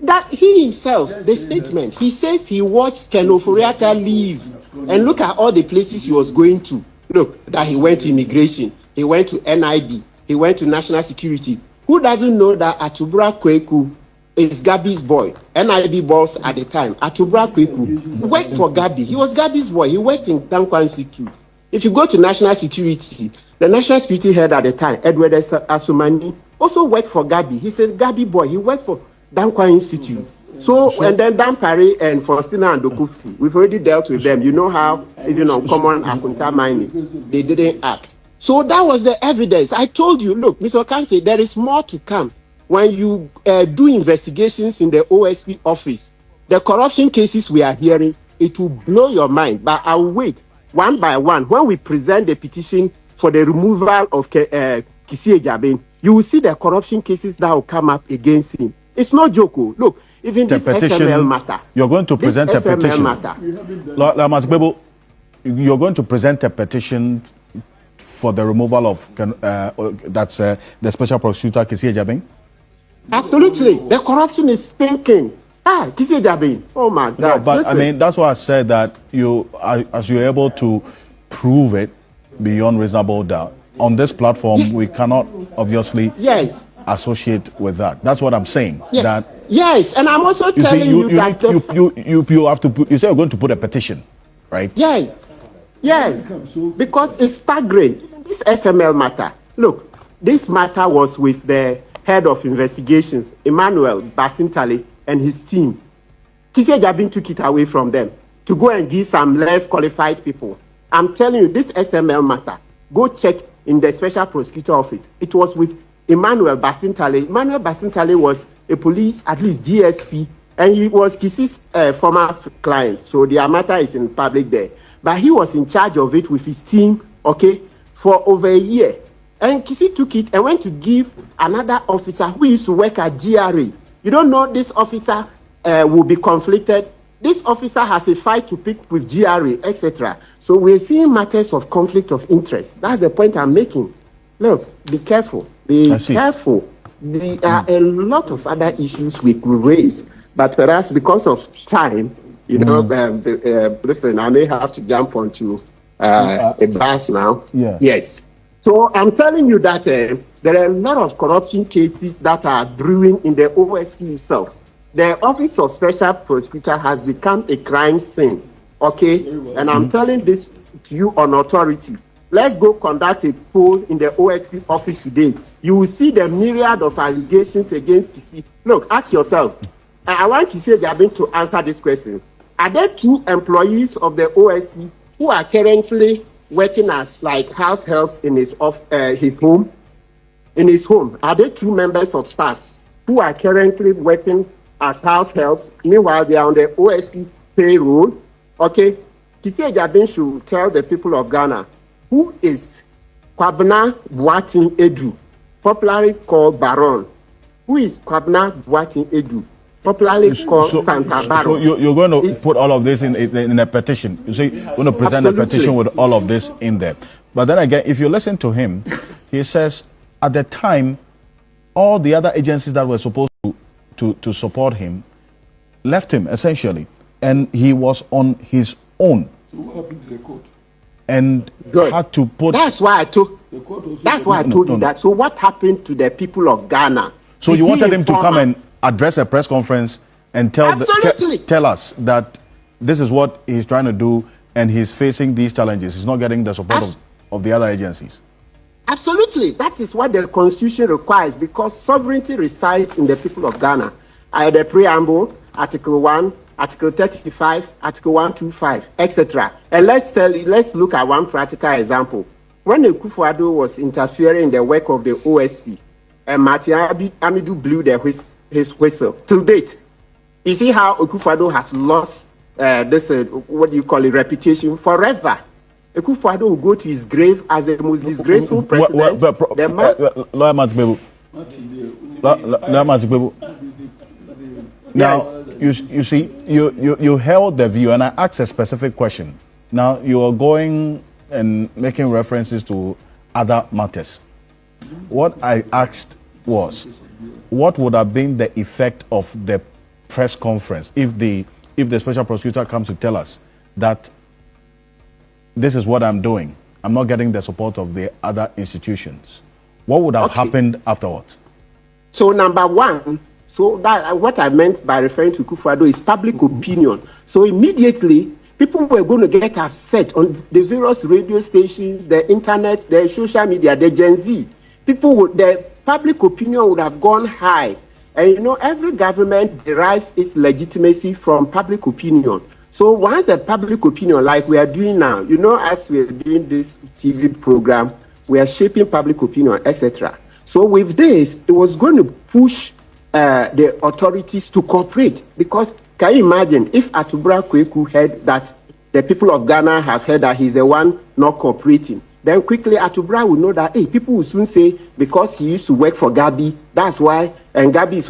That he himself, the statement, he says he watched Ken Oforiatta leave. And look at all the places he was going to. Look, that he went to immigration, he went to NIB, he went to national security. Who doesn't know that Atubra Kweku is Gabi's boy? NIB boss at the time. Atubra Kweku worked for Gabi. He was Gabi's boy. He worked in Dankwa Institute. If you go to national security, the national security head at the time, Edward Asumani, also worked for Gabi. He said Gabi boy. He worked for Dankwa Institute. So, and then Dampare and Faustina and Dokufi, we've already dealt with them. You know how, even on common Akunta mining, they didn't act. So that was the evidence. I told you, look, Mr. Kanse, there is more to come. When you do investigations in the OSP office, the corruption cases we are hearing, it will blow your mind. But I'll wait one by one. When we present the petition for the removal of Kisi Ejaben, you will see the corruption cases that will come up against him. It's no joke. Look, even this SML matter. You're going to present a petition. You're going to present a petition for the removal of the special prosecutor Kisi Ejaben? Absolutely. The corruption is stinking. Kisi Ejaben. Oh my God. No, but listen. I mean, that's why I said that as you're able to prove it beyond reasonable doubt, on this platform, we cannot obviously associate with that. That's what I'm saying. Yes. That yes, and I'm also telling you that you have to. You say you're going to put a petition, right? Yes, because it's staggering. This SML matter. Look, this matter was with the head of investigations, Emmanuel Basintale, and his team. Kisi Ejaben took it away from them to go and give some less qualified people. I'm telling you, this SML matter, go check in the special prosecutor office. It was with Emmanuel Basintale. Emmanuel Basintale was a police, at least DSP, and he was Kisi's former client. So the matter is in public there. But he was in charge of it with his team, okay, for over a year. And Kisi took it and went to give another officer who used to work at GRA. You don't know this officer will be conflicted. This officer has a fight to pick with GRA, etc. So we're seeing matters of conflict of interest. That's the point I'm making. Look, be careful. Be careful. There are a lot of other issues we could raise, but perhaps because of time, you know, listen, I may have to jump onto a bus now. Yeah. Yes. So I'm telling you that there are a lot of corruption cases that are brewing in the OSP itself. The Office of Special Prosecutor has become a crime scene, okay? And I'm telling this to you on authority. Let's go conduct a poll in the OSP office today. You will see the myriad of allegations against Kisi. Look, ask yourself. I want Kisi Jabin to answer this question. Are there 2 employees of the OSP who are currently working as like house helps in his home? In his home, are there 2 members of staff who are currently working as house helps? Meanwhile, they are on the OSP payroll. Okay, Kisi Jabin should tell the people of Ghana who is Kwabena Boatin Edu, popularly called Baron. Who is Kwabena Boatin Edu, popularly called Santa Baron? So you're going to put all of this in a petition. You say you're going to present a petition with all of this in there. But then again, if you listen to him, he says at the time, all the other agencies that were supposed to support him left him essentially, and he was on his own. So what happened to the court? And had to put. That's why I told. That's why I told you that. So what happened to the people of Ghana? So you wanted him to come and address a press conference and tell us that this is what he's trying to do, and he's facing these challenges. He's not getting the support of the other agencies. Absolutely, that is what the Constitution requires, because sovereignty resides in the people of Ghana. The preamble, Article 1. Article 35, Article 125, etc. And let's look at one practical example. When Akufo-Addo was interfering in the work of the OSP, and Martin Amidu blew his whistle. Till date, you see how Akufo-Addo has lost this, what do you call it, reputation forever. Akufo-Addo will go to his grave as the most disgraceful president. Lawyer Matibebu. Now, you see, you held the view, and I asked a specific question. Now, you are going and making references to other matters. What I asked was, what would have been the effect of the press conference if the special prosecutor comes to tell us that this is what I'm doing, I'm not getting the support of the other institutions? What would have happened afterwards? So, number one, so that what I meant by referring to Akufo-Addo is public opinion. So immediately, people were going to get upset on the various radio stations, the internet, the social media, the Gen Z. The public opinion would have gone high. And you know, every government derives its legitimacy from public opinion. So once the public opinion, like we are doing now, you know, as we are doing this TV program, we are shaping public opinion, etc. So with this, it was going to push the authorities to cooperate, because can you imagine if Atubra Kweku heard that the people of Ghana have heard that he's the one not cooperating, then quickly Atubra will know that, hey, people will soon say because he used to work for Gabi, that's why, and Gabi is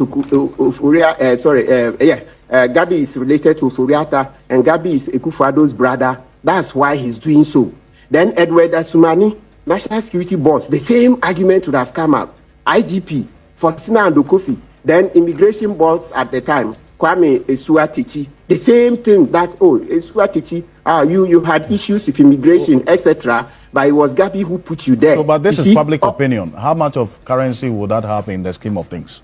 Gabi is related to Furiata, and Gabi is Akufo-Addo's brother, that's why he's doing so. Then Edward Asumani, National Security Boss, the same argument would have come up. IGP, Faustina Andokofi, then immigration boards at the time, Kwame Esuatichi, the same thing that, oh, Esuatichi, you had issues with immigration, etc., but it was Gabi who put you there. So, but this is public opinion. How much of currency would that have in the scheme of things?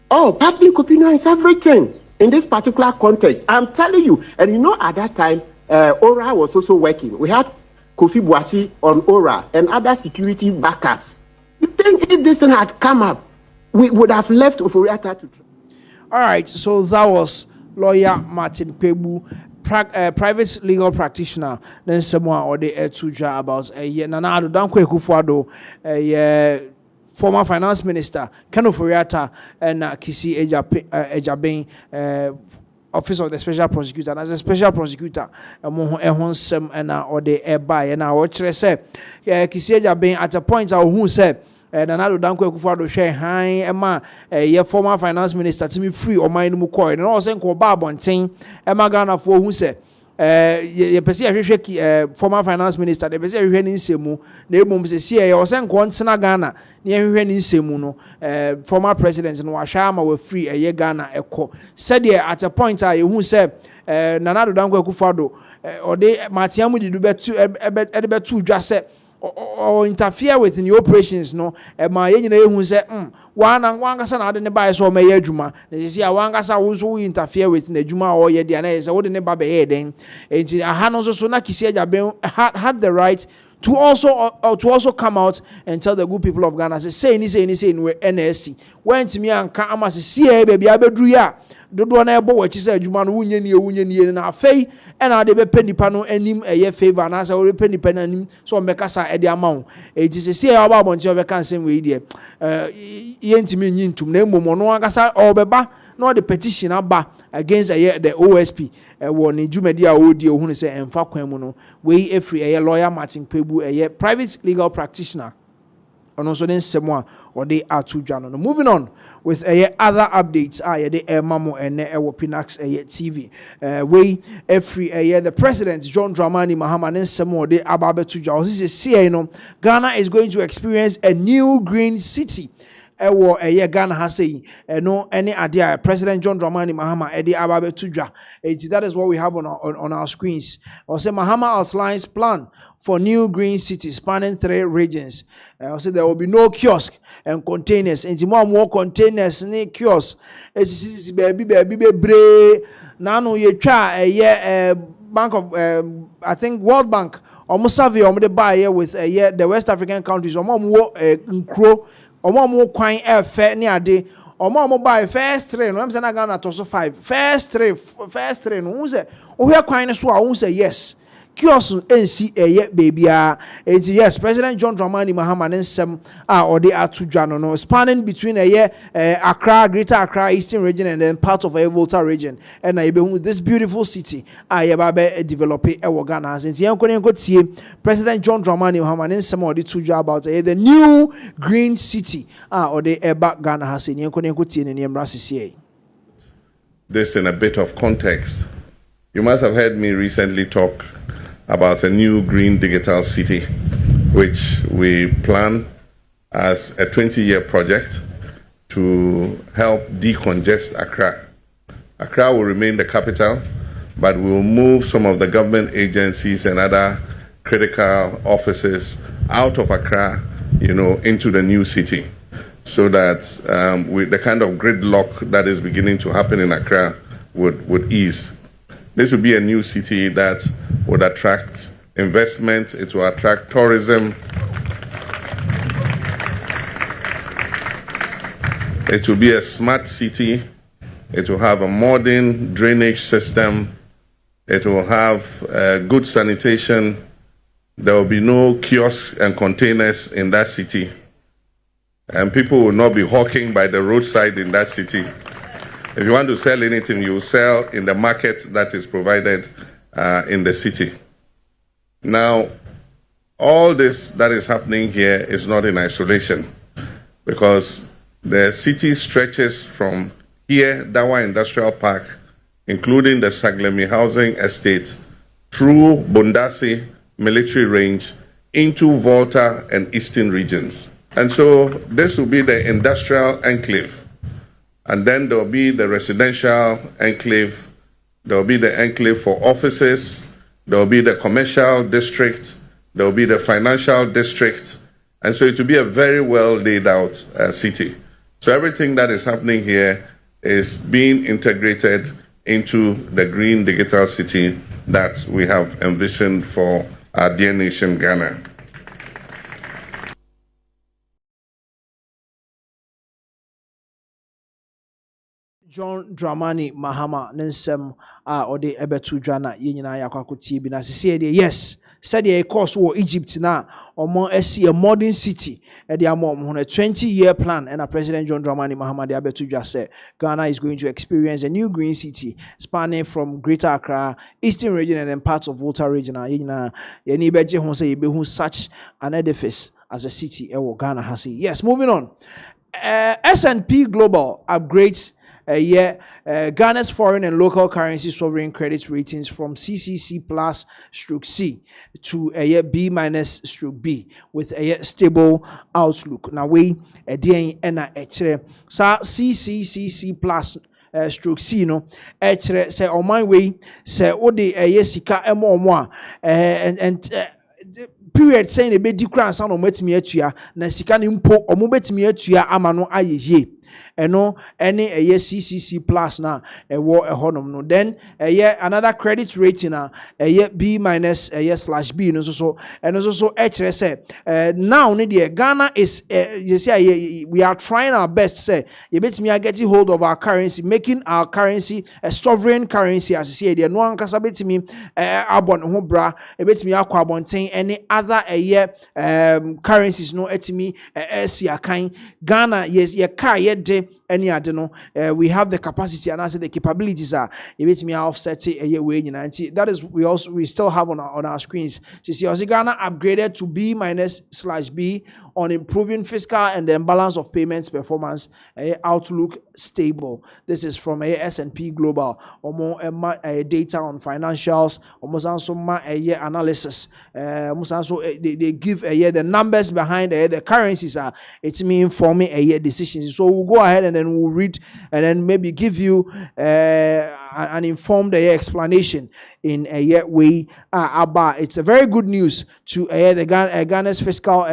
Oh, public opinion is everything in this particular context. I'm telling you. And you know, at that time, ORA was also working. We had Kofi Boachi on ORA and other security backups. You think if this thing had come up, we would have left Oforiata to... All right, so that was lawyer Martin Kwebu private legal practitioner then someone or the tuja about Nana Addo Dankwa Akufo-Addo former finance minister Ken Ofori-Atta and Kisi Ejabin office of the special prosecutor, and as a special prosecutor among some and or the buy and our watcher said Kisi Ejabin at a point who said Nana Addo Dankwa Akufo-Addo share high Emma former finance minister to me free or mine mukoy and also ko babontin Emma Ghana for who said ye pese ahwehwe former finance minister de pese ahwehwe ni nsemu na emom se sie ye osen ko ntena Ghana na ahwehwe ni nsemu no former president no ahwa ama we free Ghana eko said at a point I who said Nana Addo Dankwa Akufo-Addo ode matiamu di betu dwa se or interfere with in the operations no ma ye nyina ehun se wangasa na ade ne bae so meye adwuma na see wangasa wo so interfere with na adwuma or ye dia na say wo de ne ba be ye den enti aha no so na Kisi Ejabin had the right to also come out and tell the good people of Ghana say no NSC went me anka ama see e be bia beduru ya dodo na ebo wachi say adwuma no wunye nie na afei na de be penipa no anim eye favor na say we penipa na anim so mbekasa e de amount enti see e oba abonche obeka nsem we die ye ntimi nyi ntum na emom no akasa obeba no the petition aba against the OSP won in Jumedi a odi ohunu say emfa kwan mu no we efri lawyer Martin Pebu private legal practitioner and also then semwa or they are two no. Moving on with other updates the mamo and Pinaxtv we every the president John Dramani Mahama and semwa they ababe tuja this is no Ghana is going to experience a new green city Ghana has say no any idea President John Dramani Mahama ababe tuja that is what we have on our screens. Also Mahama outlines plan for new green cities spanning 3 regions. Also there will be no kiosk and containers. And more containers ni kiosk. Baby nano ye try Bank of I think World Bank almost survey the buy with the West African countries or more nkro or more kwan fair ni ade or more buy first train. I'm saying Ghana to so 5 first train who say oh here kwan so who say yes. Kiosk NC baby yes President John Dramani Mahama nsem or they are to no spanning between Accra, Greater Accra, Eastern region and then part of Volta region and this beautiful city develop Ghana since President John Dramani Mahama nsem or the to about the new green city or the Ghana has in this in a bit of context. You must have heard me recently talk about a new green digital city, which we plan as a 20-year project to help decongest Accra. Accra will remain the capital, but we will move some of the government agencies and other critical offices out of Accra, into the new city, so that with the kind of gridlock that is beginning to happen in Accra would ease. This will be a new city that would attract investment, it will attract tourism, it will be a smart city, it will have a modern drainage system, it will have good sanitation, there will be no kiosks and containers in that city, and people will not be hawking by the roadside in that city. If you want to sell anything, you sell in the market that is provided in the city. Now, all this that is happening here is not in isolation, because the city stretches from here, Dawa Industrial Park, including the Saglemi Housing Estate, through Bondasi Military Range, into Volta and Eastern regions. And so this will be the industrial enclave. And then there will be the residential enclave, there will be the enclave for offices, there will be the commercial district, there will be the financial district, and so it will be a very well laid out city. So everything that is happening here is being integrated into the green digital city that we have envisioned for our dear nation, Ghana. John Dramani Mahama Nensem or the Ebetu Jana Yina Yakwakuti Binasi yes. Said the course war Egypt now or more see a modern city at the mom on a 20-year plan and a President John Dramani Mahama the Abetu just said Ghana is going to experience a new green city spanning from Greater Accra, Eastern region and then parts of Volta region. Such an edifice as a city Ghana has. Yes, moving on. S&P Global upgrades Ghana's foreign and local currency sovereign credit ratings from CCC plus / C to B minus / B with a stable outlook. Now we CCC plus / C no say on my way say ode sika emo and period saying a bit decrease on metimi atua na sika ni mpo omo betimi atua ama no ayeye eno any CCC plus na ewo ehonom no then another credit rating na B minus / B no so and also kire say now ne the Ghana is you say we are trying our best say you betimi getting hold of our currency, making our currency a sovereign currency as you say the no ankasa betimi abon ho bra e betimi akwa abonten any other currencies no etimi siakan Ghana yes ye ka ye de any adeno we have the capacity and also the capabilities are me offset way that is we still have on our screens. So see Ghana upgraded to B minus / B on improving fiscal and the balance of payments performance outlook stable. This is from S&P Global data on financials almost also analysis they give the numbers behind the currencies are it's me informing decisions. So we'll go ahead and then we'll read and then maybe give you an informed explanation in a way about it's a very good news to the Ghana's fiscal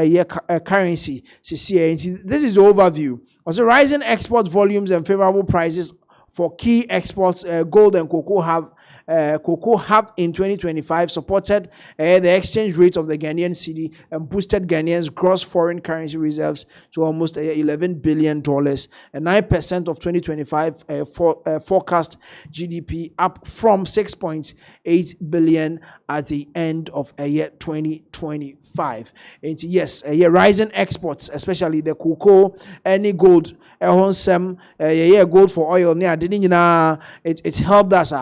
currency. This is the overview. Also, rising export volumes and favorable prices for key exports, gold and cocoa have in 2025 supported the exchange rate of the Ghanaian cedi and boosted Ghanaians' gross foreign currency reserves to almost $11 billion and 9% of 2025 forecast GDP, up from 6.8 billion at the end of 2025. And yes, rising exports, especially the cocoa, any gold, gold for oil. It helped us.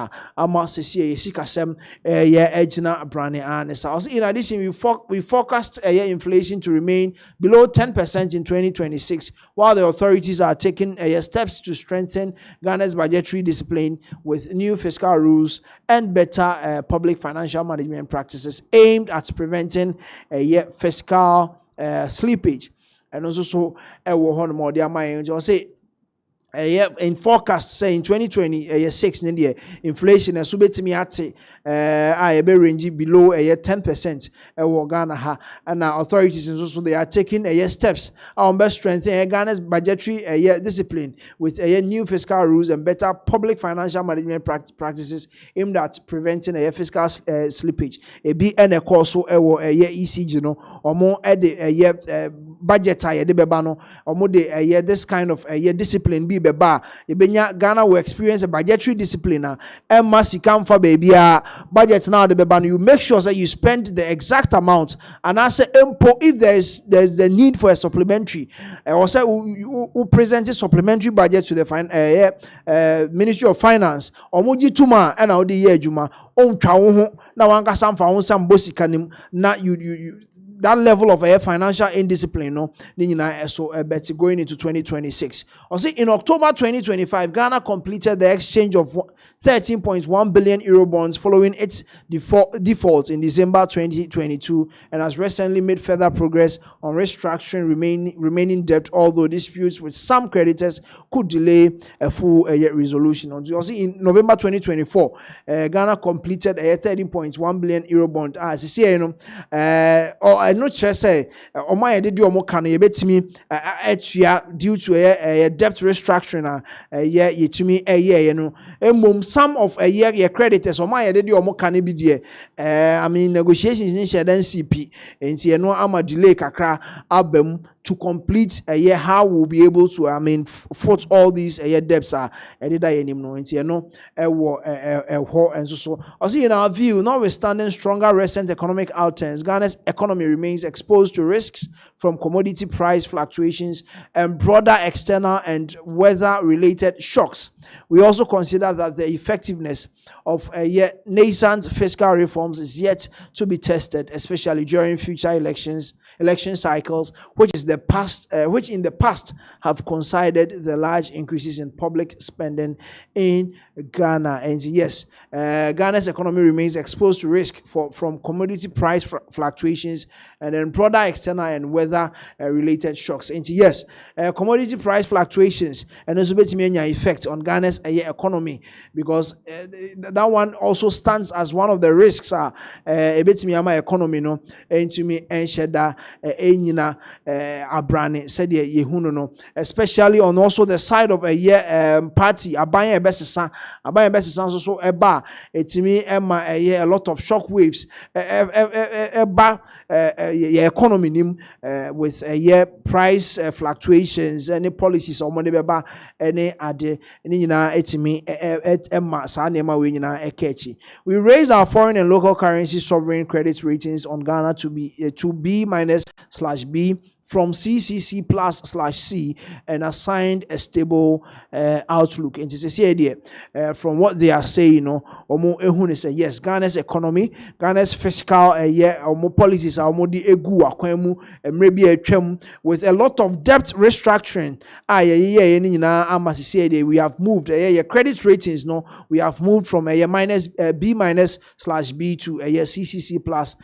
In addition, we forecast inflation to remain below 10% in 2026, while the authorities are taking steps to strengthen Ghana's budgetary discipline with new fiscal rules and better public financial management practices aimed at preventing fiscal slippage. And also say in forecast say in 2026 inflation is range below 10% Ghana and authorities also they are taking steps on best strengthening Ghana's budgetary discipline with new fiscal rules and better public financial management practices aimed at preventing fiscal slippage. Be any course ECG no or budget this kind of discipline be beba Ghana will experience a budgetary discipline and must come for baby budget now the beba you make sure that you spend the exact amount and I say if there's the need for a supplementary or say who present a supplementary budget to the Ministry of Finance or muji tuma and the year juma on now one some for some bosikanim not you that level of financial indiscipline, no, so going into 2026. Also, in October 2025, Ghana completed the exchange of 13.1 billion euro bonds following its default in December 2022 and has recently made further progress on restructuring remaining debt, although disputes with some creditors could delay a full resolution. Also, in November 2024, Ghana completed a 13.1 billion euro bond. As you see, I not just say Oma ye did omo kan ye betimi etua due to a debt restructuring ye yetumi ye no emom some of ye creditors Oma ye did omo kan bi die I mean negotiations ni share dan CP enti ye no ama delay kakra abem to complete a year how we'll be able to foot all these debts are edida yenim no enti no and so also in our view, notwithstanding stronger recent economic outturns, Ghana's economy remains exposed to risks from commodity price fluctuations and broader external and weather related shocks. We also consider that the effectiveness of nascent fiscal reforms is yet to be tested, especially during future election cycles, which in the past have coincided the large increases in public spending in Ghana. And yes, Ghana's economy remains exposed to risk from commodity price fluctuations and then broader external and weather related shocks. And yes, commodity price fluctuations and also betting effect on Ghana's economy, because that one also stands as one of the risks. My economy no into me and sheda enyina abrane said yehunu no, especially on also the side of party abanye besesa so eba etimi ema a lot of shock waves eba economy nim with price fluctuations, any policies or money beba any ade ni nyina etimi ema sa na ema we nyina ekechi. We raised our foreign and local currency sovereign credit ratings on Ghana to B-/B from CCC+/C and assigned a stable outlook. And to say from what they are saying, omo ehun say yes, Ghana's economy, Ghana's fiscal omo policies are omo di egu akwemu maybe atwam with a lot of debt restructuring. We have moved credit ratings we have moved from B-/B to CCC+/C.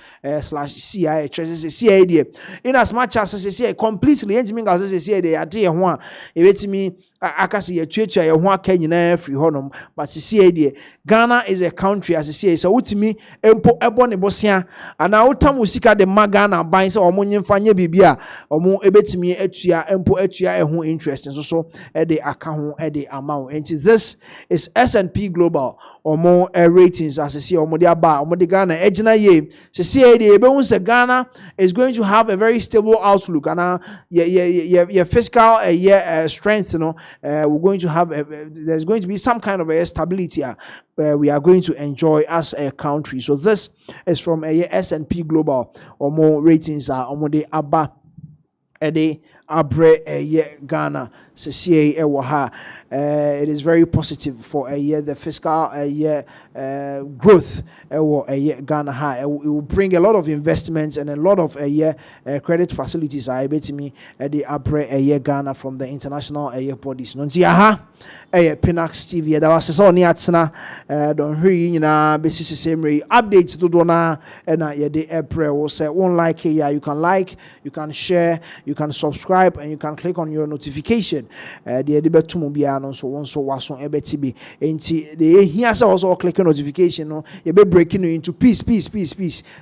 In as much as completely entimi nga say they ade ho a ebetimi akase yatuatua ye ho aka nyina free honom, but see Ghana is a country as say so utimi empo ebo ne bosia ana utam sika de Ghana ban se omo nyemfa nya bibia omo ebetimi atua empo atua ho interest so de aka ho de amount. And this is S&P Global omo ratings as say omo de aba omo de Ghana ejina ye say de ebe say Ghana is going to have a very stable outlook and your fiscal strength we're going to have there's going to be some kind of a stability we are going to enjoy as a country. So this is from S&P Global omo ratings are omo de aba ede abre Ghana CCA ewaha. It is very positive for the fiscal growth Ghana ha. It will bring a lot of investments and a lot of credit facilities betimi the abre Ghana from the international bodies. Nonti aha Pinaxtv da was so ni atena don hwe nyina besi same updates do na na ye de abre wo say one like here, you can like, you can share, you can subscribe, and you can click on your notification. The betumu bia no so won so waso ebetibi enti the here say also click on notification no you be breaking into piece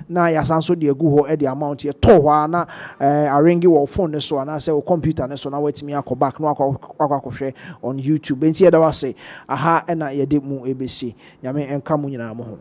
na ya sanso de egu ho the amount ye to ho na arrange your phone so na say your computer so na wetimi akọ back no akọ on YouTube enti ye da was say aha na ye de mu ebesi nyame enka mu nyina mo ho.